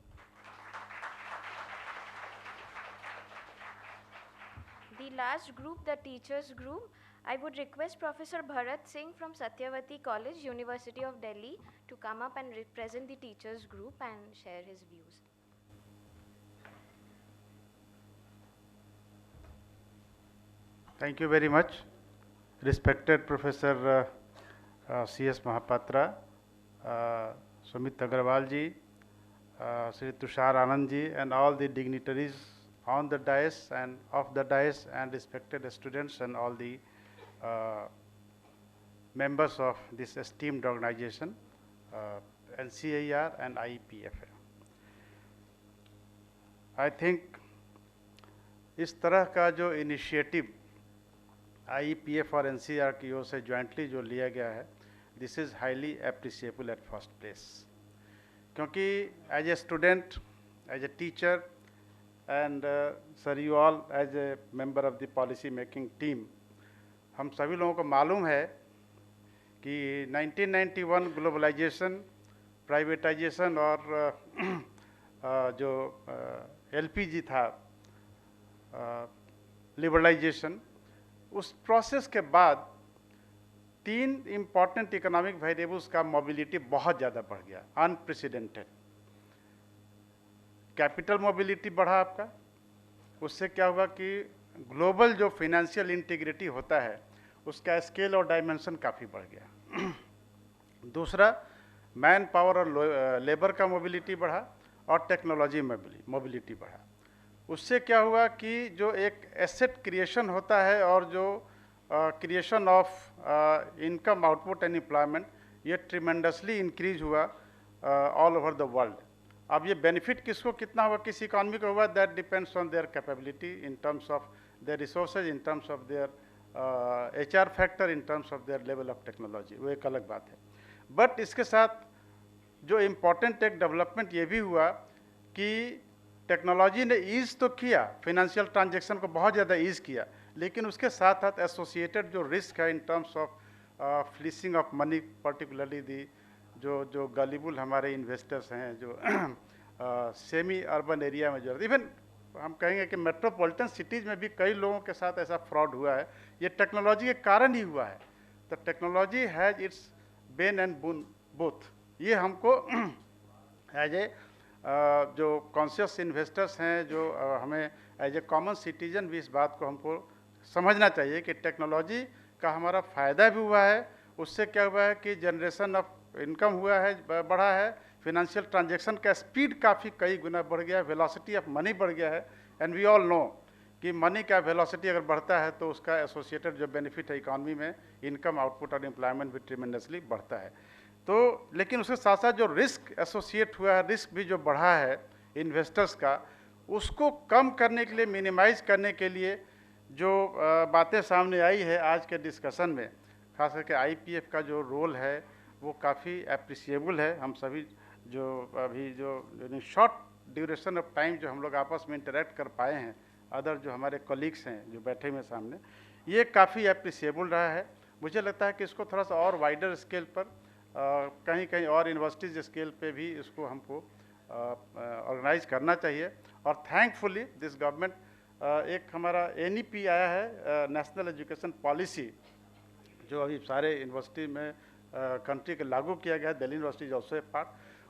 The last group, the teachers group, I would request Professor Bharat Singh from Satyavati College, University of Delhi, to come up and represent the teachers group and share his views. Thank you very much. Respected Professor C.S. Mahapatra, Sumit Agrawal ji, Sri Tushar Anand ji, and all the dignitaries on the dais and off the dais, and respected students and all the members of this esteemed organization, NCAER and IEPFA. I think इस तरह का जो initiative IEPF और NCER की ओर से jointly जो लिया गया है, this is highly appreciable at first place, क्योंकि as a student, as a teacher, and sir you all as a member of the policy making team, हम सभी लोगों को मालूम है कि 1991 ग्लोबलाइजेशन, प्राइवेटाइजेशन और जो LPG था, लिबरलाइजेशन, उस प्रोसेस के बाद 3 इम्पॉर्टेंट इकोनॉमिक वेरिएबल्स का मोबिलिटी बहुत ज़्यादा बढ़ गया, अनप्रेसिडेंटेड। कैपिटल मोबिलिटी बढ़ा आपका, उससे क्या हुआ कि ग्लोबल जो फाइनेंशियल इंटीग्रिटी होता है उसका स्केल और डायमेंशन काफ़ी बढ़ गया। दूसरा, मैन पावर और लेबर का मोबिलिटी बढ़ा और टेक्नोलॉजी मोबिलिटी बढ़ा। उससे क्या हुआ कि जो एक एसेट क्रिएशन होता है और जो creation of income output and employment ये ट्रिमेंडसली इंक्रीज हुआ ऑल ओवर द वर्ल्ड। अब ये बेनिफिट किसको कितना हुआ, किस इकॉनमी को हुआ, that depends on their capability in terms of their resources, in terms of their HR factor, in terms of their level of technology, वो एक अलग बात है। बट इसके साथ जो इम्पोर्टेंट एक डेवलपमेंट ये भी हुआ कि टेक्नोलॉजी ने ईज़ तो किया, फिनेंशियल ट्रांजेक्शन को बहुत ज़्यादा ईज़ किया, लेकिन उसके साथ साथ एसोसिएटेड जो रिस्क है in terms of fleecing of money, particularly the जो गलीबुल हमारे इन्वेस्टर्स हैं, जो सेमी अर्बन एरिया में जो, इवन हम कहेंगे कि मेट्रोपॉलिटन सिटीज़ में भी कई लोगों के साथ ऐसा फ्रॉड हुआ है, ये टेक्नोलॉजी के कारण ही हुआ है। तो technology has its Ben and बुन बोथ। ये हमको एज ए जो कॉन्शियस इन्वेस्टर्स हैं, जो हमें एज ए कॉमन सिटीजन भी इस बात को हमको समझना चाहिए कि टेक्नोलॉजी का हमारा फ़ायदा भी हुआ है, उससे क्या हुआ है कि जनरेशन ऑफ इनकम हुआ है, बढ़ा है, फिनेंशियल ट्रांजैक्शन का स्पीड काफ़ी कई गुना बढ़ गया है, वेलोसिटी ऑफ मनी बढ़ गया है। एंड वी ऑल नो कि मनी का वेलोसिटी अगर बढ़ता है तो उसका एसोसिएटेड जो बेनिफिट है इकॉनमी में, इनकम आउटपुट और एम्प्लॉयमेंट भी ट्रिमेंडसली बढ़ता है। तो लेकिन उसके साथ साथ जो रिस्क एसोसिएट हुआ है, रिस्क भी जो बढ़ा है इन्वेस्टर्स का, उसको कम करने के लिए, मिनिमाइज करने के लिए जो बातें सामने आई है आज के डिस्कशन में, खास करके IPF का जो रोल है वो काफ़ी अप्रिशिएबल है। हम सभी जो अभी जो शॉर्ट ड्यूरेशन ऑफ टाइम जो हम लोग आपस में इंटरेक्ट कर पाए हैं, अदर जो हमारे कलीग्स हैं जो बैठे हुए सामने, ये काफ़ी अप्रिशिएबल रहा है। मुझे लगता है कि इसको थोड़ा सा और वाइडर स्केल पर, कहीं कहीं और यूनिवर्सिटीज़ स्केल पे भी इसको हमको ऑर्गेनाइज करना चाहिए। और थैंकफुली दिस गवर्नमेंट, एक हमारा NEP आया है, नेशनल एजुकेशन पॉलिसी, जो अभी सारे यूनिवर्सिटी में कंट्री के लागू किया गया है, Delhi university is also a part.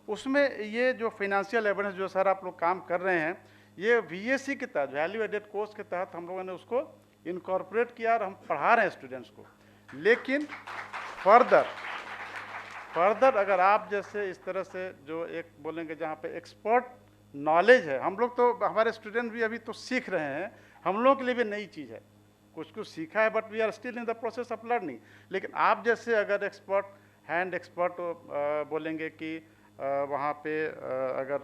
उसमें ये जो फाइनेंशियल एविडेंस जो सर आप लोग काम कर रहे हैं, ये VAC के तहत, वैल्यू एडेड कोर्स के तहत हम लोगों ने उसको इनकॉर्पोरेट किया और हम पढ़ा रहे हैं स्टूडेंट्स को। लेकिन फर्दर अगर आप जैसे इस तरह से जो एक बोलेंगे जहाँ पे एक्सपर्ट नॉलेज है, हम लोग तो, हमारे स्टूडेंट भी अभी तो सीख रहे हैं, हम लोगों के लिए भी नई चीज़ है, कुछ सीखा है, but we are still in the process of learning. लेकिन आप जैसे अगर एक्सपर्ट बोलेंगे कि वहाँ पे अगर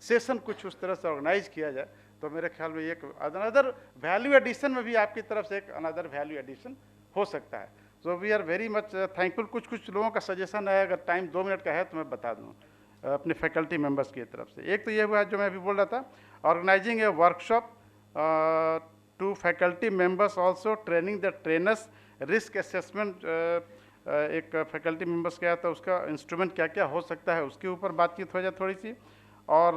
सेशन कुछ उस तरह से ऑर्गेनाइज किया जाए, तो मेरे ख्याल में एक अनदर वैल्यू एडिशन में भी आपकी तरफ से एक अनदर वैल्यू एडिशन हो सकता है। So we are very much thankful. कुछ लोगों का सजेशन है, अगर टाइम 2 मिनट का है तो मैं बता दूँ अपने फैकल्टी मेंबर्स की तरफ से। एक तो ये हुआ जो मैं अभी बोल रहा था, organising a workshop to faculty members, also training the trainers, risk assessment, एक फैकल्टी मेंबर्स क्या था, उसका इंस्ट्रूमेंट क्या क्या हो सकता है, उसके ऊपर बातचीत हो जाए थोड़ी सी। और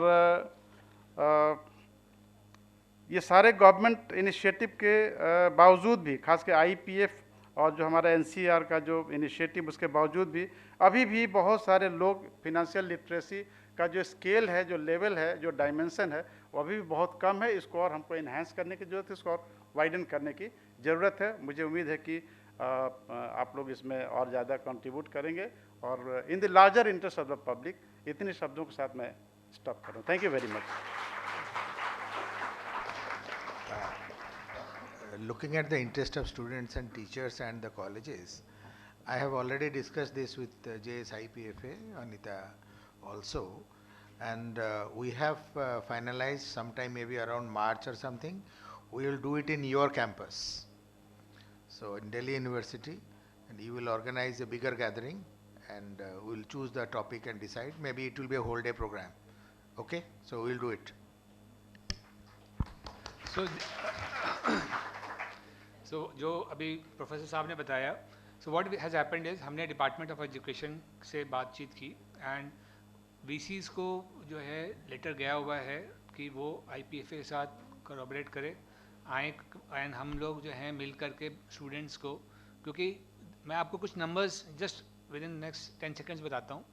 ये सारे गवर्नमेंट इनिशिएटिव के बावजूद भी, खास के IPF और जो हमारा NCER का जो इनिशिएटिव, उसके बावजूद भी अभी भी बहुत सारे लोग फिनेंशियल लिटरेसी का जो स्केल है, जो लेवल है, जो डायमेंशन है, वो अभी भी बहुत कम है। इसको और हमको इन्हांस करने की ज़रूरत है, इसको और वाइडन करने की ज़रूरत है। मुझे उम्मीद है कि आप लोग इसमें और ज़्यादा कंट्रीब्यूट करेंगे, और in the larger interest of the public. इतने शब्दों के साथ मैं स्टॉप करूँ। Thank you very much. Looking at the interest of students and teachers and the colleges, I have already discussed this with JS IPFA, Anita also, and we have finalized sometime maybe around March or something. We will do it in your campus, so in Delhi University, and you will organize a bigger gathering, and we will choose the topic and decide. Maybe it will be a whole day program. Okay, so we will do it. So जो अभी professor साहब ने बताया, so what has happened is, हमने department of education से बातचीत की, and VCs को जो है लेटर गया हुआ है कि वो IPFA के साथ कोलैबोरेट करे, आए, एंड हम लोग जो हैं मिल करके स्टूडेंट्स को, क्योंकि मैं आपको कुछ numbers just with in next 10 seconds बताता हूँ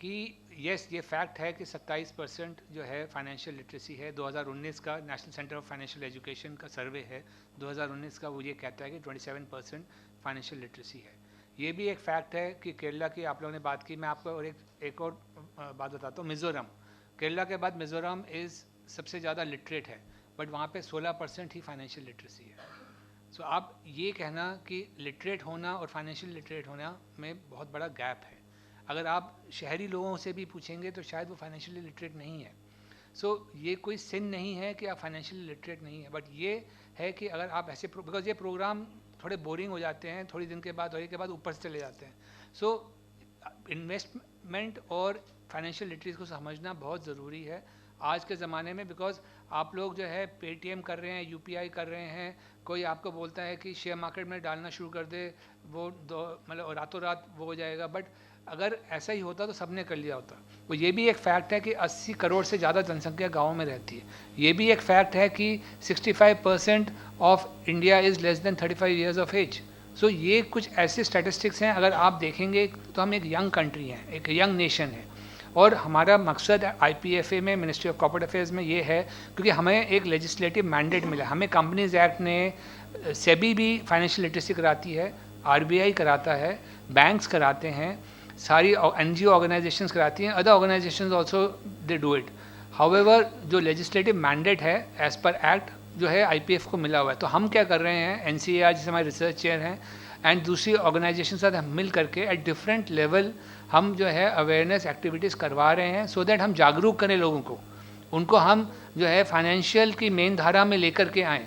कि येस, ये फैक्ट है कि 27% जो है फाइनेंशियल लिटरेसी है। 2019 का national centre of financial education का सर्वे है 2019 का, वो ये कहता है कि 27% फाइनेंशियल लिटरेसी है। ये भी एक फैक्ट है कि केरला की आप लोगों ने बात की, मैं आपको और एक और बात बताता हूँ। मिज़ोरम, केरला के बाद मिज़ोरम सबसे ज़्यादा लिटरेट है, बट वहाँ पे 16% ही फाइनेंशियल लिटरेसी है। सो आप ये कहना कि लिटरेट होना और फाइनेंशियल लिटरेट होना में बहुत बड़ा गैप है. अगर आप शहरी लोगों से भी पूछेंगे तो शायद वो फाइनेंशियली लिटरेट नहीं है. सो ये कोई सिन नहीं है कि आप फाइनेंशियली लिटरेट नहीं है, बट ये है कि अगर आप ऐसे बिकॉज ये प्रोग्राम थोड़े बोरिंग हो जाते हैं थोड़ी दिन के बाद, और एक के बाद ऊपर से चले जाते हैं. सो इन्वेस्टमेंट और फाइनेंशियल लिटरेसी को समझना बहुत ज़रूरी है आज के ज़माने में. बिकॉज आप लोग जो है पेटीएम कर रहे हैं, यूपीआई कर रहे हैं, कोई आपको बोलता है कि शेयर मार्केट में डालना शुरू कर दे, वो मतलब रातों रात वो हो जाएगा. बट अगर ऐसा ही होता तो सबने कर लिया होता. वो ये भी एक फैक्ट है कि 80 करोड़ से ज़्यादा जनसंख्या गाँव में रहती है. ये भी एक फैक्ट है कि 65% of India is less than 35 years of age. So ये कुछ ऐसे स्टैटिस्टिक्स हैं, अगर आप देखेंगे तो हम एक यंग कंट्री हैं, एक यंग नेशन है. और हमारा मकसद IPFA में, मिनिस्ट्री ऑफ कॉर्पोरेट अफेयर्स में ये है क्योंकि हमें एक लेजिस्लेटिव मैंडेट मिला. हमें कंपनीज एक्ट ने, सेबी भी फाइनेंशियल लिटरेसी कराती है, RBI कराता है, बैंक्स कराते हैं, सारी NGO ऑर्गेनाइजेशंस कराती हैं, other organisations also they do it. However जो लेजिस्लेटिव मैंडेट है एज पर एक्ट जो है IPF को मिला हुआ है. तो हम क्या कर रहे हैं, NCAER जिसे हमारे रिसर्च चेयर हैं एंड दूसरी ऑर्गेनाइजेशन साथ हम मिल करके एट डिफरेंट लेवल हम जो है अवेयरनेस एक्टिविटीज़ करवा रहे हैं, सो दैट हम जागरूक करें लोगों को, उनको हम जो है फाइनेंशियल की मेन धारा में लेकर के आएँ.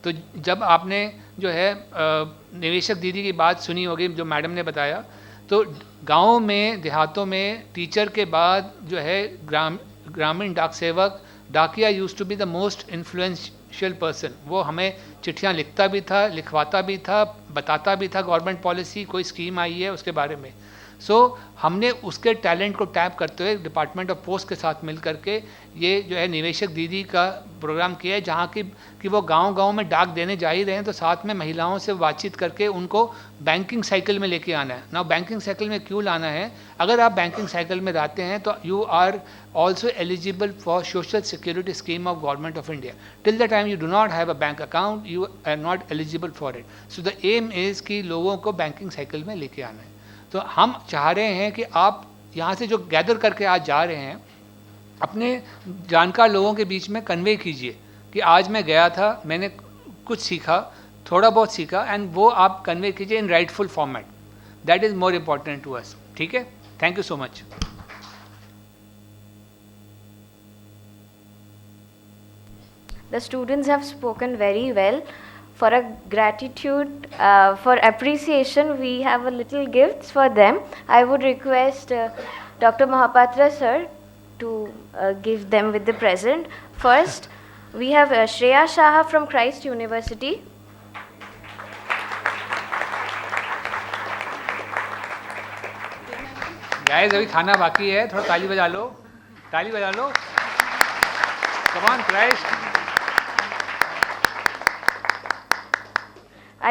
तो जब आपने जो है निवेशक दीदी की बात सुनी होगी जो मैडम ने बताया, तो गाँव में, देहातों में टीचर के बाद जो है ग्रामीण डाक सेवक, डाकिया used to be the most influential person. वो हमें चिट्ठियाँ लिखता भी था, लिखवाता भी था, बताता भी था गवर्नमेंट पॉलिसी, कोई स्कीम आई है उसके बारे में. सो हमने उसके टैलेंट को टैप करते हुए डिपार्टमेंट ऑफ पोस्ट के साथ मिल करके ये जो है निवेशक दीदी का प्रोग्राम किया है, जहाँ कि वो गांव-गांव में डाक देने जा ही रहे हैं, तो साथ में महिलाओं से बातचीत करके उनको बैंकिंग साइकिल में लेके आना है. नाउ बैंकिंग साइकिल में क्यों लाना है, अगर आप बैंकिंग साइकिल में रहते हैं तो you are also eligible for social security scheme of government of India. Till the time you do not have a bank account you are not eligible for it. So the aim is कि लोगों को banking cycle में लेके आना है. तो हम चाह रहे हैं कि आप यहाँ से जो गैदर करके आज जा रहे हैं, अपने जानकार लोगों के बीच में कन्वे कीजिए कि आज मैं गया था, मैंने कुछ सीखा, थोड़ा बहुत सीखा, एंड वो आप कन्वे कीजिए in rightful format. That is more important to us. ठीक है, thank you so much. The students have spoken very well. For a gratitude, for appreciation, we have a little gifts for them. I would request Dr. Mahapatra sir to give them with the present. First, we have Shreya Shah from Christ University. Guys अभी खाना बाकी है, थोड़ा ताली बजा लो, ताली बजा लो. Come on Christ.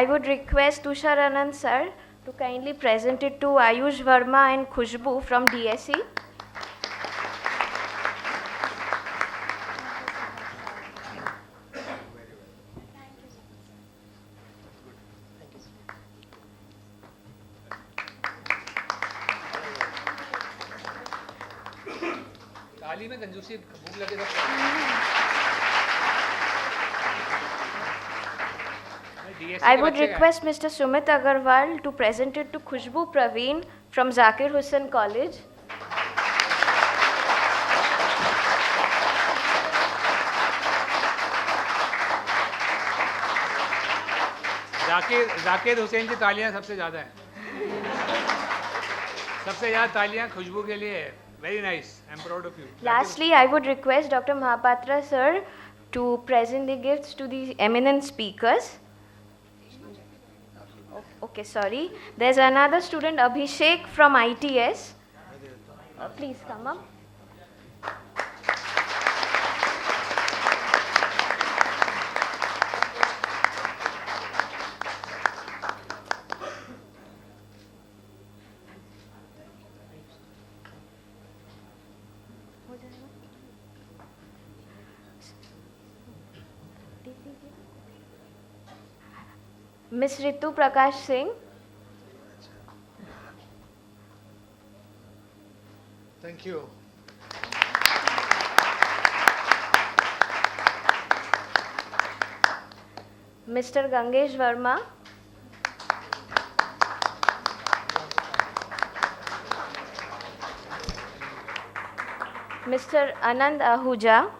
I would request Tushar Anand sir to kindly present it to Ayush Verma and Khushbu from DSE. ताली में कंजूसी, भूख लगे तो I would request Mr. Sumit Agarwal to present it to Khushbu Praveen from Zakir Hussain College. Zakir Hussain की तालियां सबसे ज़्यादा हैं. सबसे ज़्यादा तालियां खुशबू के लिए है. Very nice. I'm proud of you. Lastly, I would request Dr. Mahapatra sir to present the gifts to the eminent speakers. Okay, sorry. There's another student, Abhishek from ITS. Please come up. Miss Ritu Prakash Singh. Thank you. Mr. Gangesh Verma, Mr. Anand Ahuja,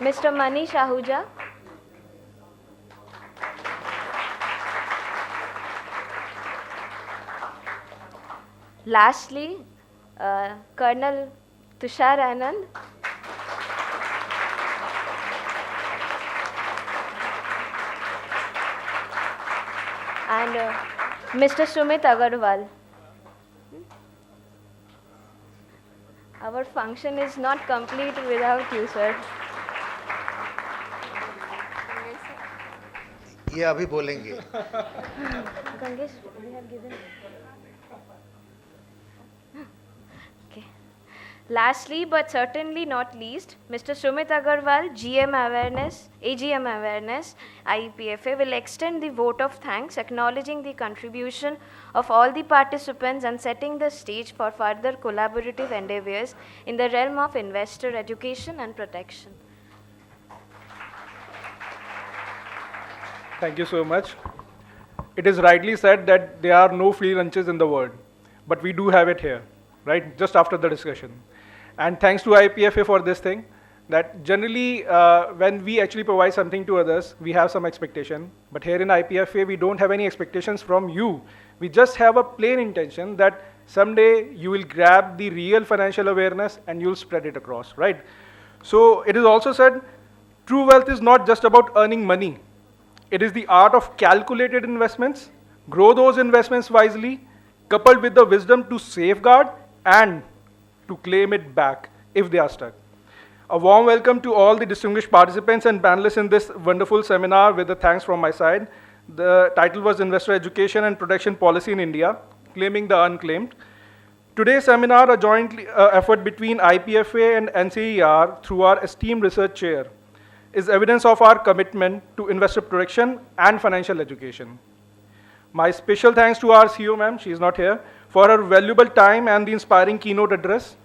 Mr. Manish Ahuja, lastly, Colonel Tushar Anand, and Mr. Sumit Agarwal. Our function is not complete without you, sir. ये अभी बोलेंगे. Gangesh, we have given. Okay. Lastly, but certainly not least, Mr. Sumit Agarwal, AGM Awareness, IEPFA, will extend the vote of thanks, acknowledging the contribution of all the participants and setting the stage for further collaborative endeavors in the realm of investor education and protection. Thank you so much. It is rightly said that there are no free lunches in the world, but we do have it here, right, just after the discussion. And thanks to IEPFA for this thing, that generally when we actually provide something to others, we have some expectation. But here in IEPFA, we don't have any expectations from you. We just have a plain intention that someday you will grab the real financial awareness and you'll spread it across, right? So it is also said, true wealth is not just about earning money. It is the art of calculated investments, grow those investments wisely, coupled with the wisdom to safeguard and to claim it back if they are stuck. A warm welcome to all the distinguished participants and panelists in this wonderful seminar with the thanks from my side. The title was Investor Education and Protection Policy in India, Claiming the Unclaimed. Today's seminar, a joint effort between IEPFA and NCAER through our esteemed research chair, is evidence of our commitment to investor protection and financial education. My special thanks to our CEO, ma'am, she is not here, for her valuable time and the inspiring keynote address.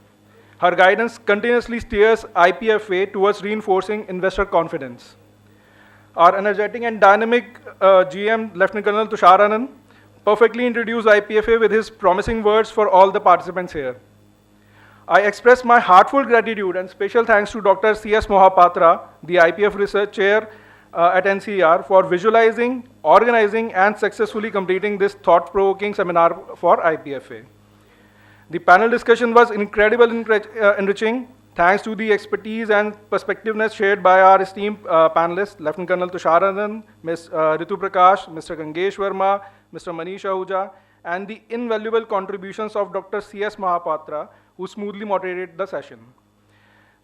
Her guidance continuously steers IEPFA towards reinforcing investor confidence. Our energetic and dynamic GM, Lieutenant Colonel Tushar Anand, perfectly introduced IEPFA with his promising words for all the participants here. I express my heartfelt gratitude and special thanks to Dr. C.S. Mohapatra, the IPF Research Chair at NCER, for visualizing, organizing, and successfully completing this thought-provoking seminar for IPFA. The panel discussion was incredibly enriching, thanks to the expertise and perspectiveness shared by our esteemed panelists, Lieutenant Colonel Tushar Anand, Ms. Ritu Prakash, Mr. Gangesh Verma, Mr. Manish Ahuja, and the invaluable contributions of Dr. C.S. Mohapatra, who smoothly moderated the session.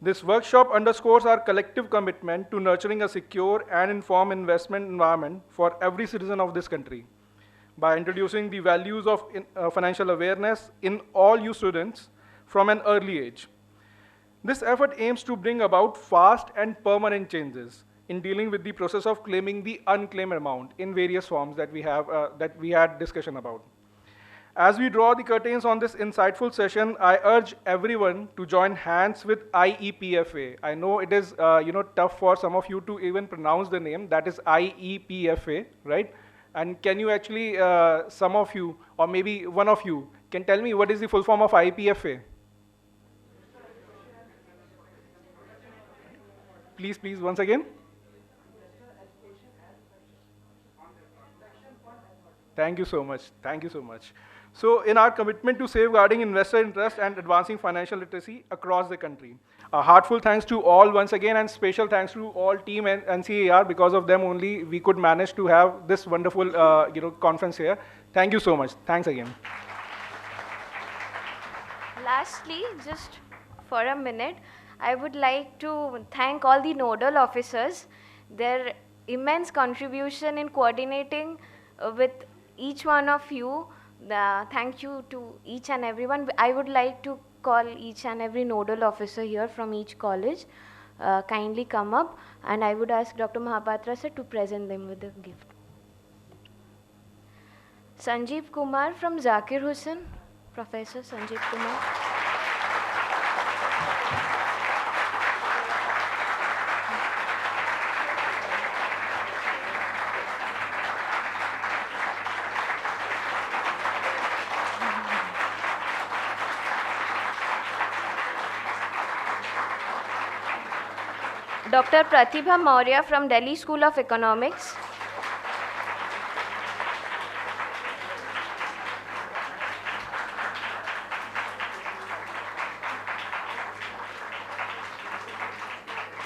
This workshop underscores our collective commitment to nurturing a secure and informed investment environment for every citizen of this country by introducing the values of financial awareness in all you students from an early age. This effort aims to bring about fast and permanent changes in dealing with the process of claiming the unclaimed amount in various forms that we had discussion about. As we draw the curtains on this insightful session, I urge everyone to join hands with IEPFA. I know it is tough for some of you to even pronounce the name. That is IEPFA, right? And can you actually, some of you, or maybe one of you, can tell me what is the full form of IEPFA? Please, once again. Thank you so much. Thank you so much. So in our commitment to safeguarding investor interest and advancing financial literacy across the country, a heartfelt thanks to all once again, and special thanks to all team and NCAER. Because of them only we could manage to have this wonderful conference here. Thank you so much. Thanks again. Lastly, just for a minute, I would like to thank all the nodal officers. Their immense contribution in coordinating with each one of you. Thank you to each and everyone. I would like to call each and every nodal officer here from each college. Kindly come up, and I would ask Dr. Mohapatra sir to present them with a gift. Sanjeev Kumar from Zakir Hussain. Professor Sanjeev Kumar. Dr. Pratibha Maurya from Delhi School of Economics.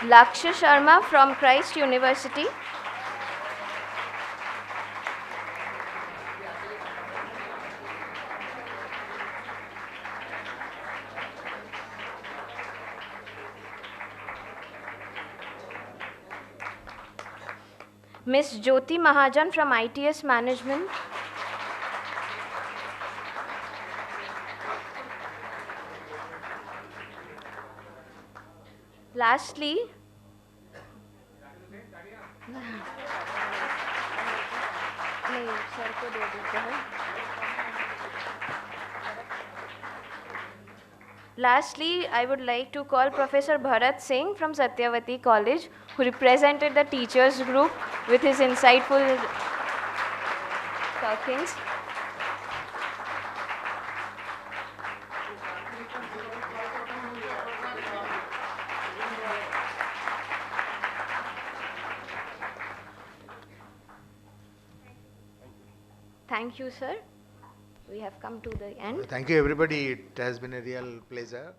Lakshya Sharma from Christ University. Miss Jyoti Mahajan from ITS Management. Lastly, नहीं sir को दे देते हैं. Lastly, I would like to call Professor Bharat Singh from Satyavati College, who represented the teachers group with his insightful talkings. Thank you, sir. We have come to the end. Thank you, everybody. It has been a real pleasure.